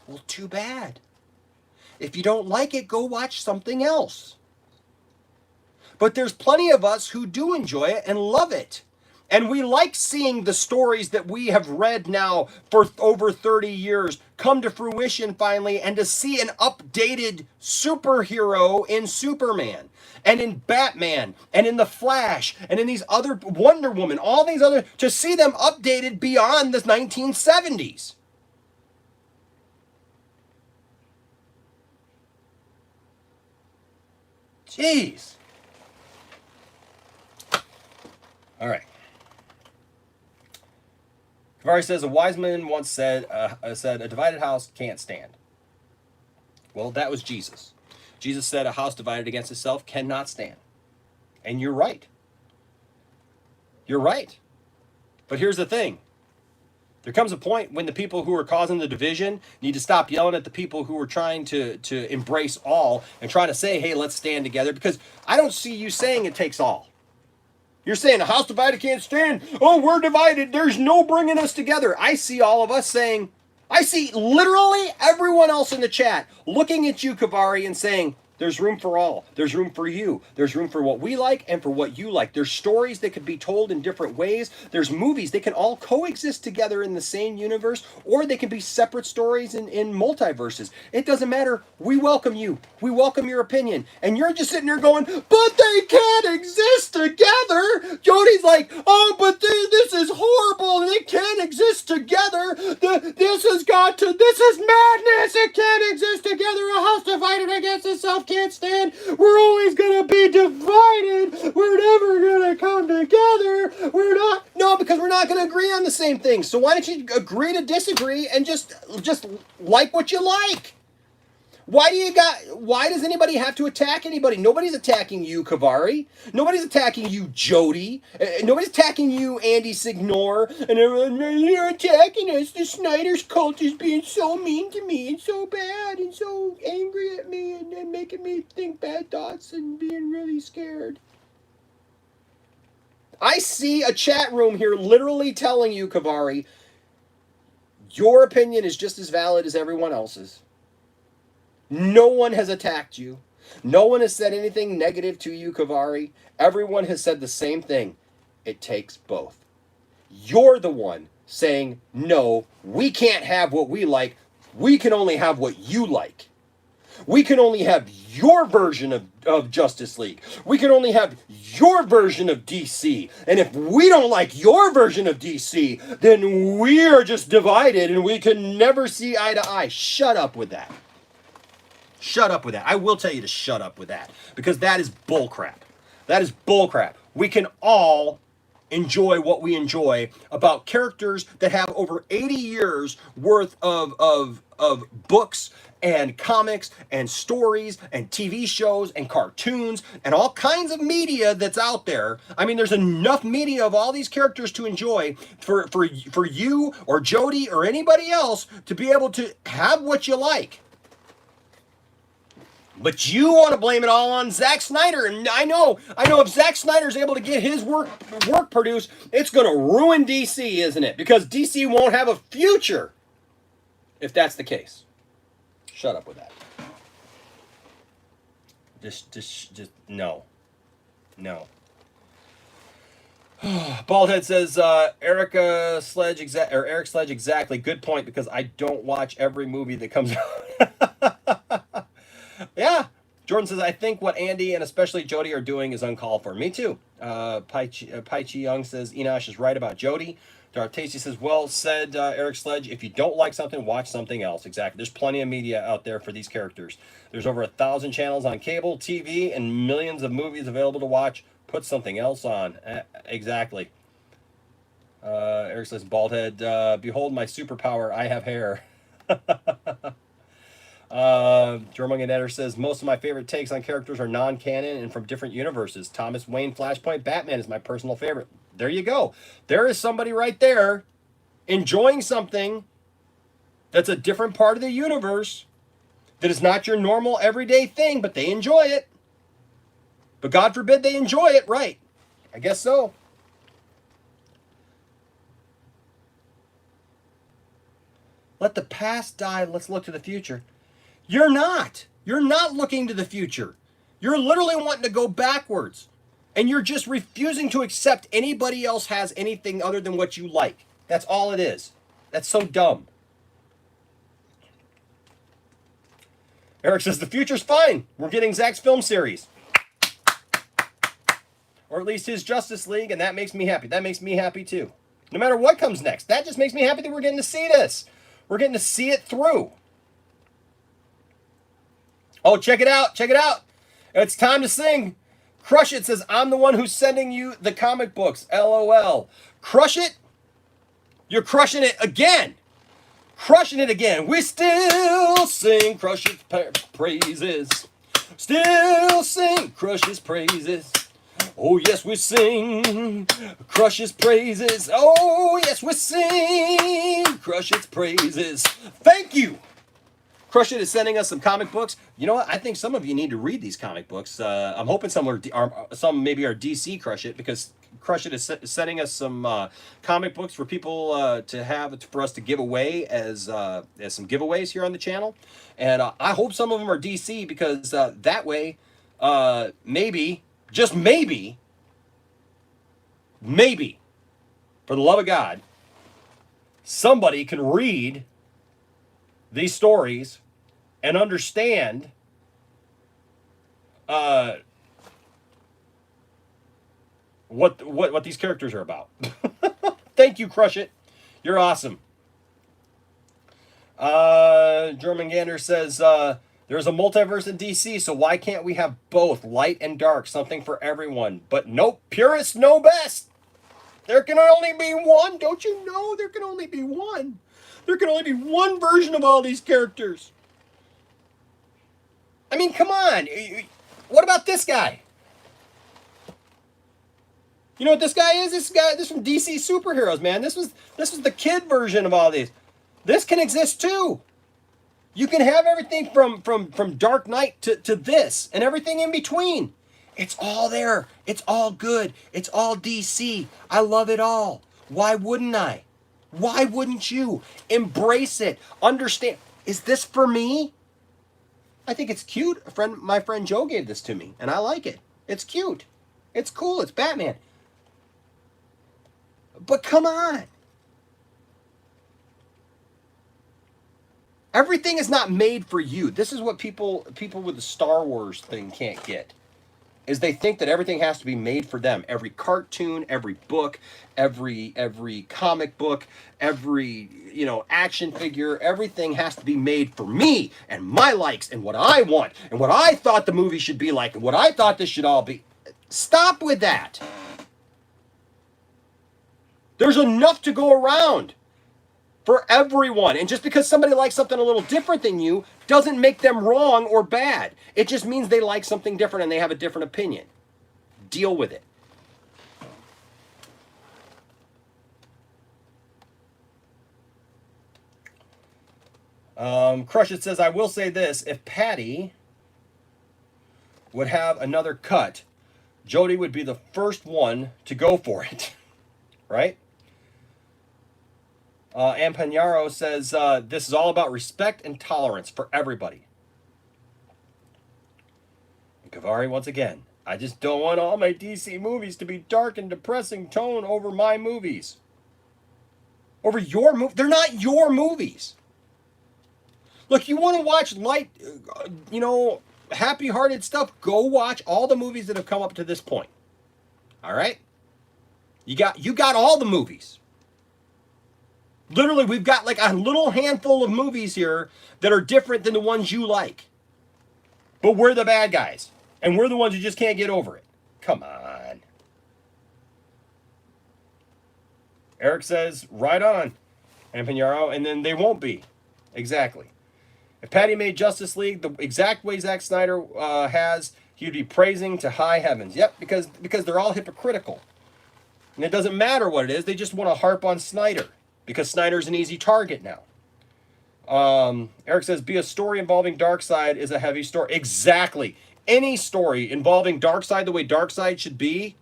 Well, too bad. If you don't like it, go watch something else. But there's plenty of us who do enjoy it and love it. And we like seeing the stories that we have read now for over 30 years come to fruition finally, and to see an updated superhero in Superman and in Batman and in The Flash and in these other Wonder Woman, all these other, to see them updated beyond the 1970s. Jeez. All right. Kavari says, a wise man once said, a divided house can't stand. Well, that was Jesus. Jesus said a house divided against itself cannot stand. And you're right. You're right. But here's the thing. There comes a point when the people who are causing the division need to stop yelling at the people who are trying to embrace all and trying to say, hey, let's stand together. Because I don't see you saying it takes all. You're saying a house divided can't stand. Oh, we're divided. There's no bringing us together. I see all of us saying, I see literally everyone else in the chat looking at you, Kavari, and saying, there's room for all. There's room for you. There's room for what we like and for what you like. There's stories that could be told in different ways. There's movies. They can all coexist together in the same universe, or they can be separate stories in multiverses. It doesn't matter. We welcome you. We welcome your opinion. And you're just sitting there going, but they can't exist together. Jody's like, oh, but this is horrible. They can't exist together. This is madness. It can't exist together. A house divided against itself can't stand. We're always gonna be divided. We're never gonna come together. We're not. No, because we're not gonna agree on the same things. So why don't you agree to disagree and just like what you like? Why does anybody have to attack anybody? Nobody's attacking you, Kavari. Nobody's attacking you, Jody. Nobody's attacking you, Andy Signor. And everyone, you're attacking us. The Snyder's cult is being so mean to me and so bad and so angry at me and making me think bad thoughts and being really scared. I see a chat room here literally telling you, Kavari, your opinion is just as valid as everyone else's. No one has attacked you. No one has said anything negative to you, Kavari. Everyone has said the same thing. It takes both. You're the one saying, no, we can't have what we like. We can only have what you like. We can only have your version of Justice League. We can only have your version of DC. And if we don't like your version of DC, then we are just divided and we can never see eye to eye. Shut up with that. Shut up with that. I will tell you to shut up with that, because that is bullcrap. That is bullcrap. We can all enjoy what we enjoy about characters that have over 80 years worth of books and comics and stories and TV shows and cartoons and all kinds of media that's out there. I mean, there's enough media of all these characters to enjoy for you or Jody or anybody else to be able to have what you like. But you want to blame it all on Zack Snyder, and I know if Zack Snyder's able to get his work produced, it's going to ruin DC, isn't it? Because DC won't have a future if that's the case. Shut up with that. Just no. Baldhead says, Eric Sledge, exactly. Good point, because I don't watch every movie that comes out. Yeah. Jordan says, I think what Andy and especially Jody are doing is uncalled for. Me too. Pai Chi Young says, Enosh is right about Jody. Darth Tasty says, well said, Eric Sledge. If you don't like something, watch something else. Exactly. There's plenty of media out there for these characters. There's over 1,000 channels on cable, TV, and millions of movies available to watch. Put something else on. Exactly. Eric says, Baldhead, behold my superpower. I have hair. Jermung and Eder says, most of my favorite takes on characters are non-canon and from different universes. Thomas Wayne Flashpoint Batman is my personal favorite. There you go. There is somebody right there enjoying something that's a different part of the universe, that is not your normal everyday thing, but they enjoy it. But God forbid they enjoy it, right? I guess so. Let the past die. Let's look to the future. You're not. You're not looking to the future. You're literally wanting to go backwards. And you're just refusing to accept anybody else has anything other than what you like. That's all it is. That's so dumb. Eric says, the future's fine. We're getting Zack's film series. Or at least his Justice League, and that makes me happy. That makes me happy too. No matter what comes next. That just makes me happy that we're getting to see this. We're getting to see it through. Oh, check it out. Check it out. It's time to sing. Crush It says, I'm the one who's sending you the comic books. LOL. Crush It. You're crushing it again. Crushing it again. We still sing Crush It praises. Still sing Crush His praises. Oh, yes, we sing Crush His praises. Oh, yes, we sing Crush Its praises. Thank you. Crush It is sending us some comic books. You know what? I think some of you need to read these comic books. I'm hoping some maybe are DC Crush It, because Crush It is sending us some comic books for people to have for us to give away as some giveaways here on the channel, and I hope some of them are DC because that way, maybe, just maybe, for the love of God, somebody can read these stories and understand what these characters are about. Thank you, Crush It. You're awesome. German Gander says there's a multiverse in DC, so why can't we have both light and dark, something for everyone? But nope, purists know best. There can only be one. Don't you know? There can only be one. There can only be one version of all these characters. I mean, come on. What about this guy? You know what this guy is? This is from DC superheroes, man. This was the kid version of all these. This can exist too. You can have everything from Dark Knight to this and everything in between. It's all there. It's all good. It's all DC. I love it all. Why wouldn't I? Why wouldn't you? Embrace it. Understand. Is this for me? I think it's cute. My friend Joe gave this to me, and I like it. It's cute. It's cool. It's Batman. But come on. Everything is not made for you. This is what people with the Star Wars thing can't get. Is they think that everything has to be made for them. Every cartoon, every book, every comic book, every, action figure, everything has to be made for me and my likes and what I want and what I thought the movie should be like and what I thought this should all be. Stop with that. There's enough to go around for everyone. And just because somebody likes something a little different than you doesn't make them wrong or bad. It just means they like something different and they have a different opinion. Deal with it. Crush It says, I will say this. If Patty would have another cut, Jody would be the first one to go for it. Right? Ampanyaro says, this is all about respect and tolerance for everybody. And Kavari, once again, I just don't want all my DC movies to be dark and depressing tone over my movies. Over your movie. They're not your movies. Look, you want to watch light, happy-hearted stuff, go watch all the movies that have come up to this point. All right? You got all the movies. Literally, we've got like a little handful of movies here that are different than the ones you like. But we're the bad guys. And we're the ones who just can't get over it. Come on. Eric says, right on, Ampanyaro, and then they won't be. Exactly. If Patty made Justice League the exact way Zack Snyder has, he'd be praising to high heavens. Yep, because they're all hypocritical. And it doesn't matter what it is. They just want to harp on Snyder. Because Snyder's an easy target now. Eric says, be a story involving Darkseid is a heavy story. Exactly. Any story involving Darkseid the way Darkseid should be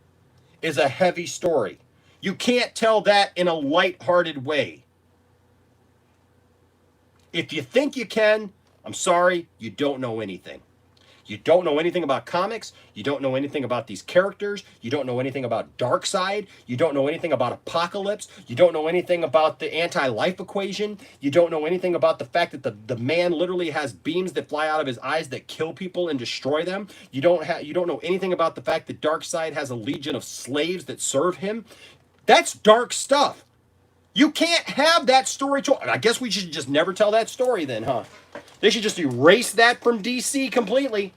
is a heavy story. You can't tell that in a light-hearted way. If you think you can, I'm sorry, you don't know anything. You don't know anything about comics. You don't know anything about these characters. You don't know anything about Darkseid. You don't know anything about Apocalypse. You don't know anything about the anti-life equation. You don't know anything about the fact that the man literally has beams that fly out of his eyes that kill people and destroy them. You don't know anything about the fact that Darkseid has a legion of slaves that serve him. That's dark stuff. You can't have that story. I guess we should just never tell that story then, huh? They should just erase that from DC completely.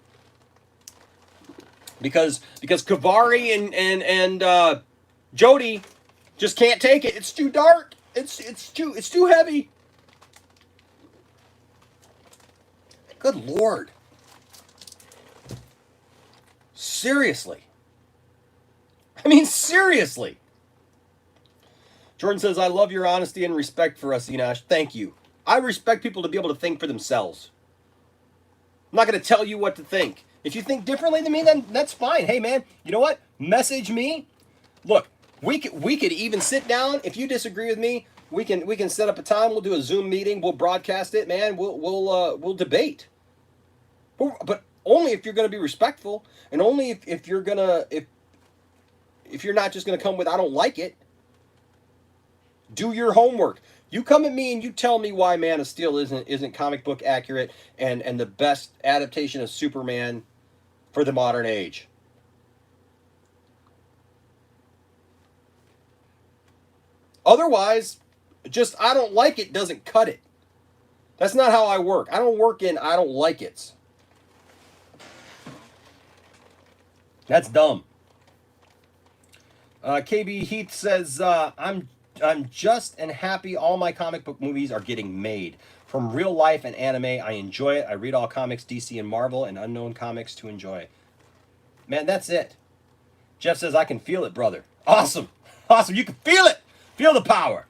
Because Kavari and Jody just can't take it. It's too dark. It's too heavy. Good Lord. Seriously. I mean, seriously. Jordan says, I love your honesty and respect for us, Enosh. Thank you. I respect people to be able to think for themselves. I'm not going to tell you what to think. If you think differently than me, then that's fine. Hey, man, you know what? Message me. Look, we could even sit down. If you disagree with me, we can set up a time. We'll do a Zoom meeting. We'll broadcast it, man. We'll debate. But only if you're going to be respectful, and only if you're gonna if you're not just going to come with I don't like it. Do your homework. You come at me and you tell me why Man of Steel isn't comic book accurate and the best adaptation of Superman for the modern age. Otherwise, just I don't like it doesn't cut it. That's not how I work. I don't work in I don't like it. That's dumb. KB Heath says, I'm just and happy all my comic book movies are getting made. From real life and anime, I enjoy it. I read all comics, DC and Marvel, and unknown comics to enjoy. Man, that's it. Jeff says, I can feel it, brother. Awesome. Awesome. You can feel it. Feel the power.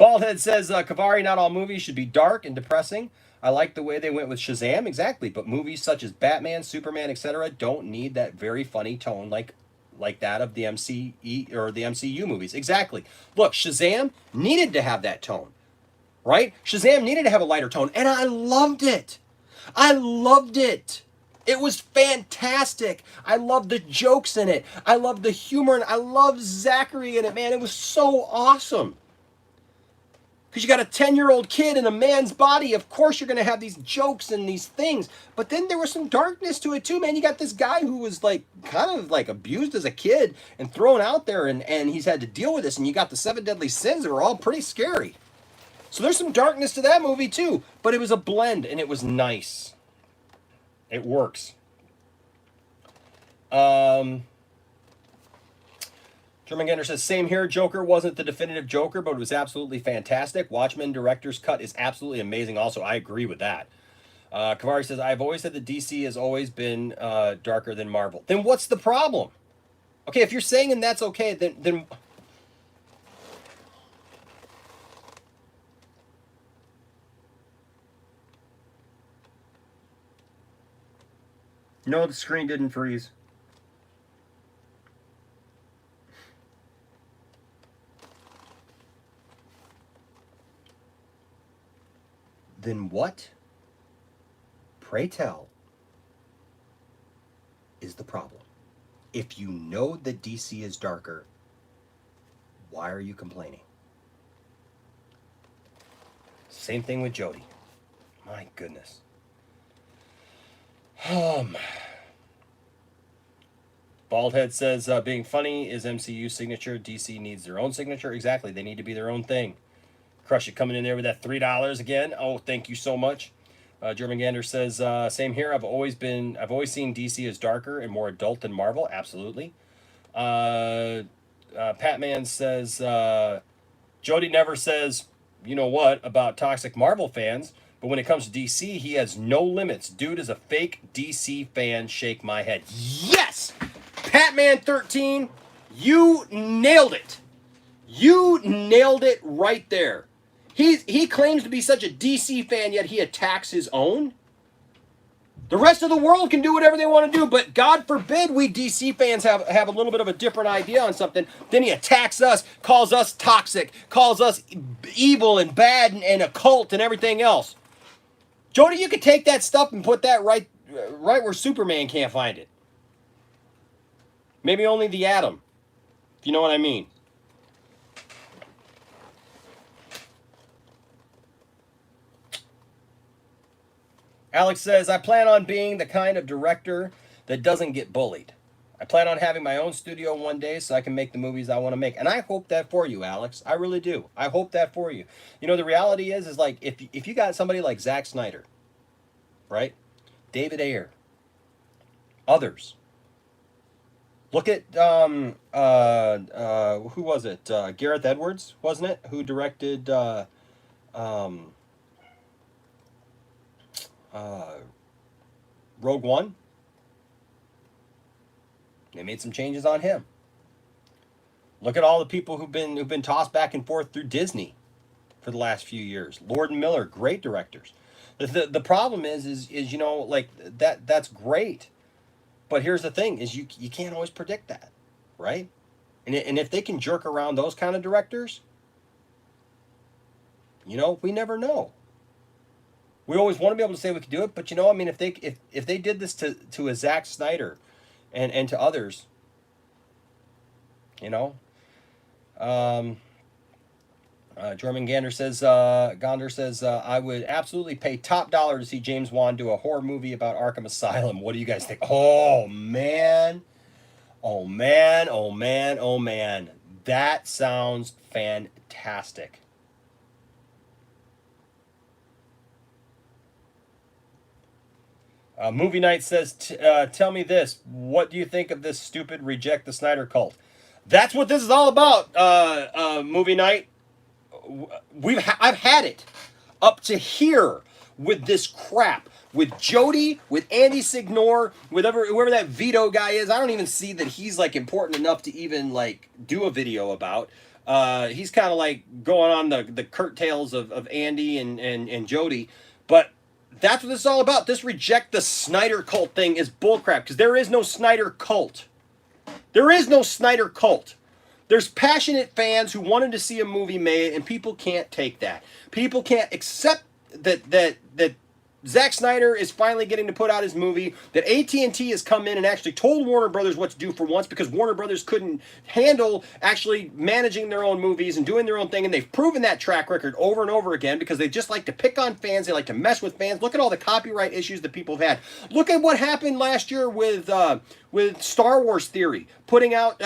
Baldhead says, Kavari, not all movies should be dark and depressing. I like the way they went with Shazam, exactly. But movies such as Batman, Superman, etc. don't need that very funny tone like that of the MCE or the MCU movies. Exactly. Look, Shazam needed to have that tone, right? Shazam needed to have a lighter tone, and I loved it. I loved it. It was fantastic. I loved the jokes in it. I loved the humor, and I loved Zachary in it, man. It was so awesome. Because you got a 10-year-old kid in a man's body. Of course you're going to have these jokes and these things. But then there was some darkness to it too, man. You got this guy who was like kind of like abused as a kid and thrown out there. And he's had to deal with this. And you got the 7 deadly sins that were all pretty scary. So there's some darkness to that movie too. But it was a blend and it was nice. It works. German Gander says, same here. Joker wasn't the definitive Joker, but it was absolutely fantastic. Watchmen director's cut is absolutely amazing. Also, I agree with that. Kavari says, I've always said that DC has always been darker than Marvel. Then what's the problem? Okay, if you're saying and that's okay, then no, the screen didn't freeze. Then what, pray tell, is the problem? If you know that DC is darker, why are you complaining? Same thing with Jody. My goodness. Baldhead says, being funny is MCU's signature. DC needs their own signature. Exactly. They need to be their own thing. Crush it coming in there with that $3 again. Oh, thank you so much. German Gander says, same here. I've always seen DC as darker and more adult than Marvel. Absolutely. Patman says, Jody never says, you know what, about toxic Marvel fans, but when it comes to DC, he has no limits. Dude is a fake DC fan. Shake my head. Yes! Patman 13, you nailed it. You nailed it right there. He claims to be such a DC fan, yet he attacks his own. The rest of the world can do whatever they want to do, but God forbid we DC fans have a little bit of a different idea on something. Then he attacks us, calls us toxic, calls us evil and bad and a cult and everything else. Jody, you could take that stuff and put that right where Superman can't find it. Maybe only the Atom, if you know what I mean. Alex says, I plan on being the kind of director that doesn't get bullied. I plan on having my own studio one day so I can make the movies I want to make. And I hope that for you, Alex. I really do. I hope that for you. You know, the reality is like, if you got somebody like Zack Snyder, right? David Ayer, others. Look at, who was it? Gareth Edwards, wasn't it? Who directed, Rogue One. They made some changes on him. Look at all the people who've been tossed back and forth through Disney for the last few years. Lord and Miller, great directors. The problem is you know, like that's great. But here's the thing is you can't always predict that, right? And if they can jerk around those kind of directors, you know, we never know. We always want to be able to say we could do it, but you know, I mean, if they did this to a Zack Snyder and to others, you know, um, German Gander says, I would absolutely pay top dollar to see James Wan do a horror movie about Arkham Asylum. What do you guys think? Oh man, oh man, oh man, oh man, that sounds fantastic. Movie Night says, tell me this. What do you think of this stupid reject the Snyder cult? That's what this is all about, Movie Night. I've had it up to here with this crap. With Jody, with Andy Signor, with whoever that Vito guy is. I don't even see that he's like important enough to even like do a video about. He's kind of like going on the curtails of Andy and Jody. But that's what this is all about. This reject the Snyder cult thing is bullcrap, because there is no Snyder cult. There is no Snyder cult. There's passionate fans who wanted to see a movie made, and people can't take that. People can't accept that Zack Snyder is finally getting to put out his movie, that AT&T has come in and actually told Warner Brothers what to do for once, because Warner Brothers couldn't handle actually managing their own movies and doing their own thing, and they've proven that track record over and over again, because they just like to pick on fans, they like to mess with fans. Look at all the copyright issues that people have had. Look at what happened last year with Star Wars Theory, putting out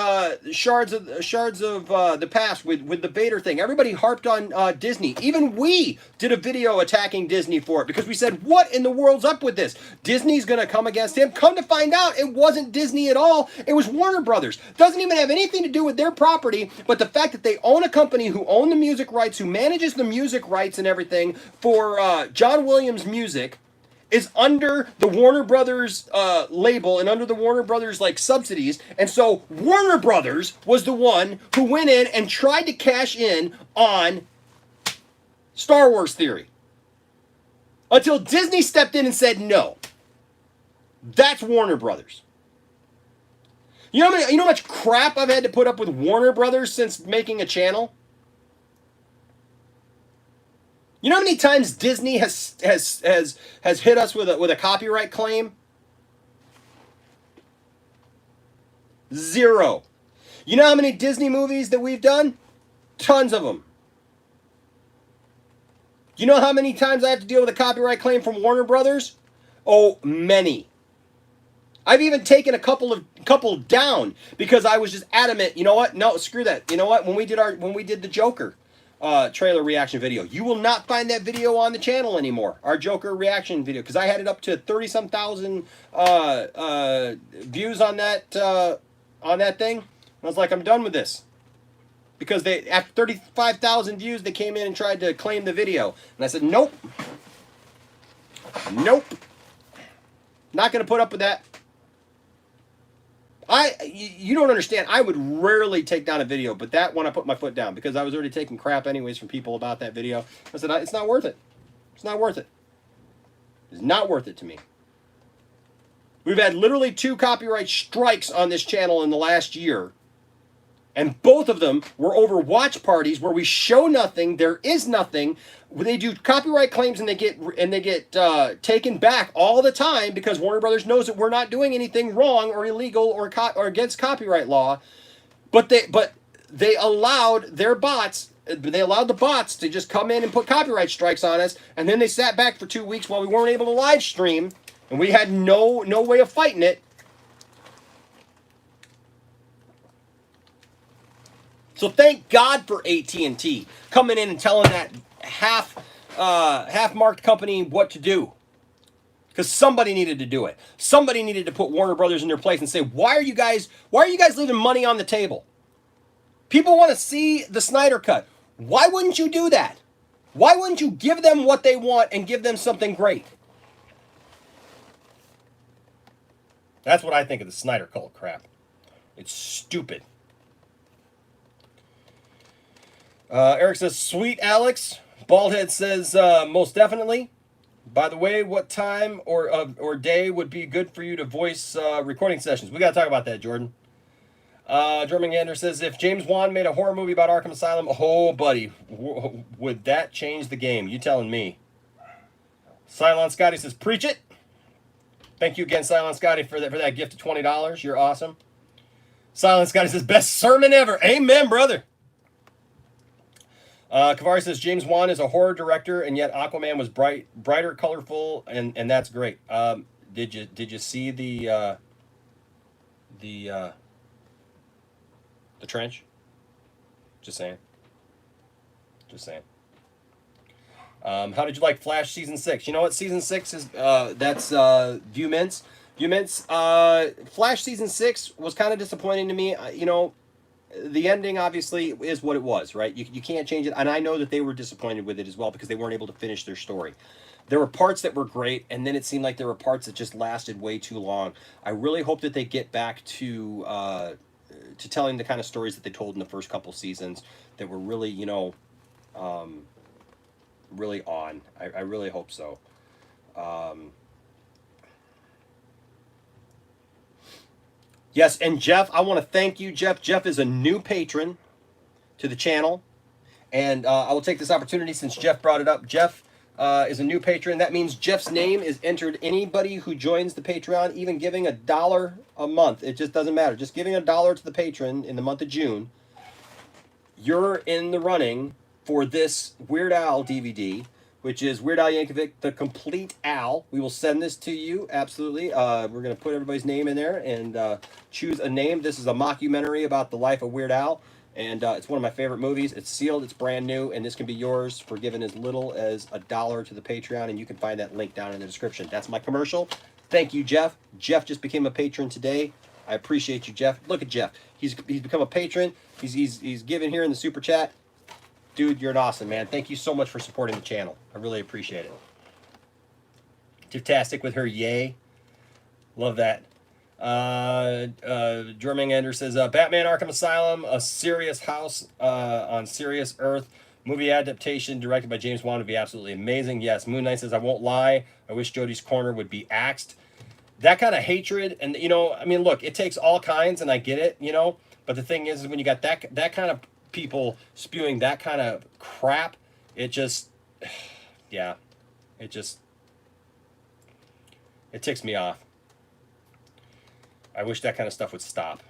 shards of the past with the Vader thing. Everybody harped on Disney. Even we did a video attacking Disney for it, because we said, what in the world's up with this? Disney's going to come against him. Come to find out, it wasn't Disney at all. It was Warner Brothers. Doesn't even have anything to do with their property, but the fact that they own a company who own the music rights, who manages the music rights and everything for John Williams music, is under the Warner Brothers label and under the Warner Brothers like subsidies. And so Warner Brothers was the one who went in and tried to cash in on Star Wars Theory, until Disney stepped in and said no. That's Warner Brothers. You know how much crap I've had to put up with Warner Brothers since making a channel? You know how many times Disney has hit us with a copyright claim? 0. You know how many Disney movies that we've done? Tons of them. You know how many times I have to deal with a copyright claim from Warner Brothers? Oh, many. I've even taken a couple down because I was just adamant. You know what? No, screw that. You know what? When we did the Joker trailer reaction video, you will not find that video on the channel anymore. Our Joker reaction video, because I had it up to 30-some thousand views on that thing. I was like, I'm done with this. Because they, after 35,000 views, they came in and tried to claim the video. And I said, nope. Nope. Not going to put up with that. You don't understand. I would rarely take down a video, but that one I put my foot down, because I was already taking crap anyways from people about that video. I said, it's not worth it. It's not worth it. It's not worth it to me. We've had literally 2 copyright strikes on this channel in the last year. And both of them were over watch parties where we show nothing, there is nothing. They do copyright claims and they get taken back all the time, because Warner Brothers knows that we're not doing anything wrong or illegal or against copyright law. But they allowed their bots. They allowed the bots to just come in and put copyright strikes on us, and then they sat back for 2 weeks while we weren't able to live stream, and we had no way of fighting it. So thank God for AT&T coming in and telling that half-marked company what to do. Because somebody needed to do it. Somebody needed to put Warner Brothers in their place and say, why are you guys leaving money on the table? People want to see the Snyder Cut. Why wouldn't you do that? Why wouldn't you give them what they want and give them something great? That's what I think of the Snyder Cult crap. It's stupid. Eric says, sweet Alex. Baldhead says, most definitely. By the way, what time or day would be good for you to voice recording sessions? We got to talk about that, Jordan. Drummond says, if James Wan made a horror movie about Arkham Asylum, oh, buddy, would that change the game? You telling me. Cylon Scotty says, preach it. Thank you again, Cylon Scotty, for that gift of $20. You're awesome. Cylon Scotty says, best sermon ever. Amen, brother. Kavari says, James Wan is a horror director, and yet Aquaman was brighter, colorful, and that's great. Did you see the trench? Just saying. How did you like Flash season 6? You know what season 6 is? That's View Mints. Flash season 6 was kind of disappointing to me. The ending obviously is what it was, right? You can't change it, and I know that they were disappointed with it as well because they weren't able to finish their story. There were parts that were great, and then it seemed like there were parts that just lasted way too long. I really hope that they get back to telling the kind of stories that they told in the first couple seasons that were really, really on. I really hope so. Yes, and Jeff, I want to thank you, Jeff. Jeff is a new patron to the channel, and I will take this opportunity since Jeff brought it up. Jeff is a new patron. That means Jeff's name is entered. Anybody who joins the Patreon, even giving $1 a month, it just doesn't matter. Just giving $1 to the patron in the month of June, you're in the running for this Weird Al DVD, which is Weird Al Yankovic, The Complete Al. We will send this to you, absolutely. We're going to put everybody's name in there and choose a name. This is a mockumentary about the life of Weird Al, and it's one of my favorite movies. It's sealed, it's brand new, and this can be yours for giving as little as $1 to the Patreon, and you can find that link down in the description. That's my commercial. Thank you, Jeff. Jeff just became a patron today. I appreciate you, Jeff. Look at Jeff. He's become a patron. He's giving here in the super chat. Dude, you're an awesome man. Thank you so much for supporting the channel. I really appreciate it. Tiftastic with her yay. Love that. Drumming says, Batman Arkham Asylum, a serious house on serious earth. Movie adaptation directed by James Wan would be absolutely amazing. Yes, Moon Knight says, I won't lie. I wish Jody's corner would be axed. That kind of hatred, and look, it takes all kinds, and I get it, but the thing is when you got that kind of people spewing that kind of crap, it just, yeah, it ticks me off. I wish that kind of stuff would stop.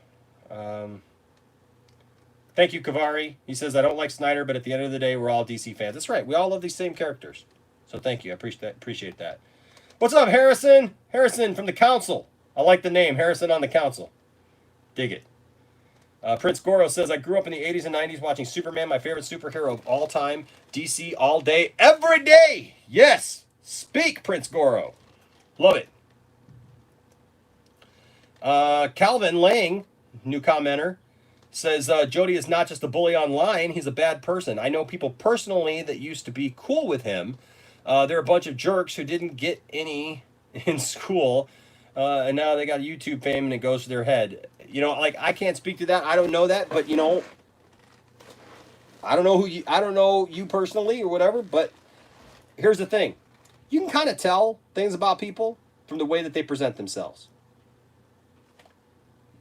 Thank you, Kavari. He says, I don't like Snyder, but at the end of the day, we're all DC fans. That's right. We all love these same characters. So thank you. I appreciate that. What's up, Harrison? Harrison from the council. I like the name, Harrison on the council. Dig it. Prince Goro says, I grew up in the 80s and 90s watching Superman, my favorite superhero of all time. DC all day, every day. Yes. Speak, Prince Goro. Love it. Calvin Lang, new commenter, says, Jody is not just a bully online, he's a bad person. I know people personally that used to be cool with him. They're a bunch of jerks who didn't get any in school, and now they got YouTube fame and it goes to their head. I can't speak to that. I don't know that, but I don't know you personally or whatever, but here's the thing. You can kind of tell things about people from the way that they present themselves.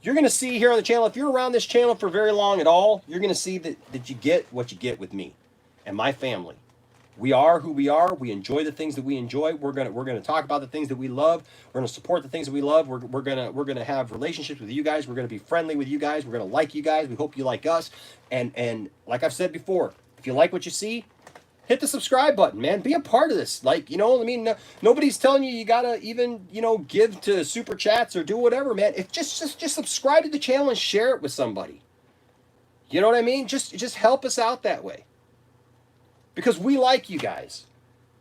You're going to see here on the channel, if you're around this channel for very long at all, you're going to see that you get what you get with me and my family. We are who we are. We enjoy the things that we enjoy. We're gonna talk about the things that we love. We're gonna support the things that we love. We're gonna have relationships with you guys. We're gonna be friendly with you guys. We're gonna like you guys. We hope you like us. And like I've said before, if you like what you see, hit the subscribe button, man. Be a part of this. Nobody's telling you gotta even give to super chats or do whatever, man. If just subscribe to the channel and share it with somebody. You know what I mean? Just help us out that way. Because we like you guys,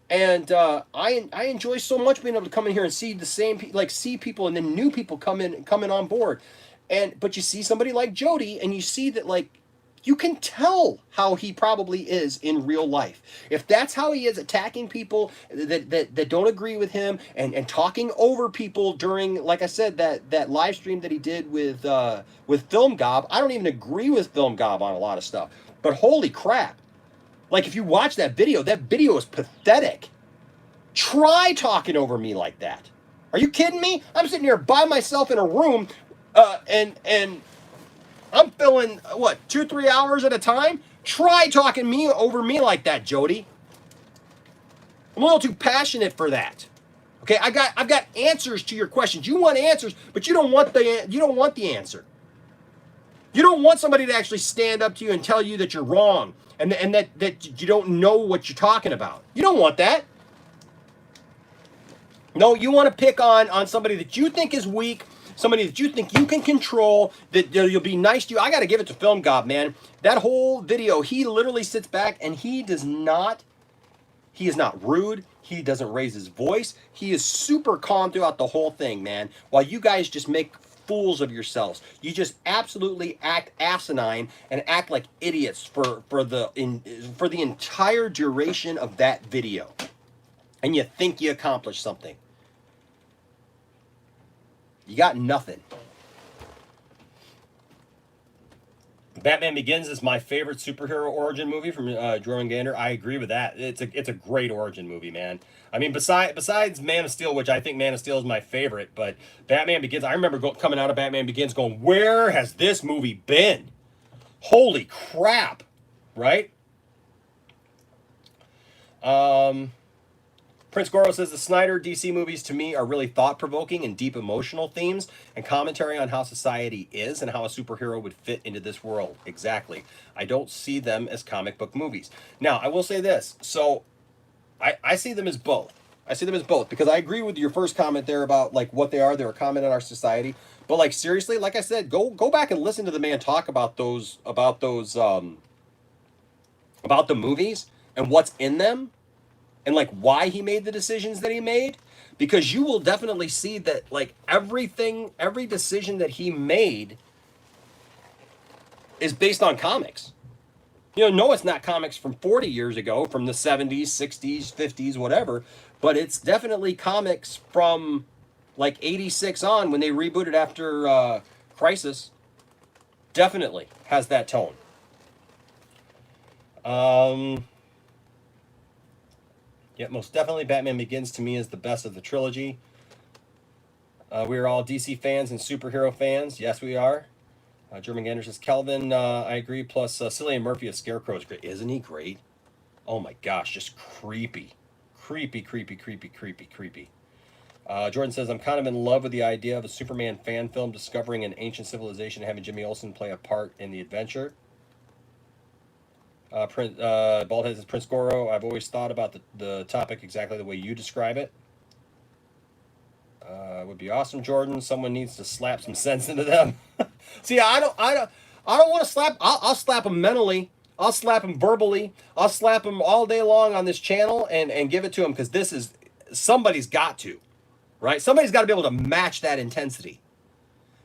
and I enjoy so much being able to come in here and see the same see people and then new people coming on board, but you see somebody like Jody and you see that you can tell how he probably is in real life. If that's how he is attacking people that don't agree with him and talking over people during, like I said, that live stream that he did with Film Gob. I don't even agree with Film Gob on a lot of stuff, but holy crap. If you watch that video is pathetic. Try talking over me like that. Are you kidding me? I'm sitting here by myself in a room, and I'm filling, what, 2-3 hours at a time? Try talking over me like that, Jody. I'm a little too passionate for that. Okay, I've got answers to your questions. You want answers, but you don't want the answer. You don't want somebody to actually stand up to you and tell you that you're wrong and that you don't know what you're talking about. You don't want that. No, you want to pick on somebody that you think is weak, somebody that you think you can control, that you'll be nice to you. I got to give it to Film God, man. That whole video, he literally sits back and he is not rude. He doesn't raise his voice. He is super calm throughout the whole thing, man. While you guys just make fools of yourselves. You just absolutely act asinine and act like idiots for the entire duration of that video. And you think you accomplished something. You got nothing. Batman Begins is my favorite superhero origin movie from Jordan Gander. I agree with that. It's a great origin movie, man. I mean, besides Man of Steel, which I think Man of Steel is my favorite, but Batman Begins, I remember coming out of Batman Begins going, where has this movie been? Holy crap, right? Prince Goro says the Snyder DC movies to me are really thought-provoking and deep emotional themes and commentary on how society is and how a superhero would fit into this world. Exactly. I don't see them as comic book movies. Now, I will say this. So, I see them as both. I see them as both because I agree with your first comment there about like what they are. They're a comment on our society. But like seriously, like I said, go back and listen to the man talk about the movies and what's in them. And like why he made the decisions that he made, because you will definitely see that like every decision that he made is based on comics. You know, no, it's not comics from 40 years ago, from the 70s, 60s, 50s, whatever, but it's definitely comics from like 86 on when they rebooted after Crisis. Definitely has that tone. Yeah, most definitely Batman Begins to me is the best of the trilogy. We are all DC fans and superhero fans. Yes, we are. German Gander says, Kelvin, I agree. Plus, Cillian Murphy as Scarecrow is great. Isn't he great? Oh my gosh, just creepy. Creepy, creepy, creepy, creepy, creepy. Jordan says, I'm kind of in love with the idea of a Superman fan film discovering an ancient civilization and having Jimmy Olsen play a part in the adventure. Baldhead says, Prince Goro, I've always thought about the topic exactly the way you describe it. Would be awesome, Jordan. Someone needs to slap some sense into them. See, I don't want to slap. I'll slap them mentally. I'll slap them verbally. I'll slap them all day long on this channel and give it to them because somebody's got to, right? Somebody's got to be able to match that intensity.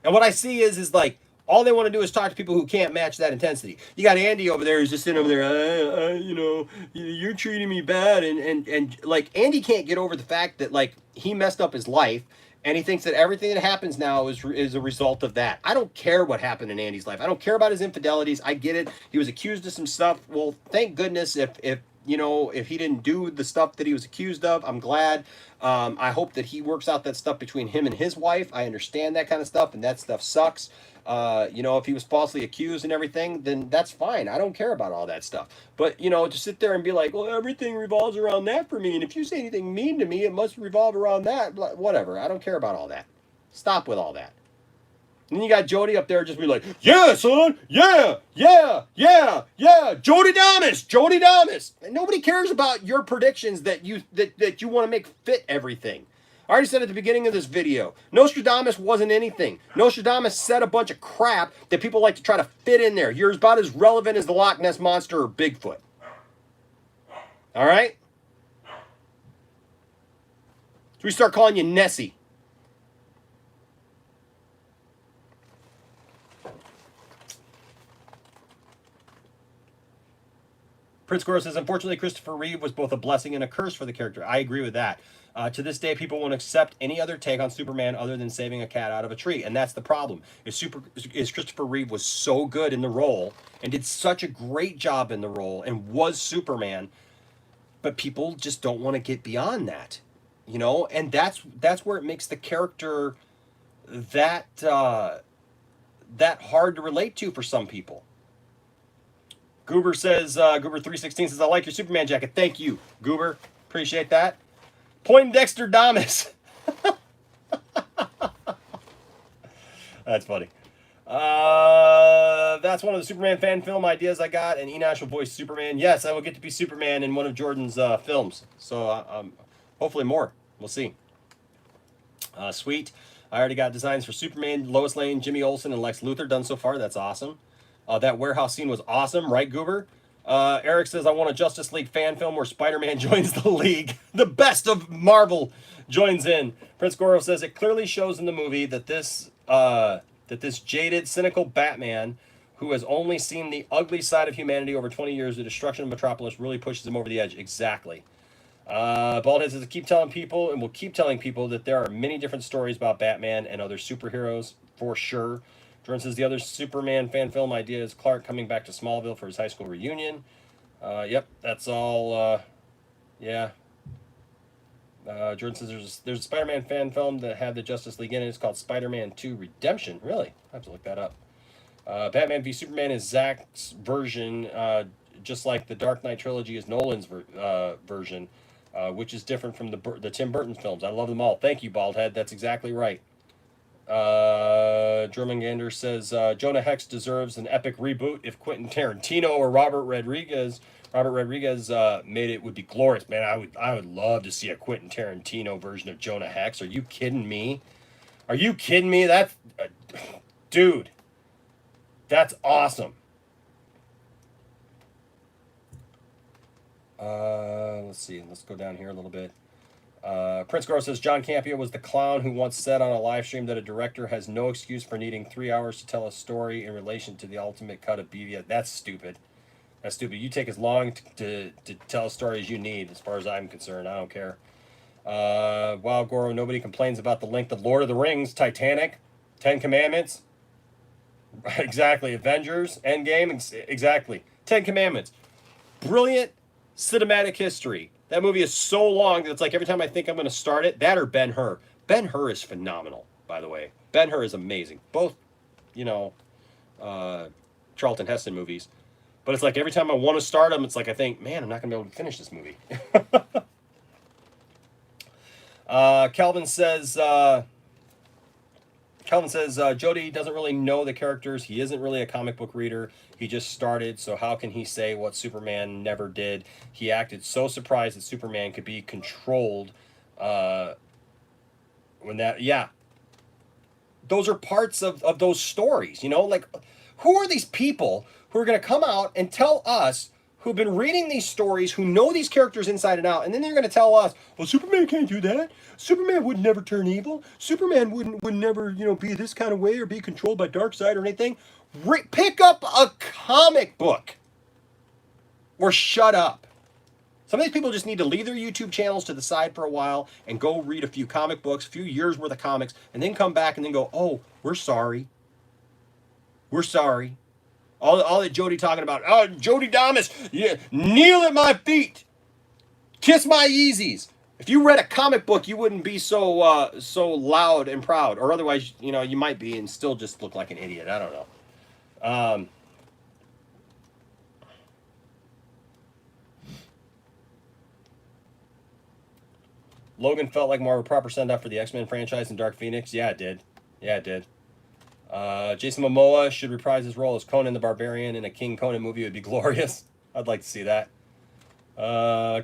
And what I see is like, all they want to do is talk to people who can't match that intensity. You got Andy over there who's just sitting over there, you know, you're treating me bad. And like, Andy can't get over the fact that, like, he messed up his life. And he thinks that everything that happens now is a result of that. I don't care what happened in Andy's life. I don't care about his infidelities. I get it. He was accused of some stuff. Well, thank goodness if he didn't do the stuff that he was accused of. I'm glad. I hope that he works out that stuff between him and his wife. I understand that kind of stuff, and that stuff sucks. If he was falsely accused and everything, then that's fine. I don't care about all that stuff. But, to sit there and be like, well, everything revolves around that for me. And if you say anything mean to me, it must revolve around that. Whatever. I don't care about all that. Stop with all that. And then you got Jody up there just be like, yeah, son. Yeah. Jodydamas. And nobody cares about your predictions that you want to make fit everything. I already said at the beginning of this video, Nostradamus wasn't anything. Nostradamus said a bunch of crap that people like to try to fit in there. You're about as relevant as the Loch Ness Monster or Bigfoot. All right? So we start calling you Nessie. Prince Goro says, unfortunately, Christopher Reeve was both a blessing and a curse for the character. I agree with that. To this day, people won't accept any other take on Superman other than saving a cat out of a tree. And that's the problem. Is Christopher Reeve was so good in the role and did such a great job in the role and was Superman, but people just don't want to get beyond that. And that's where it makes the character that that hard to relate to for some people. Goober says, Goober316 says, I like your Superman jacket. Thank you, Goober. Appreciate that. Poindexter-Damas. That's funny. That's one of the Superman fan film ideas I got, and Enosh will voice Superman. Yes, I will get to be Superman in one of Jordan's films. So hopefully more. We'll see. Sweet. I already got designs for Superman, Lois Lane, Jimmy Olsen, and Lex Luthor done so far. That's awesome. That warehouse scene was awesome, right, Goober? Eric says, I want a Justice League fan film where Spider-Man joins the League. The best of Marvel joins in. Prince Goro says, it clearly shows in the movie that this jaded, cynical Batman, who has only seen the ugly side of humanity over 20 years, the destruction of Metropolis really pushes him over the edge. Exactly. Baldhead says, keep telling people, and we'll keep telling people that there are many different stories about Batman and other superheroes, for sure. Jordan says, the other Superman fan film idea is Clark coming back to Smallville for his high school reunion. Yep, that's all, yeah. Jordan says, there's a Spider-Man fan film that had the Justice League in it. It's called Spider-Man 2 Redemption. Really? I have to look that up. Batman v Superman is Zack's version, just like the Dark Knight trilogy is Nolan's version, which is different from the Tim Burton films. I love them all. Thank you, Baldhead. That's exactly right. Germangander says, Jonah Hex deserves an epic reboot. If Quentin Tarantino or Robert Rodriguez made it, would be glorious. Man, I would love to see a Quentin Tarantino version of Jonah Hex. Are you kidding me? Are you kidding me? That's dude, that's awesome. Let's see. Let's go down here a little bit. Prince Goro says, John Campea was the clown who once said on a live stream that a director has no excuse for needing 3 hours to tell a story in relation to the ultimate cut of BVS. That's stupid. That's stupid. You take as long to tell a story as you need, as far as I'm concerned. I don't care. Wow, Goro, nobody complains about the length of Lord of the Rings, Titanic, Ten Commandments. Exactly. Avengers, Endgame, exactly. Ten Commandments. Brilliant cinematic history. That movie is so long that it's like every time I think I'm going to start it, that or Ben-Hur. Ben-Hur is phenomenal, by the way. Ben-Hur is amazing. Both, Charlton Heston movies. But it's like every time I want to start them, it's like I think, man, I'm not going to be able to finish this movie. Calvin says, Jody doesn't really know the characters. He isn't really a comic book reader. He just started, so how can he say what Superman never did? He acted so surprised that Superman could be controlled when that, yeah. Those are parts of those stories, like, who are these people who are going to come out and tell us, who've been reading these stories, who know these characters inside and out, and then they're going to tell us, well, Superman can't do that. Superman would never turn evil. Superman would never, be this kind of way or be controlled by Darkseid or anything. Pick up a comic book or shut up. Some of these people just need to leave their YouTube channels to the side for a while and go read a few comic books, a few years worth of comics, and then come back and then go, oh, we're sorry. We're sorry. All that Jody talking about, oh, Jodydamas, yeah, kneel at my feet. Kiss my Yeezys. If you read a comic book, you wouldn't be so loud and proud. Or otherwise, you might be and still just look like an idiot. I don't know. Logan felt like more of a proper send-off for the X-Men franchise in Dark Phoenix. Yeah, it did. Yeah, it did. Jason Momoa should reprise his role as Conan the Barbarian in a King Conan movie. It would be glorious. I'd like to see that.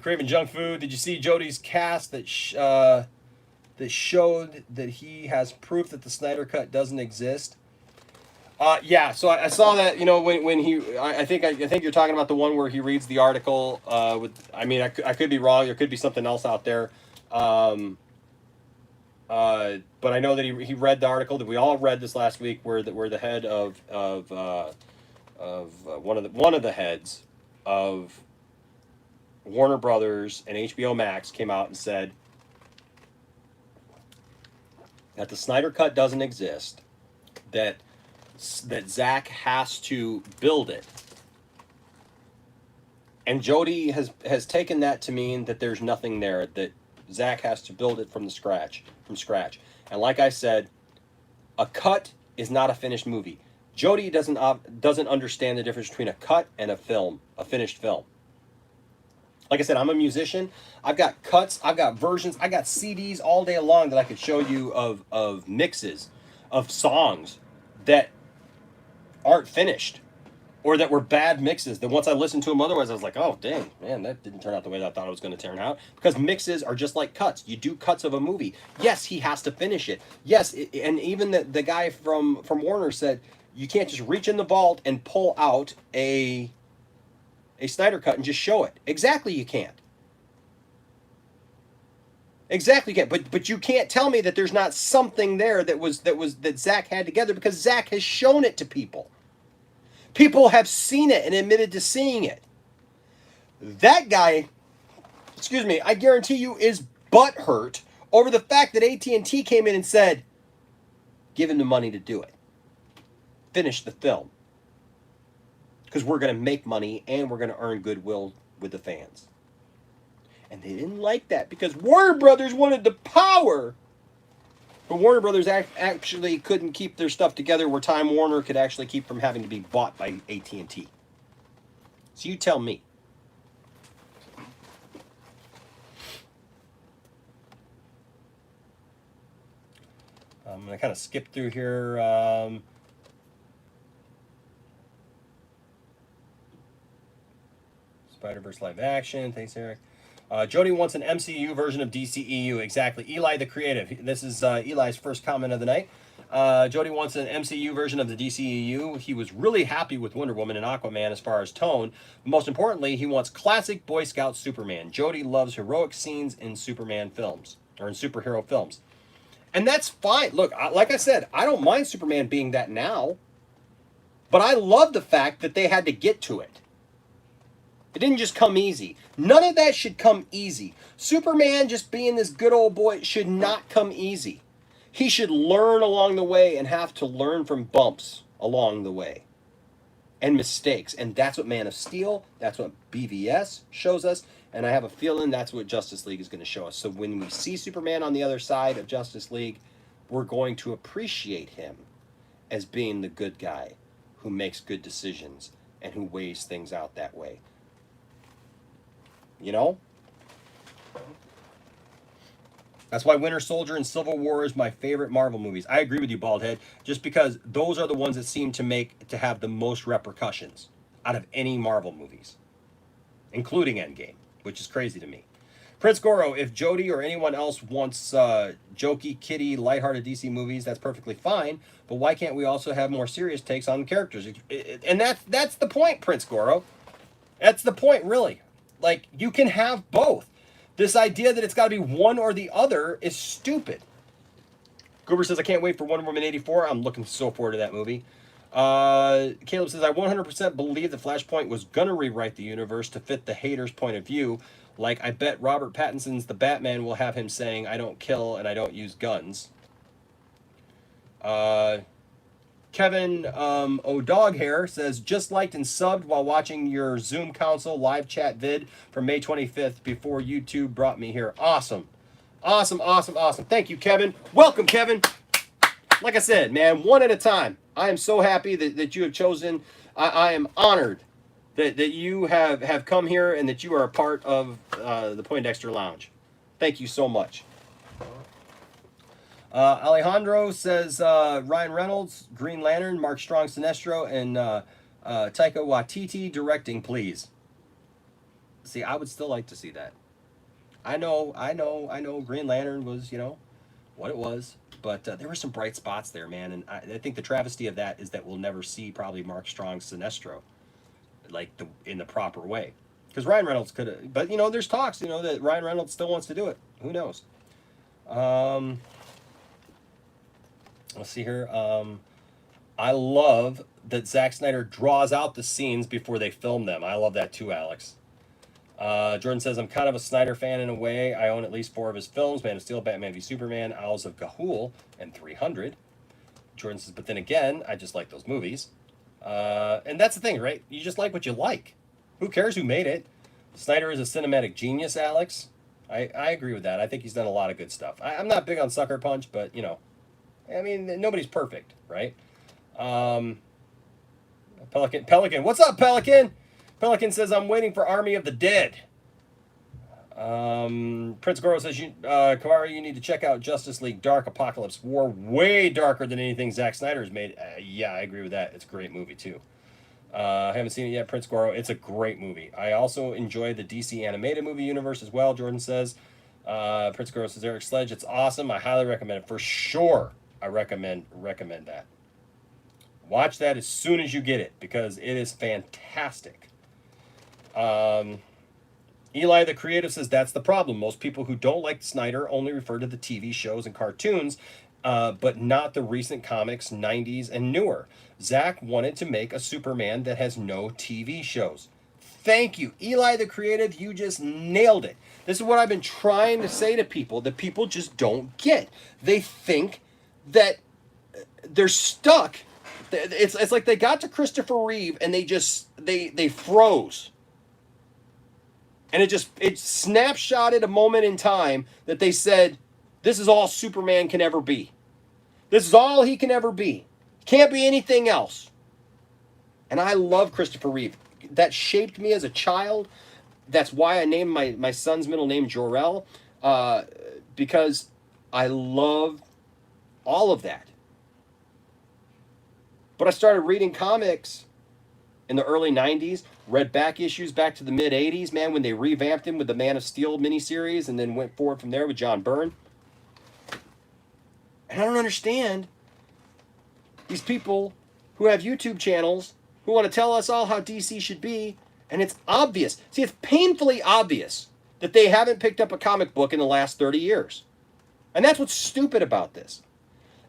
Craven Junk Food. Did you see Jody's cast that showed that he has proof that the Snyder Cut doesn't exist? Yeah. So I saw that. When he, I think you're talking about the one where he reads the article. I could be wrong. There could be something else out there. But I know that he read the article that we all read this last week, where the head of one of the heads of Warner Brothers and HBO Max came out and said that the Snyder Cut doesn't exist, that Zack has to build it. And Jody has taken that to mean that there's nothing there, that Zack has to build it from scratch. And like I said, a cut is not a finished movie. Jody doesn't understand the difference between a cut and a film, a finished film. Like I said, I'm a musician. I've got cuts, I've got versions, I got CDs all day long that I could show you of mixes of songs that aren't finished or that were bad mixes. That once I listened to them otherwise, I was like, oh, dang, man, that didn't turn out the way that I thought it was going to turn out. Because mixes are just like cuts. You do cuts of a movie. Yes, he has to finish it. Yes, and even the guy from Warner said, you can't just reach in the vault and pull out a Snyder Cut and just show it. Exactly, you can't. Exactly, you can't. But you can't tell me that there's not something there that Zach had together, because Zach has shown it to people. People have seen it and admitted to seeing it. That guy, excuse me, I guarantee you is butthurt over the fact that AT&T came in and said, give him the money to do it. Finish the film. Because we're going to make money and we're going to earn goodwill with the fans. And they didn't like that because Warner Brothers wanted the power. But Warner Brothers actually couldn't keep their stuff together where Time Warner could actually keep from having to be bought by AT&T. So you tell me. I'm going to kind of skip through here. Spider-Verse live action. Thanks, Eric. Jody wants an MCU version of DCEU. Exactly. Eli the Creative. This is Eli's first comment of the night. Jody wants an MCU version of the DCEU. He was really happy with Wonder Woman and Aquaman as far as tone. Most importantly, he wants classic Boy Scout Superman. Jody loves heroic scenes in Superman films, or in superhero films. And that's fine. Look, like I said, I don't mind Superman being that now. But I love the fact that they had to get to it. It didn't just come easy. None of that should come easy. Superman just being this good old boy should not come easy. He should learn along the way and have to learn from bumps along the way. And mistakes. And that's what Man of Steel, that's what BVS shows us. And I have a feeling that's what Justice League is going to show us. So when we see Superman on the other side of Justice League, we're going to appreciate him as being the good guy who makes good decisions and who weighs things out that way. You know? That's why Winter Soldier and Civil War is my favorite Marvel movies. I agree with you, Baldhead, just because those are the ones that seem to have the most repercussions out of any Marvel movies, including Endgame, which is crazy to me. Prince Goro, if Jody or anyone else wants jokey, kiddie, lighthearted DC movies, that's perfectly fine. But why can't we also have more serious takes on the characters? And that's the point, Prince Goro. That's the point, really. Like, you can have both. This idea that it's got to be one or the other is stupid. Goober says, I can't wait for Wonder Woman 84. I'm looking so forward to that movie. Caleb says, I 100% believe that Flashpoint was going to rewrite the universe to fit the hater's point of view. Like, I bet Robert Pattinson's The Batman will have him saying, I don't kill and I don't use guns. Kevin O'Doghair says, just liked and subbed while watching your Zoom Council live chat vid from May 25th before YouTube brought me here. Awesome. Awesome, awesome, awesome. Thank you, Kevin. Welcome, Kevin. Like I said, man, one at a time. I am so happy that you have chosen. I am honored that you have come here and that you are a part of the Poindexter Lounge. Thank you so much. Alejandro says Ryan Reynolds, Green Lantern, Mark Strong, Sinestro, and Taika Waititi directing, please. See, I would still like to see that. I know. Green Lantern was, what it was, but there were some bright spots there, man. And I think the travesty of that is that we'll never see probably Mark Strong's Sinestro, like in the proper way, because Ryan Reynolds could have. But there's talks, that Ryan Reynolds still wants to do it. Who knows? Let's see here. I love that Zack Snyder draws out the scenes before they film them. I love that too, Alex. Jordan says, I'm kind of a Snyder fan in a way. I own at least 4 of his films: Man of Steel, Batman v Superman, Owls of Ga'Hoole, and 300. Jordan says, but then again, I just like those movies. And that's the thing, right? You just like what you like. Who cares who made it? Snyder is a cinematic genius, Alex. I agree with that. I think he's done a lot of good stuff. I'm not big on Sucker Punch, but, I mean, nobody's perfect, right? Pelican. What's up, Pelican? Pelican says, I'm waiting for Army of the Dead. Prince Goro says, Kamara, you need to check out Justice League Dark Apocalypse War. Way darker than anything Zack Snyder has made. Yeah, I agree with that. It's a great movie, too. I haven't seen it yet, Prince Goro. It's a great movie. I also enjoy the DC animated movie universe as well, Jordan says. Prince Goro says, Eric Sledge, it's awesome. I highly recommend it. For sure, I recommend that. Watch that as soon as you get it, because it is fantastic. Eli the Creative says, that's the problem. Most people who don't like Snyder only refer to the TV shows and cartoons, but not the recent comics, 90s, and newer. Zack wanted to make a Superman that has no TV shows. Thank you. Eli the Creative, you just nailed it. This is what I've been trying to say to people that people just don't get. They think that they're stuck. It's like they got to Christopher Reeve and they froze. And it snapshotted a moment in time that they said, this is all Superman can ever be. This is all he can ever be. Can't be anything else. And I love Christopher Reeve. That shaped me as a child. That's why I named my son's middle name Jor-El. Because I love all of that. But I started reading comics in the early 90s, read back issues back to the mid 80s, man, when they revamped him with the Man of Steel miniseries and then went forward from there with John Byrne. And I don't understand these people who have YouTube channels who want to tell us all how DC should be, and it's obvious. See, it's painfully obvious that they haven't picked up a comic book in the last 30 years. And that's what's stupid about this.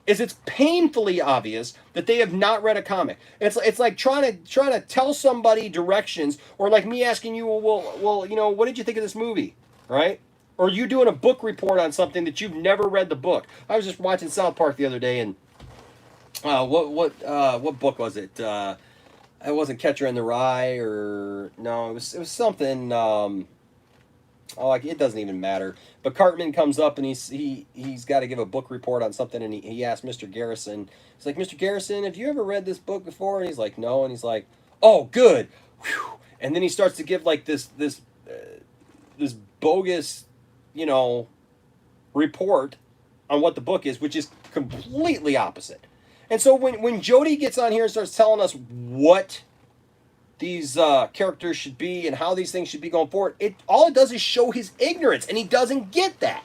Is it's painfully obvious that they have not read a comic. It's like trying to tell somebody directions, or like me asking you, well, you know, what did you think of this movie, right? Or you doing a book report on something that you've never read the book. I was just watching South Park the other day, and what book was it? It wasn't Catcher in the Rye, or no, it was something. It doesn't even matter. But Cartman comes up and he's got to give a book report on something, and he asked Mr. Garrison. He's like, Mr. Garrison, have you ever read this book before? And he's like, no. And he's like, oh, good. Whew. And then he starts to give like this bogus, you know, report on what the book is, which is completely opposite. And so when Jody gets on here and starts telling us what these characters should be and how these things should be going forward, all it does is show his ignorance, and he doesn't get that.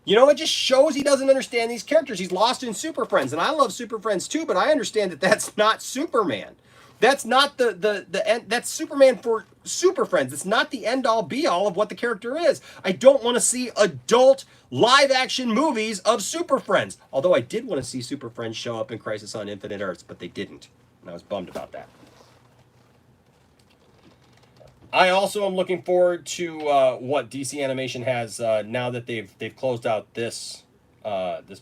You know, it just shows he doesn't understand these characters. He's lost in Super Friends, and I love Super Friends too, but I understand that that's not Superman. That's not the end. That's Superman for Super Friends. It's not the end all be all of what the character is. I don't want to see adult live action movies of Super Friends. Although I did want to see Super Friends show up in Crisis on Infinite Earths, but they didn't, and I was bummed about that. I also am looking forward to what DC Animation has now that they've closed out this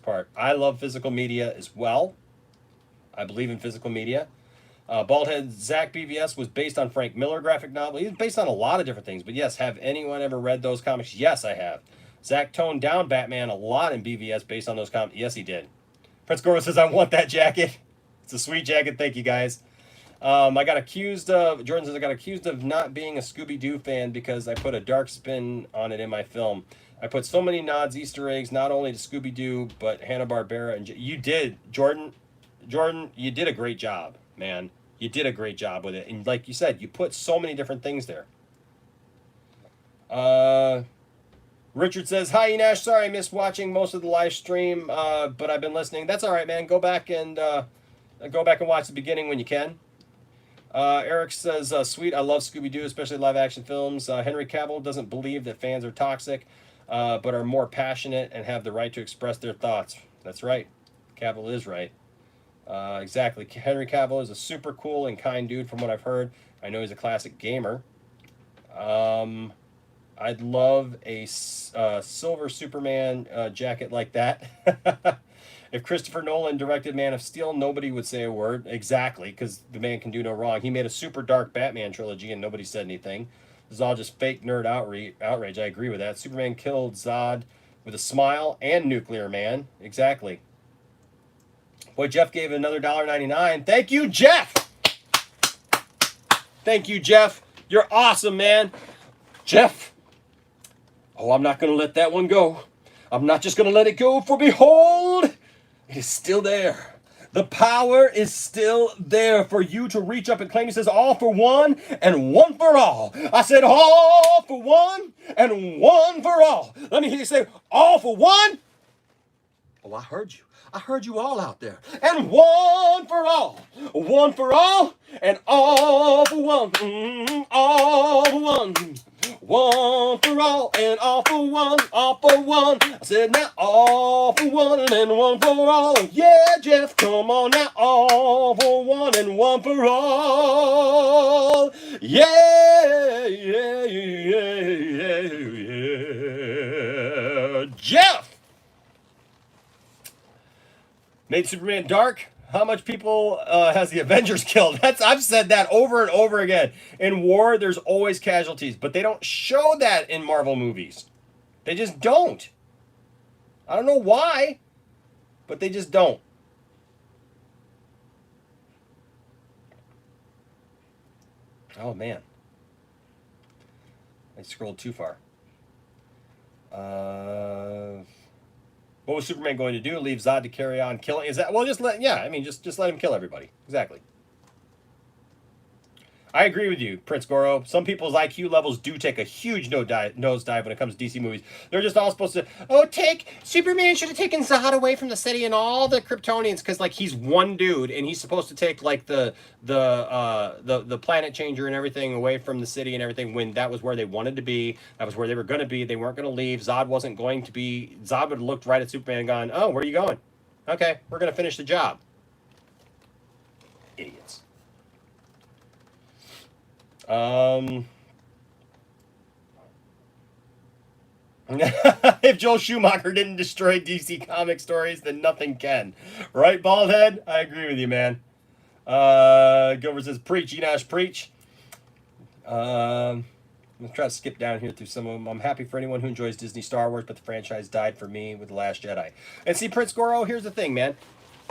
part. I love physical media as well. I believe in physical media. Baldhead Zach BVS was based on Frank Miller graphic novel. He's based on a lot of different things. But yes, have anyone ever read those comics? Yes, I have. Zach toned down Batman a lot in BVS based on those comics. Yes, he did. Prince Goro says, I want that jacket. It's a sweet jacket. Thank you, guys. Jordan says, I got accused of not being a Scooby-Doo fan because I put a dark spin on it in my film. I put so many nods, Easter eggs, not only to Scooby-Doo, but Hanna-Barbera. And you did, Jordan, you did a great job, man. You did a great job with it. And like you said, you put so many different things there. Richard says, hi, Nash. Sorry I missed watching most of the live stream, but I've been listening. That's all right, man. Go back and watch the beginning when you can. Eric says, sweet, I love Scooby-Doo, especially live-action films. Henry Cavill doesn't believe that fans are toxic, but are more passionate and have the right to express their thoughts. That's right. Cavill is right. Exactly. Henry Cavill is a super cool and kind dude from what I've heard. I know he's a classic gamer. I'd love a silver Superman jacket like that. If Christopher Nolan directed Man of Steel, nobody would say a word. Exactly, because the man can do no wrong. He made a super dark Batman trilogy, and nobody said anything. This is all just fake nerd outrage. I agree with that. Superman killed Zod with a smile and Nuclear Man. Exactly. Boy, Jeff gave another $1.99. Thank you, Jeff! Thank you, Jeff. You're awesome, man. Jeff. Oh, I'm not going to let that one go. I'm not just going to let it go, for behold, it is still there. The power is still there for you to reach up and claim. He says, all for one and one for all. I said, all for one and one for all. Let me hear you say, all for one. Oh, I heard you. I heard you all out there. And one for all. One for all and all for one. All for one. One for all and all for one. All for one. I said now all for one and one for all. Yeah, Jeff, come on now. All for one and one for all. Yeah, yeah, yeah, yeah, yeah. Jeff! Made Superman dark. How much people has the Avengers killed? I've said that over and over again. In war, there's always casualties, but they don't show that in Marvel movies. They just don't. I don't know why, but they just don't. Oh man, I scrolled too far. What was Superman going to do? Leave Zod to carry on killing? Is that, well? Just let let him kill everybody. Exactly. I agree with you, Prince Goro. Some people's IQ levels do take a huge nosedive when it comes to DC movies. They're just all supposed to, Superman should have taken Zod away from the city and all the Kryptonians, because like he's one dude and he's supposed to take like the planet changer and everything away from the city and everything, when that was where they wanted to be. That was where they were going to be. They weren't going to leave. Zod wasn't going to be. Zod would have looked right at Superman and gone, "Oh, where are you going? Okay, we're going to finish the job." Idiots. If Joel Schumacher didn't destroy DC comic stories, then nothing can. Right, Baldhead? I agree with you, man. Gilbert says, preach, Enosh, preach. I'm going to try to skip down here through some of them. I'm happy for anyone who enjoys Disney Star Wars, but the franchise died for me with The Last Jedi. And see, Prince Goro, here's the thing, man.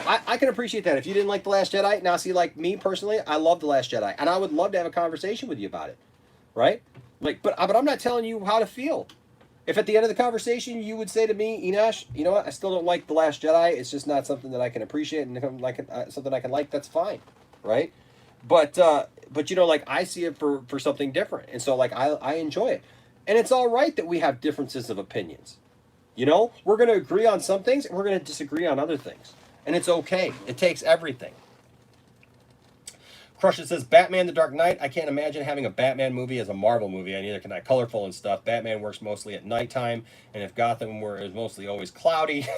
I can appreciate that. If you didn't like The Last Jedi, now see, like me personally, I love The Last Jedi. And I would love to have a conversation with you about it. Right? Like, but I'm not telling you how to feel. If at the end of the conversation you would say to me, Enosh, you know what? I still don't like The Last Jedi. It's just not something that I can appreciate, and if I'm like something I can like, that's fine, right? But you know, like I see it for something different, and so like I enjoy it, and it's all right that we have differences of opinions. You know, we're going to agree on some things, and we're going to disagree on other things, and it's okay. It takes everything. Crusher says, Batman the Dark Knight. I can't imagine having a Batman movie as a Marvel movie, and neither can I. Colorful and stuff. Batman works mostly at nighttime, and if Gotham were, it was mostly always cloudy.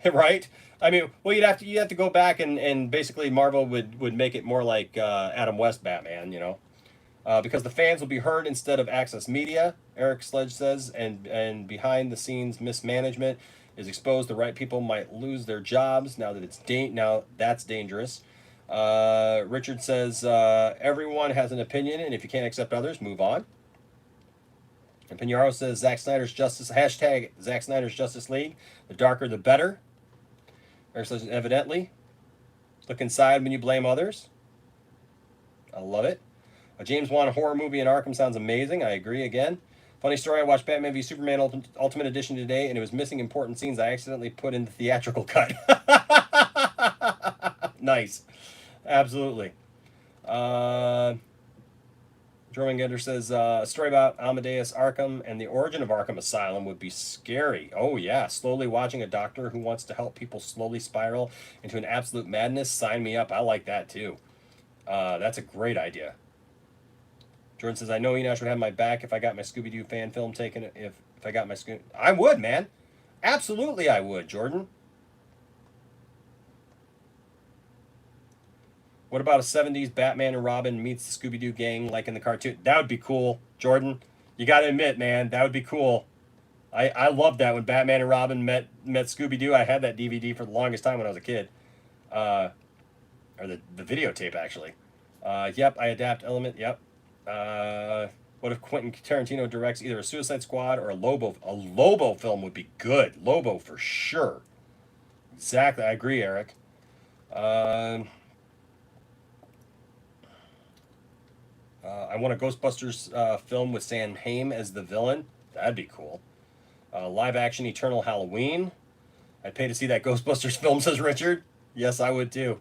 Right? I mean, well, you'd have to go back and basically Marvel would make it more like Adam West Batman, you know, because the fans will be heard instead of access media. Eric Sledge says, and behind the scenes mismanagement is exposed. The right people might lose their jobs now that's dangerous. Richard says, everyone has an opinion, and if you can't accept others, move on. And Pinaro says, Zack Snyder's Justice League. The darker, the better. Eric says, evidently. Look inside when you blame others. I love it. A James Wan horror movie in Arkham sounds amazing. I agree again. Funny story, I watched Batman v Superman Ultimate Edition today, and it was missing important scenes I accidentally put in the theatrical cut. Nice. Absolutely. Jormungandr says, a story about Amadeus Arkham and the origin of Arkham Asylum would be scary. Oh, yeah. Slowly watching a doctor who wants to help people slowly spiral into an absolute madness. Sign me up. I like that, too. That's a great idea. Jordan says, I know Enosh would have my back if I got my Scooby-Doo fan film taken. If I got my I would, man. Absolutely I would, Jordan. What about a 70s Batman and Robin meets the Scooby-Doo gang like in the cartoon? That would be cool, Jordan. You got to admit, man, that would be cool. I loved that when Batman and Robin met Scooby-Doo. I had that DVD for the longest time when I was a kid. Or the videotape, actually. Yep, I adapt element, yep. What if Quentin Tarantino directs either a Suicide Squad or a Lobo? A Lobo film would be good. Lobo for sure. Exactly, I agree, Eric. I want a Ghostbusters film with Sam Hamm as the villain. That'd be cool. Live action Eternal Halloween. I'd pay to see that Ghostbusters film, says Richard. Yes, I would too.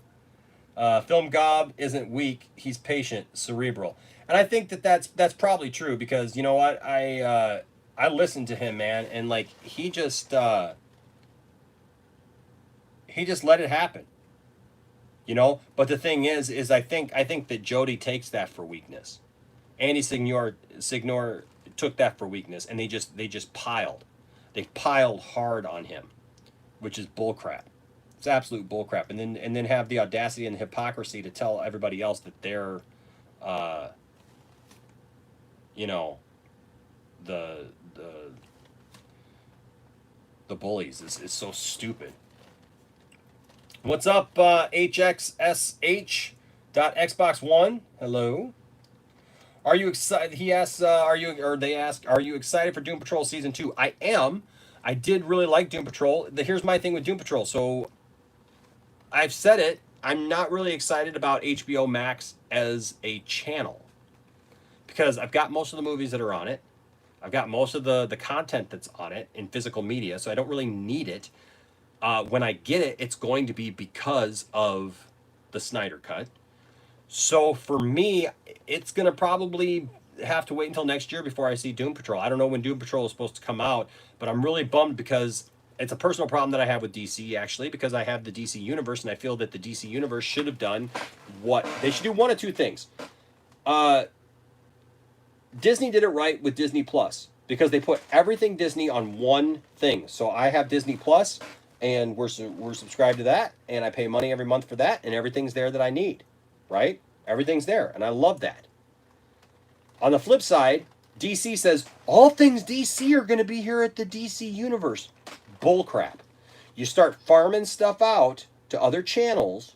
Film gob isn't weak. He's patient, cerebral. And I think that that's probably true because, you know what? I listened to him, man, and like he just let it happen. You know, but the thing is I think that Jody takes that for weakness. Andy Signor took that for weakness, and they just piled. They piled hard on him, which is bullcrap. It's absolute bullcrap. And then have the audacity and the hypocrisy to tell everybody else that they're, you know, the bullies is so stupid. What's up, HXSH.Xbox One? Hello. Are you excited? He asks, they ask, are you excited for Doom Patrol Season 2? I am. I did really like Doom Patrol. Here's my thing with Doom Patrol. So, I've said it. I'm not really excited about HBO Max as a channel. Because I've got most of the movies that are on it. I've got most of the content that's on it in physical media. So, I don't really need it. When I get it, it's going to be because of the Snyder Cut. So for me, it's going to probably have to wait until next year before I see Doom Patrol. I don't know when Doom Patrol is supposed to come out, but I'm really bummed because it's a personal problem that I have with DC, actually, because I have the DC Universe, and I feel that the DC Universe should have done what... They should do one of two things. Disney did it right with Disney Plus, because they put everything Disney on one thing. So I have Disney Plus, and we're subscribed to that, and I pay money every month for that, and everything's there that I need, right? Everything's there, and I love that. On the flip side, DC says, all things DC are going to be here at the DC Universe. Bullcrap. You start farming stuff out to other channels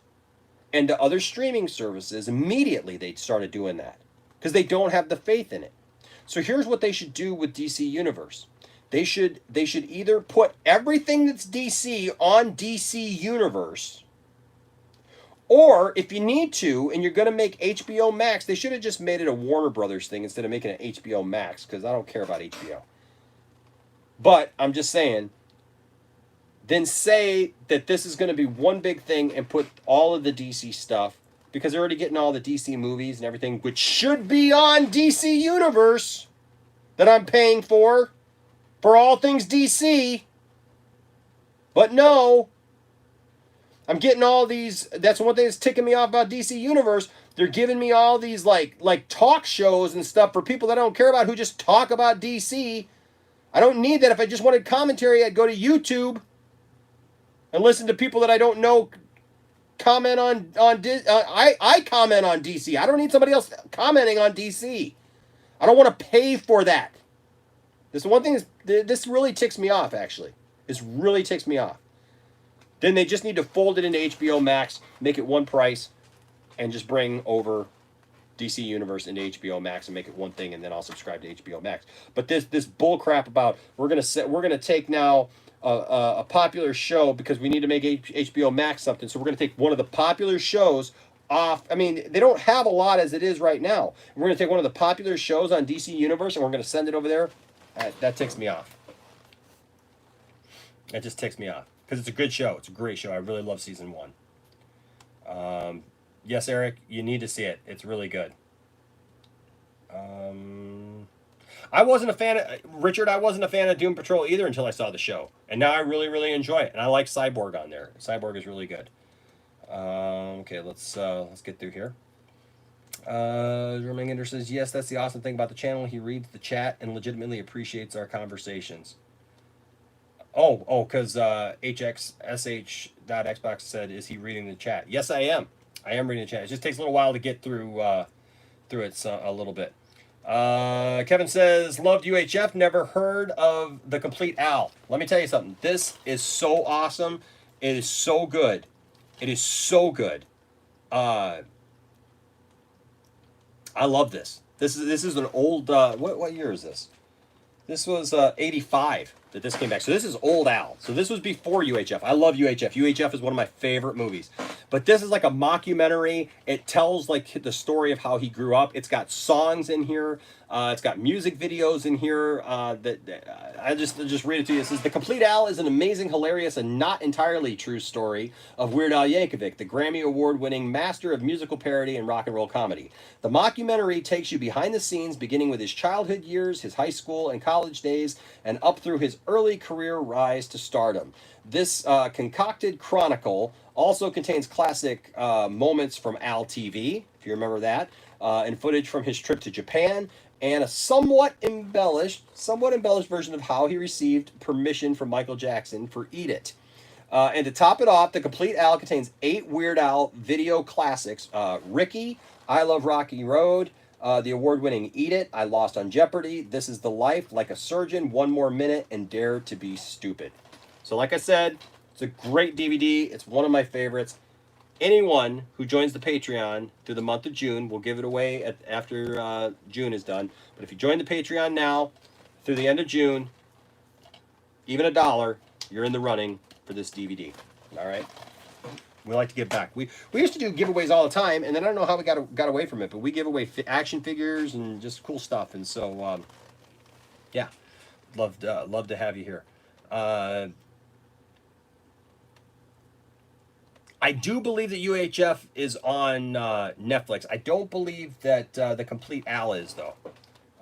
and to other streaming services, immediately they started doing that, because they don't have the faith in it. So here's what they should do with DC Universe. They should either put everything that's DC on DC Universe, or if you need to, and you're going to make HBO Max, they should have just made it a Warner Brothers thing instead of making it HBO Max, because I don't care about HBO. But I'm just saying, then say that this is going to be one big thing and put all of the DC stuff, because they're already getting all the DC movies and everything, which should be on DC Universe, that I'm paying for all things DC. But no, I'm getting all these. That's one thing that's ticking me off about DC Universe. They're giving me all these like talk shows and stuff for people that I don't care about, who just talk about DC. I don't need that. If I just wanted commentary, I'd go to YouTube and listen to people that I don't know comment on I comment on DC. I don't need somebody else commenting on DC. I don't want to pay for that. This one thing is, this really ticks me off, actually. This really ticks me off. Then they just need to fold it into HBO Max, make it one price, and just bring over DC Universe into HBO Max and make it one thing, and then I'll subscribe to HBO Max. But this bull crap about we're gonna take now a popular show because we need to make HBO Max something, so we're gonna take one of the popular shows off. I mean, they don't have a lot as it is right now. We're gonna take one of the popular shows on DC Universe and we're gonna send it over there. That ticks me off. That just ticks me off. Because it's a good show. It's a great show. I really love season 1. Yes, Eric, you need to see it. It's really good. I wasn't a fan of... Richard, I wasn't a fan of Doom Patrol either until I saw the show. And now I really, really enjoy it. And I like Cyborg on there. Cyborg is really good. Okay, let's get through here. Jermaine says, yes, that's the awesome thing about the channel. He reads the chat and legitimately appreciates our conversations. Because HXSH.Xbox said, is he reading the chat? Yes, I am. I am reading the chat. It just takes a little while to get through it a little bit. Kevin says, loved UHF, never heard of The Complete Al. Let me tell you something. This is so awesome. It is so good. It is so good. I love this. This is an old, what year is this? This was 85 that this came back. So this is old Al. So this was before UHF. I love UHF. UHF is one of my favorite movies. But this is like a mockumentary. It tells like the story of how he grew up. It's got songs in here. It's got music videos in here. I just read it to you. It says, The Complete Al is an amazing, hilarious, and not entirely true story of Weird Al Yankovic, the Grammy Award-winning master of musical parody and rock and roll comedy. The mockumentary takes you behind the scenes, beginning with his childhood years, his high school and college days, and up through his early career rise to stardom. This concocted chronicle also contains classic moments from Al TV, if you remember that, and footage from his trip to Japan, and a somewhat embellished version of how he received permission from Michael Jackson for Eat It. And to top it off, The Complete Al contains 8 Weird Al video classics. Ricky, I Love Rocky Road, the award-winning Eat It, I Lost on Jeopardy, This Is the Life, Like a Surgeon, One More Minute, and Dare to Be Stupid. So like I said, it's a great DVD. It's one of my favorites. Anyone who joins the Patreon through the month of June, we'll give it away after June is done. But if you join the Patreon now, through the end of June, even $1, you're in the running for this DVD. All right? We like to give back. We used to do giveaways all the time, and then I don't know how we got away from it, but we give away action figures and just cool stuff. And so, yeah, love to have you here. I do believe that UHF is on Netflix. I don't believe that The Complete Al is, though.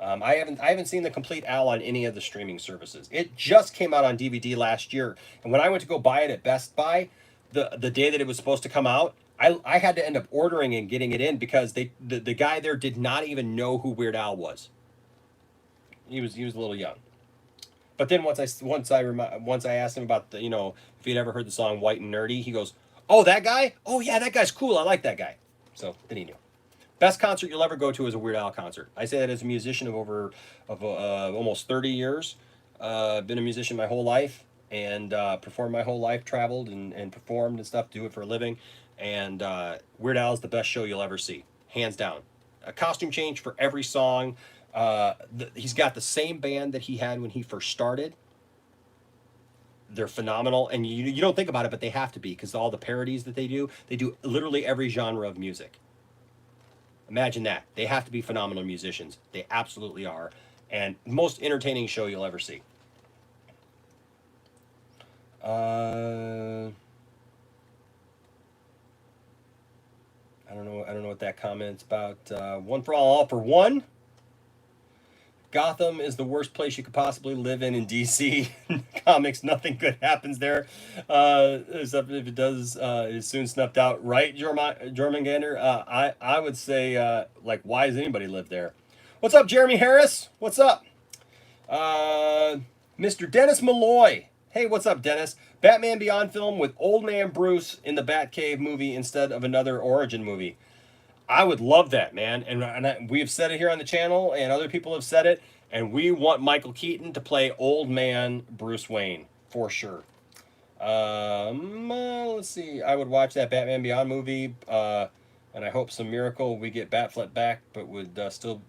I haven't seen The Complete Al on any of the streaming services. It just came out on DVD last year, and when I went to go buy it at Best Buy, the day that it was supposed to come out, I had to end up ordering and getting it in because the guy there did not even know who Weird Al was. He was a little young. But then once I asked him about if he'd ever heard the song White and Nerdy, he goes, "Oh, that guy? Oh yeah, that guy's cool. I like that guy." So then he knew. Best concert you'll ever go to is a Weird Al concert. I say that as a musician of almost 30 years. Been a musician my whole life and performed my whole life, traveled and performed and stuff, do it for a living. And Weird Al is the best show you'll ever see, hands down. A costume change for every song. He's got the same band that he had when he first started. They're phenomenal, and you don't think about it, but they have to be, because all the parodies that they do literally every genre of music. Imagine that. They have to be phenomenal musicians. They absolutely are. And most entertaining show you'll ever see. I don't know what that comment's about. One for all for one. Gotham is the worst place you could possibly live in DC. Comics, nothing good happens there. Except if it does, it's soon snuffed out. Right, Jormungandr? I would say, why does anybody live there? What's up, Jeremy Harris? What's up? Mr. Dennis Malloy. Hey, what's up, Dennis? Batman Beyond film with Old Man Bruce in the Batcave movie instead of another origin movie. I would love that, man. And we have said it here on the channel, and other people have said it, and we want Michael Keaton to play Old Man Bruce Wayne, for sure. Let's see. I would watch that Batman Beyond movie, and I hope some miracle we get Batfleck back, but would still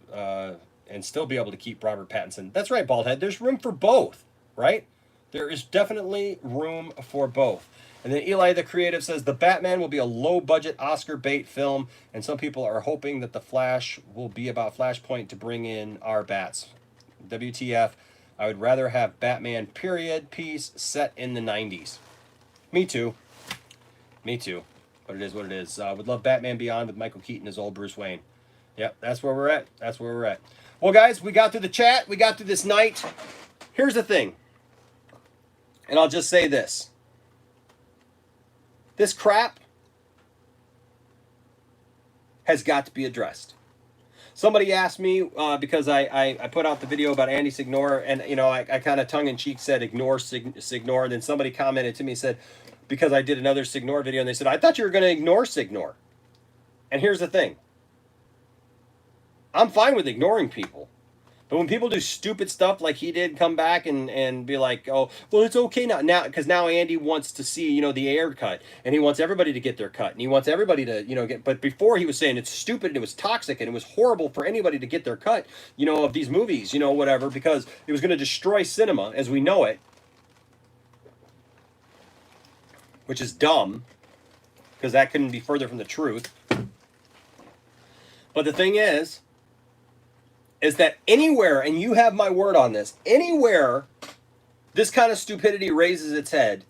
be able to keep Robert Pattinson. That's right, Baldhead. There's room for both, right? There is definitely room for both. And then Eli the Creative says, the Batman will be a low-budget Oscar bait film, and some people are hoping that The Flash will be about Flashpoint to bring in our bats. WTF, I would rather have Batman period piece set in the 90s. Me too. Me too. But it is what it is. Would love Batman Beyond with Michael Keaton as old Bruce Wayne. Yep, that's where we're at. That's where we're at. Well, guys, we got through the chat. We got through this night. Here's the thing. And I'll just say this. This crap has got to be addressed. Somebody asked me, because I put out the video about Andy Signore, and I kind of tongue-in-cheek said ignore Signore, and then somebody commented to me and said, because I did another Signore video, and they said, I thought you were going to ignore Signore. And here's the thing. I'm fine with ignoring people. But when people do stupid stuff like he did, come back and be like, oh, well, it's okay now, because now Andy wants to see, the air cut, and he wants everybody to get their cut, and he wants everybody to, get, but before he was saying it's stupid and it was toxic and it was horrible for anybody to get their cut, of these movies, whatever, because it was going to destroy cinema as we know it, which is dumb, because that couldn't be further from the truth. But the thing is that anywhere, and you have my word on this, anywhere this kind of stupidity raises its head,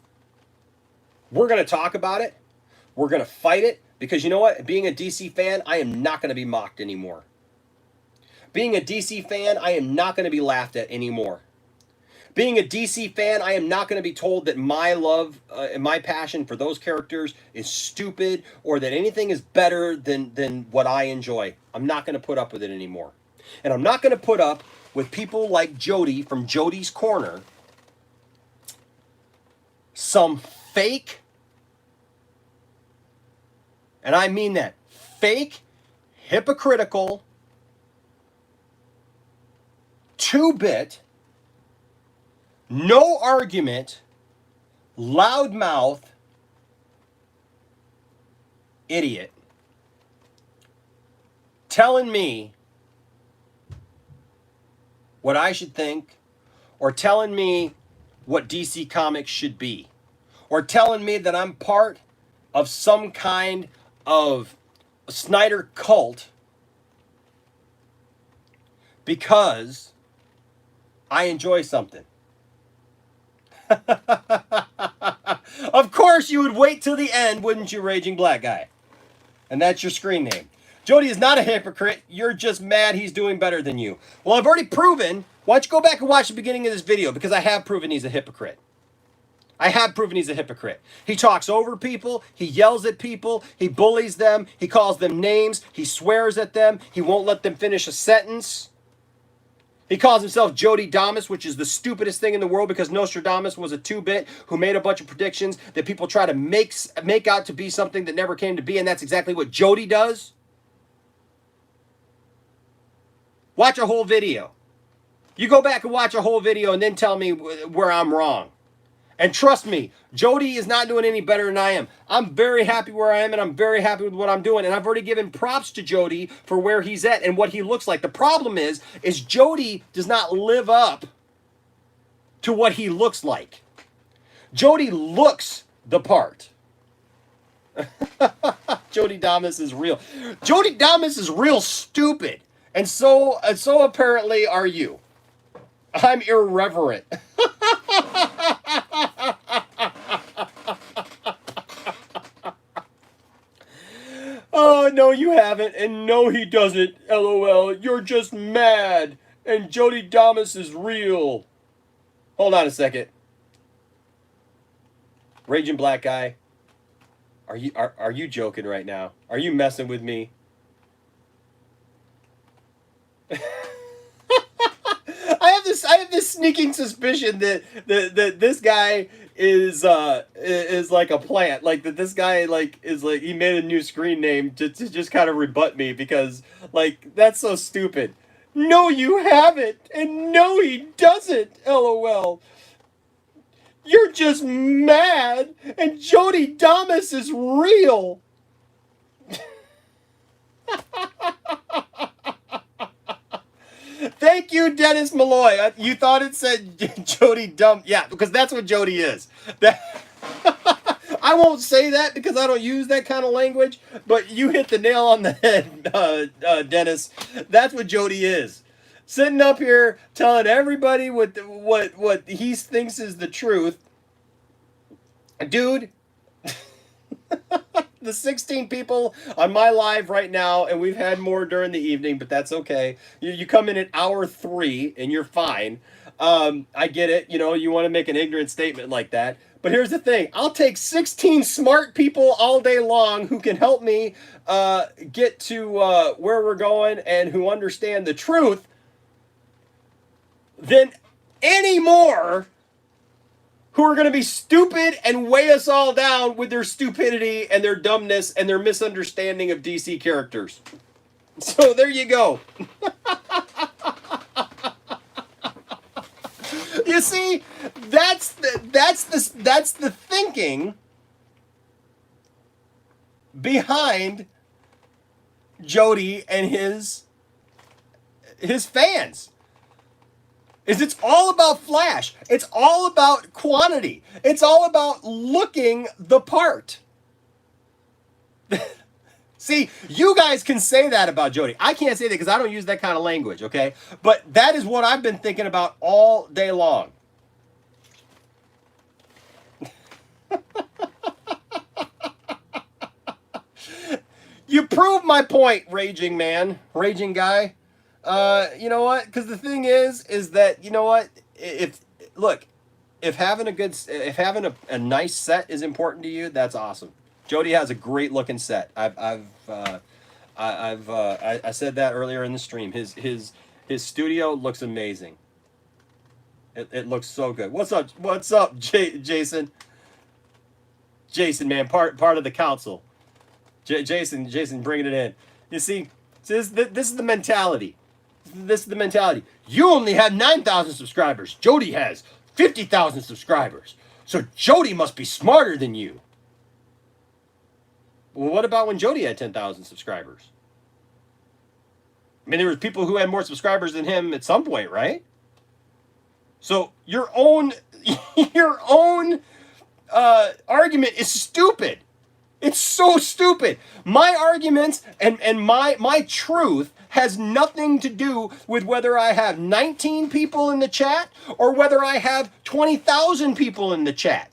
we're going to talk about it. We're going to fight it. Because you know what? Being a DC fan, I am not going to be mocked anymore. Being a DC fan, I am not going to be laughed at anymore. Being a DC fan, I am not going to be told that my love and my passion for those characters is stupid or that anything is better than what I enjoy. I'm not going to put up with it anymore. And I'm not going to put up with people like Jody from Jody's Corner, some fake, and I mean that, fake, hypocritical, two-bit, no argument, loudmouth idiot telling me what I should think, or telling me what DC Comics should be, or telling me that I'm part of some kind of Snyder cult because I enjoy something. Of course you would wait till the end, wouldn't you, Raging Black Guy? And that's your screen name. Jody is not a hypocrite. You're just mad he's doing better than you. Well, I've already proven. Why don't you go back and watch the beginning of this video, because I have proven he's a hypocrite. I have proven he's a hypocrite. He talks over people. He yells at people. He bullies them. He calls them names. He swears at them. He won't let them finish a sentence. He calls himself Jodydamas, which is the stupidest thing in the world, because Nostradamus was a two-bit who made a bunch of predictions that people try to make out to be something that never came to be, and that's exactly what Jody does. Watch a whole video. You go back and watch a whole video and then tell me where I'm wrong. And trust me, Jody is not doing any better than I am. I'm very happy where I am, and I'm very happy with what I'm doing. And I've already given props to Jody for where he's at and what he looks like. The problem is Jody does not live up to what he looks like. Jody looks the part. Jodydamas is real. Jodydamas is real stupid. And so apparently are you. I'm irreverent. Oh, no, you haven't. And no, he doesn't. LOL. You're just mad. And Jodydamas is real. Hold on a second. Raging Black Guy. Are you joking right now? Are you messing with me? I have this sneaking suspicion that this guy is like a plant, like that this guy is he made a new screen name to just kind of rebut me, because that's so stupid. No, you haven't, and no, he doesn't. LOL. You're just mad, and Jodydamas is real. Thank you, Dennis Malloy. You thought it said Jody dumb. Yeah, because that's what Jody is. I won't say that because I don't use that kind of language, but you hit the nail on the head, Dennis. That's what Jody is. Sitting up here telling everybody what he thinks is the truth. Dude, the 16 people on my live right now, and we've had more during the evening, but that's okay. You come in at hour 3 and you're fine. I get it. You want to make an ignorant statement like that. But here's the thing. I'll take 16 smart people all day long who can help me get to where we're going and who understand the truth than any more who are going to be stupid and weigh us all down with their stupidity and their dumbness and their misunderstanding of DC characters. So there you go. You see, that's the thinking behind Jody and his fans. It's all about flash. It's all about quantity. It's all about looking the part. See, you guys can say that about Jody. I can't say that because I don't use that kind of language, okay? But that is what I've been thinking about all day long. You prove my point, raging man, raging guy. You know what? Because the thing is that, you know what? If having a nice set is important to you, that's awesome. Jody has a great looking set. I said that earlier in the stream. His studio looks amazing. It looks so good. What's up, Jason? Jason, man, part of the council. Jason, bringing it in. You see, this is the mentality. This is the mentality. You only have 9,000 subscribers. Jody has 50,000 subscribers. So Jody must be smarter than you. Well, what about when Jody had 10,000 subscribers? I mean, there were people who had more subscribers than him at some point, right? So your own argument is stupid. It's so stupid. My arguments and my truth has nothing to do with whether I have 19 people in the chat or whether I have 20,000 people in the chat.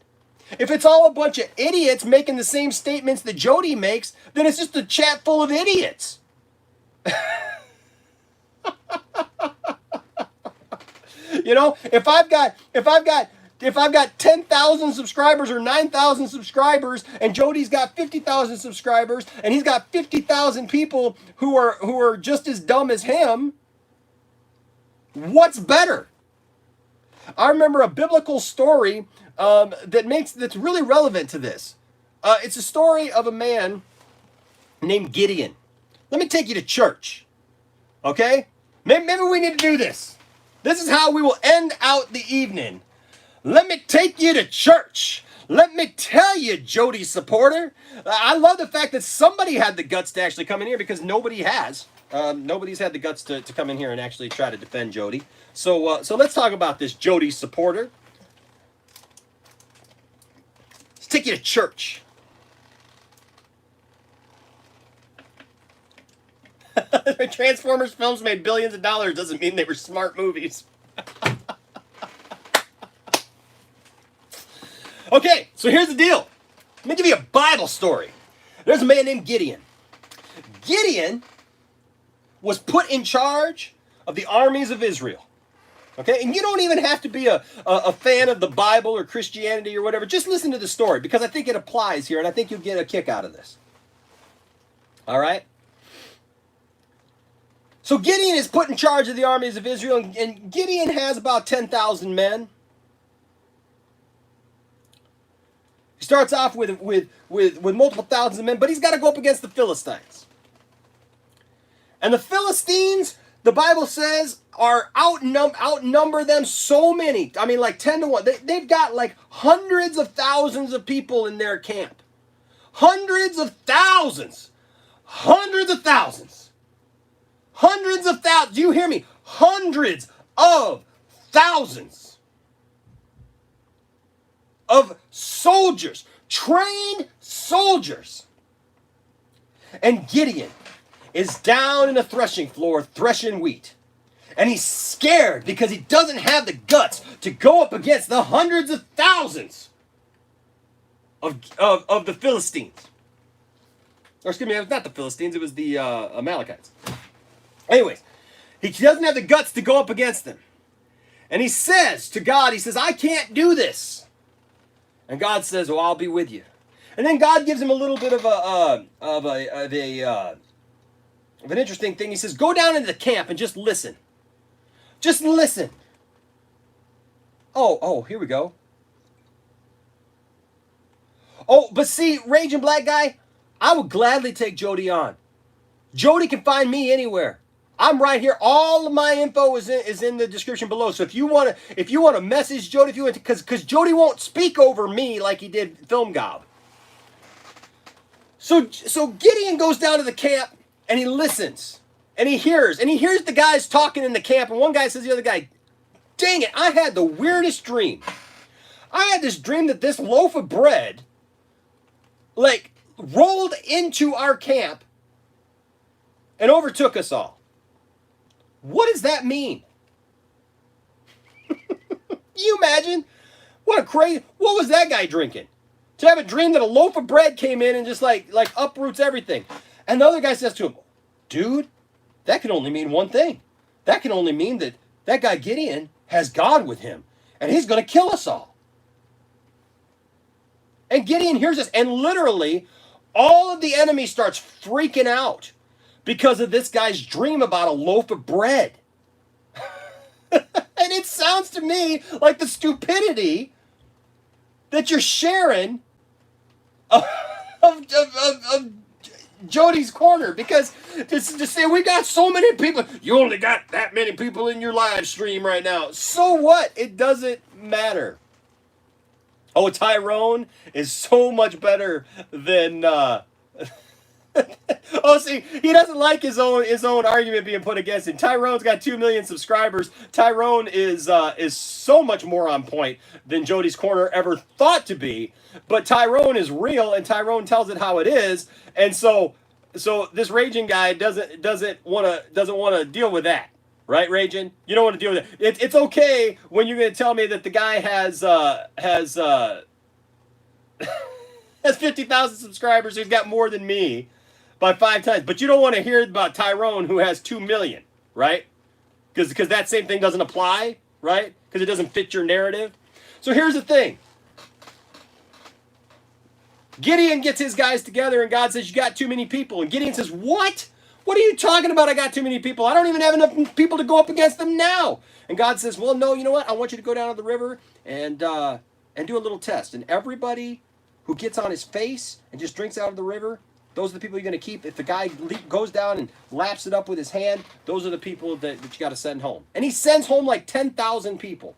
If it's all a bunch of idiots making the same statements that Jody makes, then it's just a chat full of idiots. You know, if I've got 10,000 subscribers or 9,000 subscribers and Jody's got 50,000 subscribers and he's got 50,000 people who are just as dumb as him, what's better? I remember a biblical story that's really relevant to this. It's a story of a man named Gideon. Let me take you to church. Okay? Maybe we need to do this. This is how we will end out the evening. Let me take you to church. Let me tell you, Jody supporter. I love the fact that somebody had the guts to actually come in here because nobody has. Nobody's had the guts to come in here and actually try to defend Jody. So let's talk about this Jody supporter. Let's take you to church. Transformers films made billions of dollars doesn't mean they were smart movies. Okay, so here's the deal. Let me give you a Bible story. There's a man named Gideon. Gideon was put in charge of the armies of Israel. Okay, and you don't even have to be a fan of the Bible or Christianity or whatever. Just listen to the story because I think it applies here and I think you'll get a kick out of this. All right? So Gideon is put in charge of the armies of Israel, and Gideon has about 10,000 men. He starts off with multiple thousands of men, but he's got to go up against the Philistines. And the Philistines, the Bible says, outnumber them so many. I mean, like 10 to 1. They've got like hundreds of thousands of people in their camp. Hundreds of thousands. Hundreds of thousands. Hundreds of thousands. Do you hear me? Hundreds of thousands of soldiers, trained soldiers. And Gideon is down in the threshing floor threshing wheat. And he's scared because he doesn't have the guts to go up against the hundreds of thousands of the Philistines. Or excuse me, it was not the Philistines, it was the Amalekites. Anyways, he doesn't have the guts to go up against them. And he says to God, he says, I can't do this. And God says, well, I'll be with you. And then God gives him a little bit of an interesting thing. He says, go down into the camp and just listen. Just listen. Oh, here we go. Oh, but see, Raging Black Guy, I would gladly take Jody on. Jody can find me anywhere. I'm right here. All of my info is in the description below. So if you want to message Jody, because Jody won't speak over me like he did Film Gob. So Gideon goes down to the camp and he listens and he hears the guys talking in the camp, and one guy says to the other guy, dang it, I had the weirdest dream. I had this dream that this loaf of bread, like, rolled into our camp and overtook us all. What does that mean? You imagine? What was that guy drinking? To have a dream that a loaf of bread came in and just like uproots everything. And the other guy says to him, dude, that can only mean one thing. That can only mean that that guy Gideon has God with him. And he's going to kill us all. And Gideon hears this. And literally, all of the enemy starts freaking out because of this guy's dream about a loaf of bread. And it sounds to me like the stupidity that you're sharing of Jody's corner, because to say we got so many people, you only got that many people in your live stream right now. So what? It doesn't matter. Oh, Tyrone is so much better than oh, see, he doesn't like his own argument being put against him. Tyrone's got 2 million subscribers. Tyrone is so much more on point than Jody's corner ever thought to be. But Tyrone is real, and Tyrone tells it how it is. And so this raging guy doesn't want to deal with that, right, Raging? You don't want to deal with it. It's okay when you're going to tell me that the guy has 50,000 subscribers. He's got more than me by 5 times. But you don't want to hear about Tyrone, who has 2 million, right? Because that same thing doesn't apply, right? Because it doesn't fit your narrative. So here's the thing. Gideon gets his guys together, and God says, you got too many people. And Gideon says, what? What are you talking about? I got too many people. I don't even have enough people to go up against them now. And God says, well, no, you know what? I want you to go down to the river and do a little test. And everybody who gets on his face and just drinks out of the river, those are the people you're going to keep. If the guy goes down and laps it up with his hand, those are the people that you got to send home. And he sends home like 10,000 people.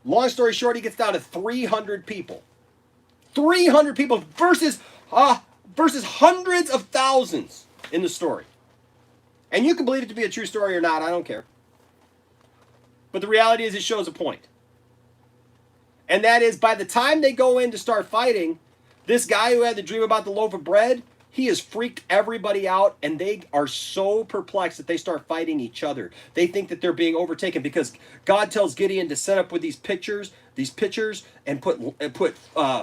Long story short, he gets down to 300 people. 300 people versus hundreds of thousands in the story. And you can believe it to be a true story or not, I don't care. But the reality is it shows a point. And that is, by the time they go in to start fighting, this guy who had the dream about the loaf of bread, he has freaked everybody out, and they are so perplexed that they start fighting each other. They think that they're being overtaken because God tells Gideon to set up with these pitchers, and put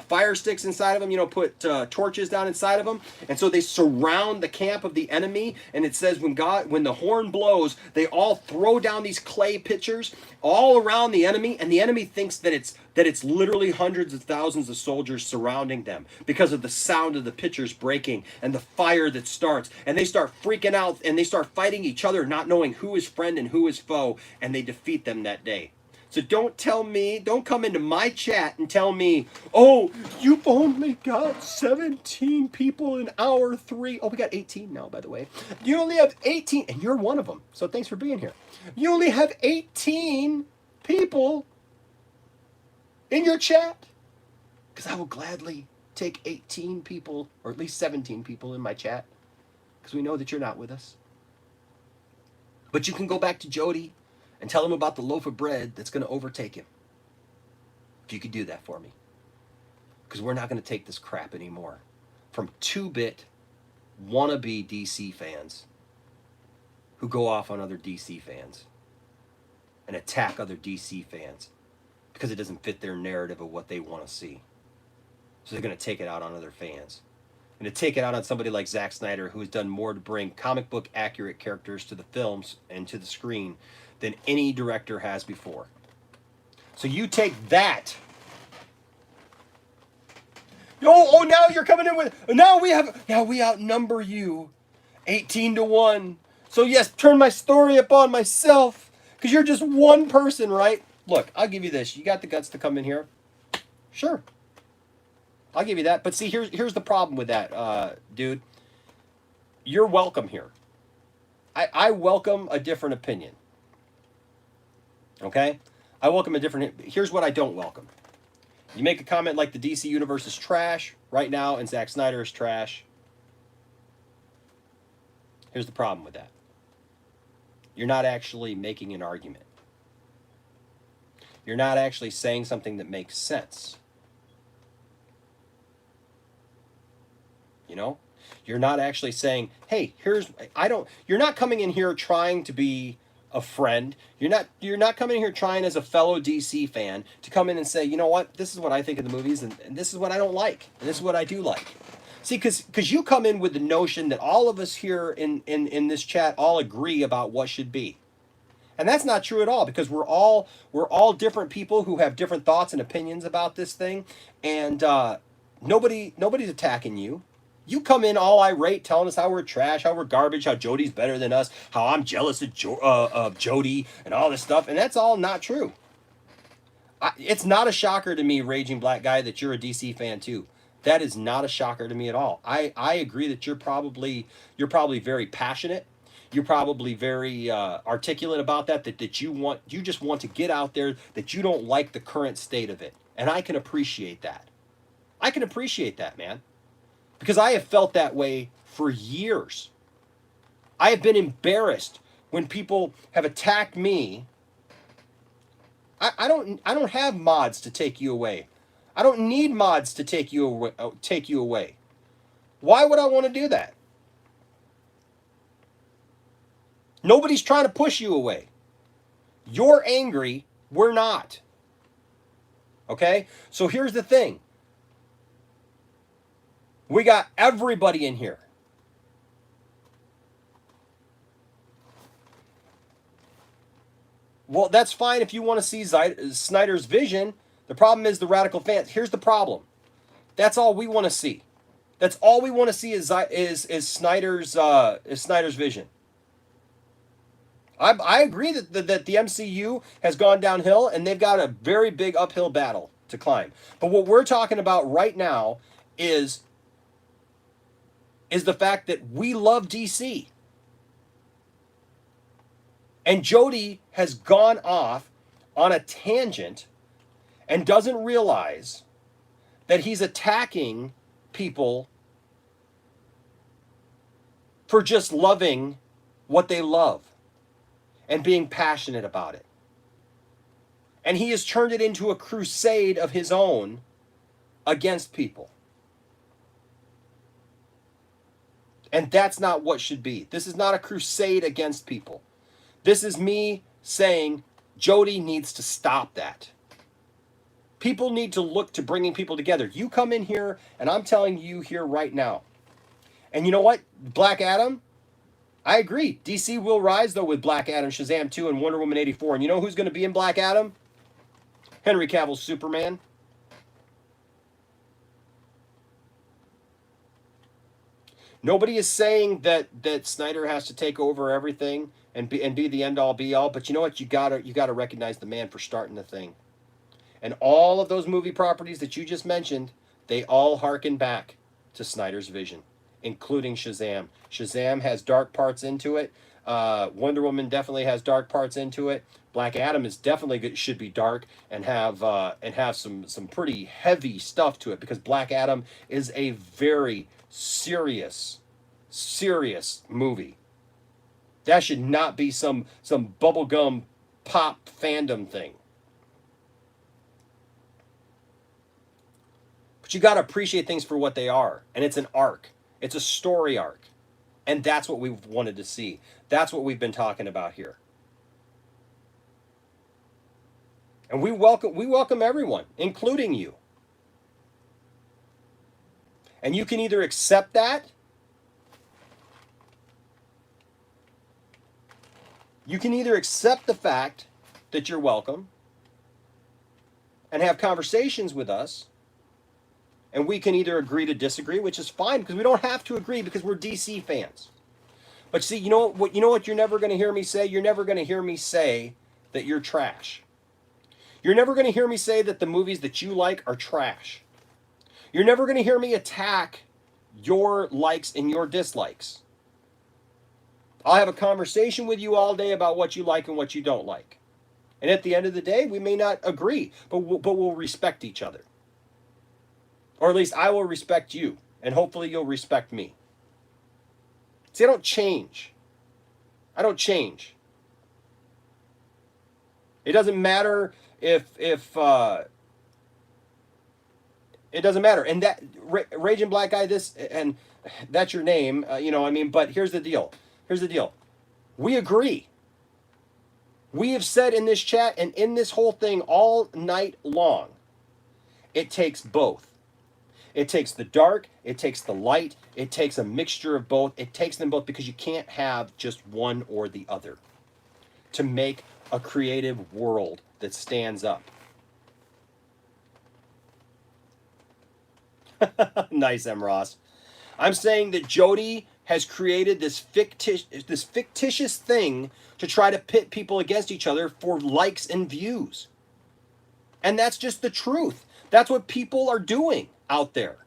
fire sticks inside of them, put torches down inside of them. And so they surround the camp of the enemy. And it says when the horn blows, they all throw down these clay pitchers all around the enemy. And the enemy thinks that it's literally hundreds of thousands of soldiers surrounding them because of the sound of the pitchers breaking and the fire that starts. And they start freaking out and they start fighting each other, not knowing who is friend and who is foe. And they defeat them that day. So don't come into my chat and tell me, oh, you've only got 17 people in hour 3. Oh, we got 18 now, by the way. You only have 18, and you're one of them. So thanks for being here. You only have 18 people in your chat. Because I will gladly take 18 people, or at least 17 people in my chat. Because we know that you're not with us. But you can go back to Jody and tell him about the loaf of bread that's going to overtake him. If you could do that for me. Because we're not going to take this crap anymore. From 2-bit wannabe DC fans who go off on other DC fans and attack other DC fans because it doesn't fit their narrative of what they want to see. So they're going to take it out on other fans. And to take it out on somebody like Zack Snyder, who has done more to bring comic book accurate characters to the films and to the screen than any director has before. So you take that. Oh, now you're coming in with, now we outnumber you 18-1. So yes, turn my story upon myself because you're just one person, right? Look, I'll give you this. You got the guts to come in here. Sure. I'll give you that. But see, here's the problem with that, dude. You're welcome here. I welcome a different opinion. Okay? I welcome a different... Here's what I don't welcome. You make a comment like the DC Universe is trash right now and Zack Snyder is trash. Here's the problem with that. You're not actually making an argument. You're not actually saying something that makes sense. you know? You're not actually saying, hey, you're not coming in here trying to be a friend. You're not coming in here trying as a fellow DC fan to come in and say, you know what, this is what I think of the movies, and this is what I don't like, and this is what I do like. See, because you come in with the notion that all of us here in this chat all agree about what should be. And that's not true at all, because we're all different people who have different thoughts and opinions about this thing, and nobody's attacking you. You come in all irate, telling us how we're trash, how we're garbage, how Jody's better than us, how I'm jealous of Jody, and all this stuff, and that's all not true. It's not a shocker to me, Raging Black Guy, that you're a DC fan too. That is not a shocker to me at all. I agree that you're probably very passionate. You're probably very articulate about that you just want to get out there, that you don't like the current state of it. And I can appreciate that. I can appreciate that, man. Because I have felt that way for years. I have been embarrassed when people have attacked me. I don't have mods to take you away. I don't need mods to take you away. Why would I want to do that? Nobody's trying to push you away. You're angry, we're not. Okay? So here's the thing. We got everybody in here. Well, that's fine if you want to see Snyder's vision. The problem is the radical fans. Here's the problem. That's all we want to see. That's all we want to see is Snyder's vision. I agree that the MCU has gone downhill and they've got a very big uphill battle to climb. But what we're talking about right now is the fact that we love DC. And Jody has gone off on a tangent and doesn't realize that he's attacking people for just loving what they love and being passionate about it. And he has turned it into a crusade of his own against people. And that's not what should be. This is not a crusade against people. This is me saying Jody needs to stop that. People need to look to bringing people together. You come in here, and I'm telling you here right now. And you know what? Black Adam, I agree. DC will rise, though, with Black Adam, Shazam 2, and Wonder Woman 84. And you know who's going to be in Black Adam? Henry Cavill's Superman. Nobody is saying that Snyder has to take over everything and be the end all be all, but you know what? You gotta recognize the man for starting the thing. And all of those movie properties that you just mentioned, they all harken back to Snyder's vision, including Shazam. Shazam has dark parts into it. Wonder Woman definitely has dark parts into it. Black Adam is definitely should be dark and have some pretty heavy stuff to it, because Black Adam is a very serious movie. That should not be some bubblegum pop fandom thing. But you got to appreciate things for what they are. And it's an arc. It's a story arc. And that's what we've wanted to see. That's what we've been talking about here. And we welcome everyone, including you. And you can either accept that, you can either accept the fact that you're welcome and have conversations with us, and we can either agree to disagree, which is fine, because we don't have to agree, because we're DC fans. But see, you know what you're never going to hear me say? You're never going to hear me say that you're trash. You're never going to hear me say that the movies that you like are trash. You're never going to hear me attack your likes and your dislikes. I'll have a conversation with you all day about what you like and what you don't like. And at the end of the day, we may not agree, but we'll respect each other. Or at least I will respect you, and hopefully you'll respect me. See, I don't change. I don't change. It doesn't matter if it doesn't matter. And that Raging Black Guy, this, and that's your name, you know, I mean, but here's the deal. Here's the deal. We agree. We have said in this chat and in this whole thing all night long, it takes both. It takes the dark, it takes the light, it takes a mixture of both. It takes them both because you can't have just one or the other to make a creative world that stands up. Nice, M. Ross. I'm saying that Jody has created this fictitious thing to try to pit people against each other for likes and views. And that's just the truth. That's what people are doing out there.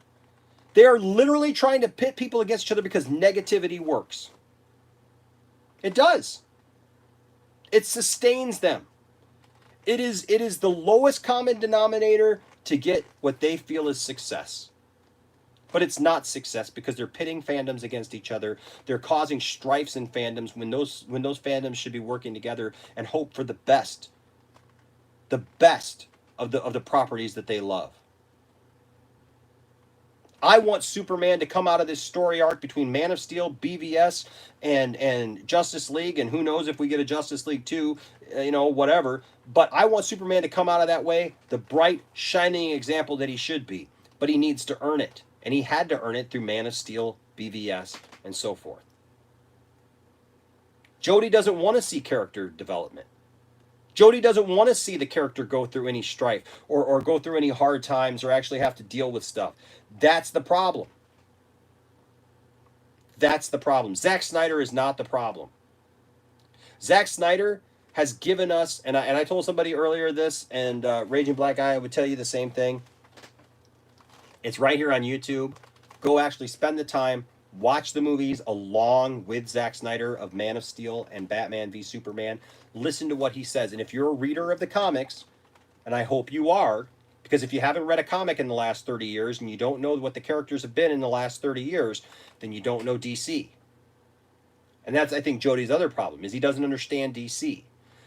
They are literally trying to pit people against each other because negativity works. It does. It sustains them. It is the lowest common denominator to get what they feel is success. But it's not success because they're pitting fandoms against each other. They're causing strifes in fandoms when those fandoms should be working together and hope for the best of the properties that they love. I want Superman to come out of this story arc between Man of Steel, BVS, and Justice League, and who knows if we get a Justice League 2, you know, whatever. But I want Superman to come out of that way the bright, shining example that he should be. But he needs to earn it. And he had to earn it through Man of Steel, BVS, and so forth. Jody doesn't want to see character development. Jody doesn't want to see the character go through any strife or go through any hard times or actually have to deal with stuff. That's the problem. That's the problem. Zack Snyder is not the problem. Zack Snyder has given us, and I told somebody earlier this, and Raging Black Eye would tell you the same thing. It's right here on YouTube. Go actually spend the time, watch the movies along with Zack Snyder of Man of Steel and Batman v Superman. Listen to what he says. And if you're a reader of the comics, and I hope you are, because if you haven't read a comic in the last 30 years and you don't know what the characters have been in the last 30 years, then you don't know DC. And that's, I think, Jody's other problem, is he doesn't understand DC.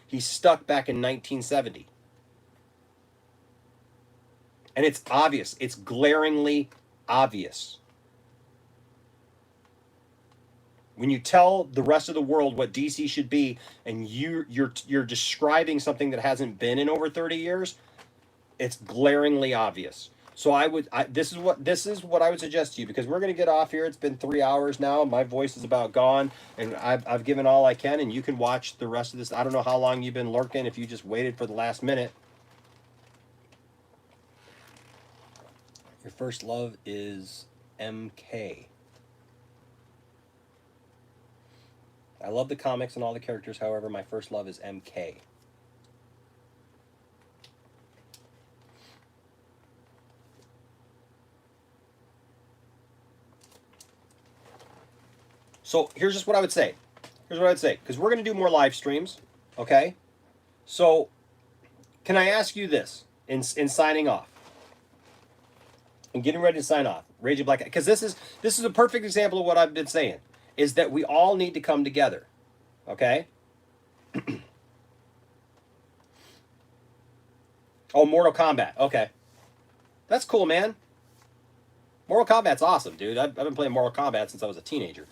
He's stuck back in 1970. And it's obvious. It's glaringly obvious. When you tell the rest of the world what DC should be, and you're describing something that hasn't been in over 30 years, it's glaringly obvious. So this is what I would suggest to you, because we're going to get off here. It's been 3 hours now. My voice is about gone, and I've given all I can, and you can watch the rest of this. I don't know how long you've been lurking, if you just waited for the last minute. Your first love is MK. I love the comics and all the characters. However, my first love is MK. So here's just what I would say. Here's what I'd say, because we're going to do more live streams, okay? So can I ask you this in signing off? And getting ready to sign off, Raging Black, because this is a perfect example of what I've been saying, is that we all need to come together, okay? Oh, Mortal Kombat, okay. That's cool, man. Mortal Kombat's awesome, dude. I've been playing Mortal Kombat since I was a teenager.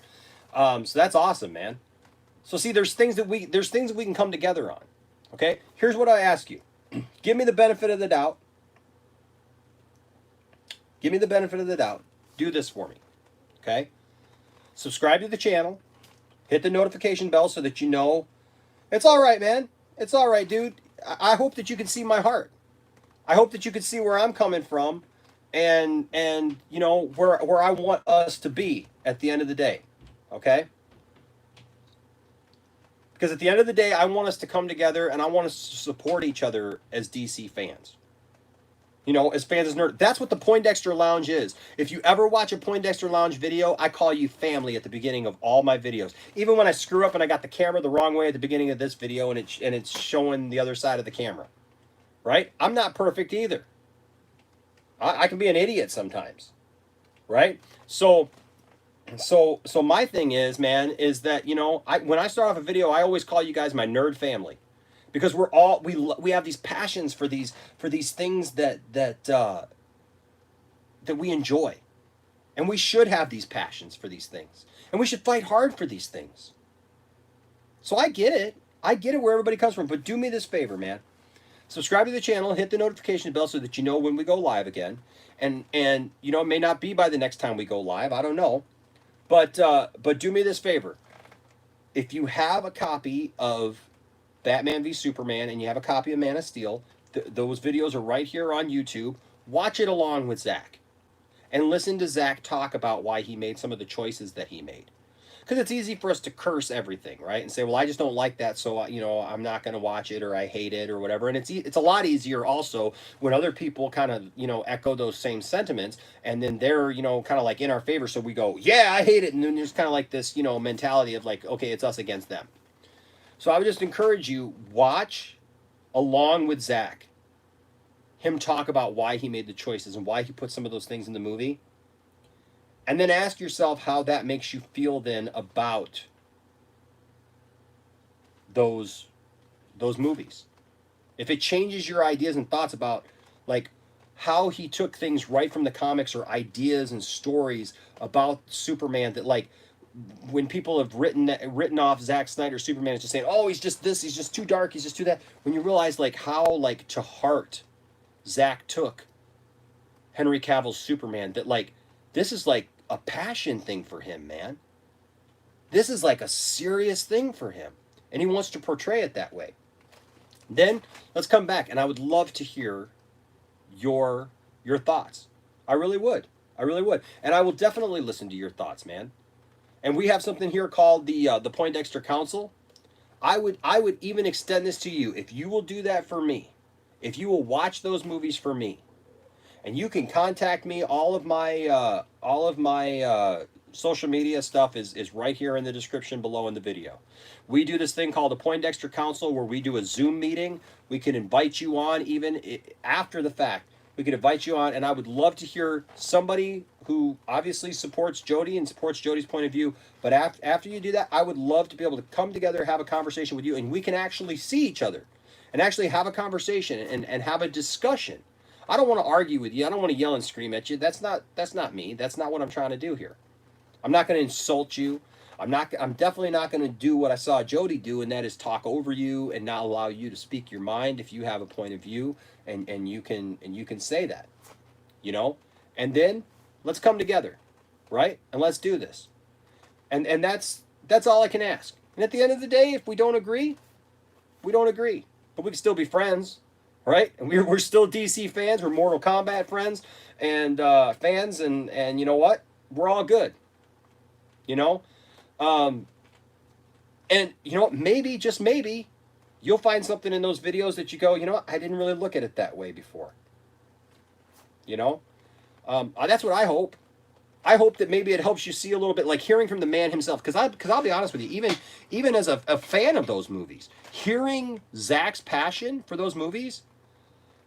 So that's awesome, man. So see, there's things that we can come together on, okay? Here's what I ask you. Give me the benefit of the doubt. Give me the benefit of the doubt. Do this for me, okay? Subscribe to the channel. Hit the notification bell so that you know. It's all right, man. It's all right, dude. I hope that you can see my heart. I hope that you can see where I'm coming from and you know, where I want us to be at the end of the day, okay? Because at the end of the day, I want us to come together and I want us to support each other as DC fans. You know, as fans, as nerds. That's what the Poindexter Lounge is. If you ever watch a Poindexter Lounge video, I call you family at the beginning of all my videos. Even when I screw up and I got the camera the wrong way at the beginning of this video and it's showing the other side of the camera. Right? I'm not perfect either. I can be an idiot sometimes. Right? So my thing is, man, is that, you know, when I start off a video, I always call you guys my nerd family. Because we have these passions for these things that we enjoy, And we should have these passions for these things. And we should fight hard for these things. So I get it. I get it where everybody comes from. But do me this favor, man. Subscribe to the channel, hit the notification bell so that you know when we go live again. And you know, it may not be by the next time we go live. I don't know. But do me this favor. If you have a copy of Batman v Superman and you have a copy of Man of Steel, those videos are right here on YouTube. Watch it along with Zach. And listen to Zach talk about why he made some of the choices that he made. Because it's easy for us to curse everything, right? And say, well, I just don't like that, so, you know, I'm not going to watch it, or I hate it, or whatever. And it's a lot easier also when other people kind of, you know, echo those same sentiments, and then they're, you know, kind of like in our favor, so we go, yeah, I hate it. And then there's kind of like this, you know, mentality of like, okay, it's us against them. So I would just encourage you, watch along with Zach, him talk about why he made the choices and why he put some of those things in the movie. And then ask yourself how that makes you feel then about those movies. If it changes your ideas and thoughts about like how he took things right from the comics or ideas and stories about Superman that like when people have written off Zack Snyder's Superman as just saying, oh, he's just this, he's just too dark, he's just too that. When you realize like how like to heart Zack took Henry Cavill's Superman, that like this is like a passion thing for him, man. This is like a serious thing for him. And he wants to portray it that way. Then let's come back, and I would love to hear your thoughts. I really would. I really would. And I will definitely listen to your thoughts, man. And we have something here called the Poindexter Council. I would even extend this to you. If you will do that for me, if you will watch those movies for me, and you can contact me. All of my social media stuff is right here in the description below in the video. We do this thing called the Poindexter Council where we do a Zoom meeting. We can invite you on even after the fact. We can invite you on, and I would love to hear somebody who obviously supports Jody and supports Jody's point of view. But after you do that, I would love to be able to come together, have a conversation with you, and we can actually see each other and actually have a conversation and have a discussion. I don't want to argue with you. I don't want to yell and scream at you. That's not me. That's not what I'm trying to do here. I'm not going to insult you. I'm definitely not going to do what I saw Jody do, and that is talk over you and not allow you to speak your mind if you have a point of view, and you can say that. You know? And then let's come together, right? And let's do this. And that's all I can ask. And at the end of the day, if we don't agree, we don't agree. But we can still be friends. Right? And we're still DC fans. We're Mortal Kombat friends and fans. And you know what? We're all good. You know? And you know what? Maybe, just maybe, you'll find something in those videos that you go, you know what? I didn't really look at it that way before. You know? That's what I hope. I hope that maybe it helps you see a little bit, like hearing from the man himself. Because I'll be honest with you, even as a fan of those movies, hearing Zach's passion for those movies,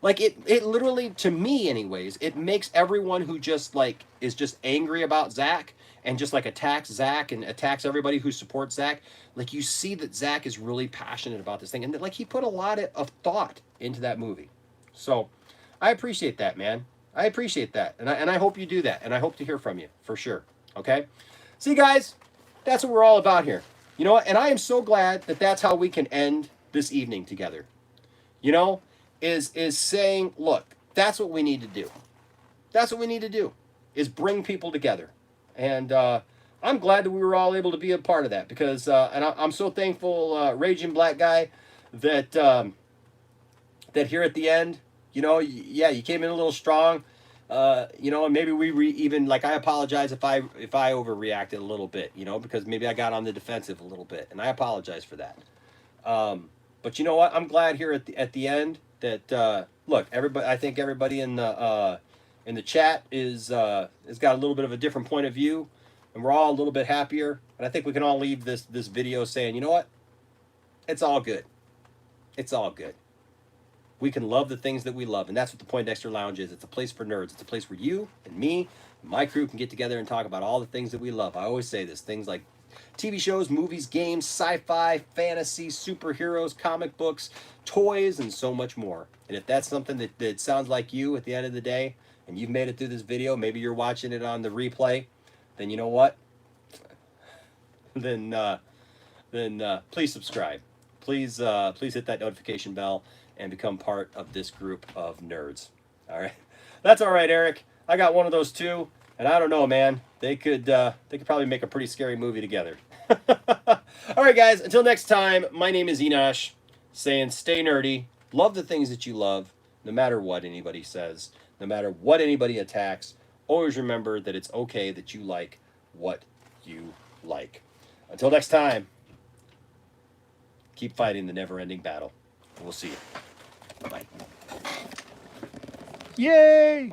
like it literally, to me anyways, it makes everyone who just like is just angry about Zach and just like attacks Zach and attacks everybody who supports Zach, like you see that Zach is really passionate about this thing, and that like he put a lot of thought into that movie. So I appreciate that, man. I appreciate that, and I hope you do that, and I hope to hear from you for sure. Okay, see guys, that's what we're all about here. You know what? And I am so glad that that's how we can end this evening together. You know, is saying, look, that's what we need to do. That's what we need to do, is bring people together. And I'm glad that we were all able to be a part of that, because and I'm so thankful, Raging Black Guy, that that here at the end, you know, yeah, you came in a little strong, you know, and maybe even like, I apologize if I overreacted a little bit, you know, because maybe I got on the defensive a little bit, and I apologize for that. But you know what? I'm glad here at the end that look, everybody. I think everybody in the chat has got a little bit of a different point of view, and we're all a little bit happier. And I think we can all leave this video saying, you know what? It's all good. It's all good. We can love the things that we love, and that's what the Poindexter Lounge is. It's a place for nerds. It's a place where you and me and my crew can get together and talk about all the things that we love. I always say this, things like TV shows, movies, games, sci-fi, fantasy, superheroes, comic books, toys, and so much more. And if that's something that sounds like you at the end of the day, and you've made it through this video, maybe you're watching it on the replay, then you know what? Then please subscribe. Please hit that notification bell and become part of this group of nerds. All right, that's all right, Eric. I got one of those too, and I don't know, man. They could probably make a pretty scary movie together. All right, guys. Until next time, my name is Enosh, saying stay nerdy, love the things that you love, no matter what anybody says, no matter what anybody attacks. Always remember that it's okay that you like what you like. Until next time, keep fighting the never-ending battle. We'll see you. Bye. Yay!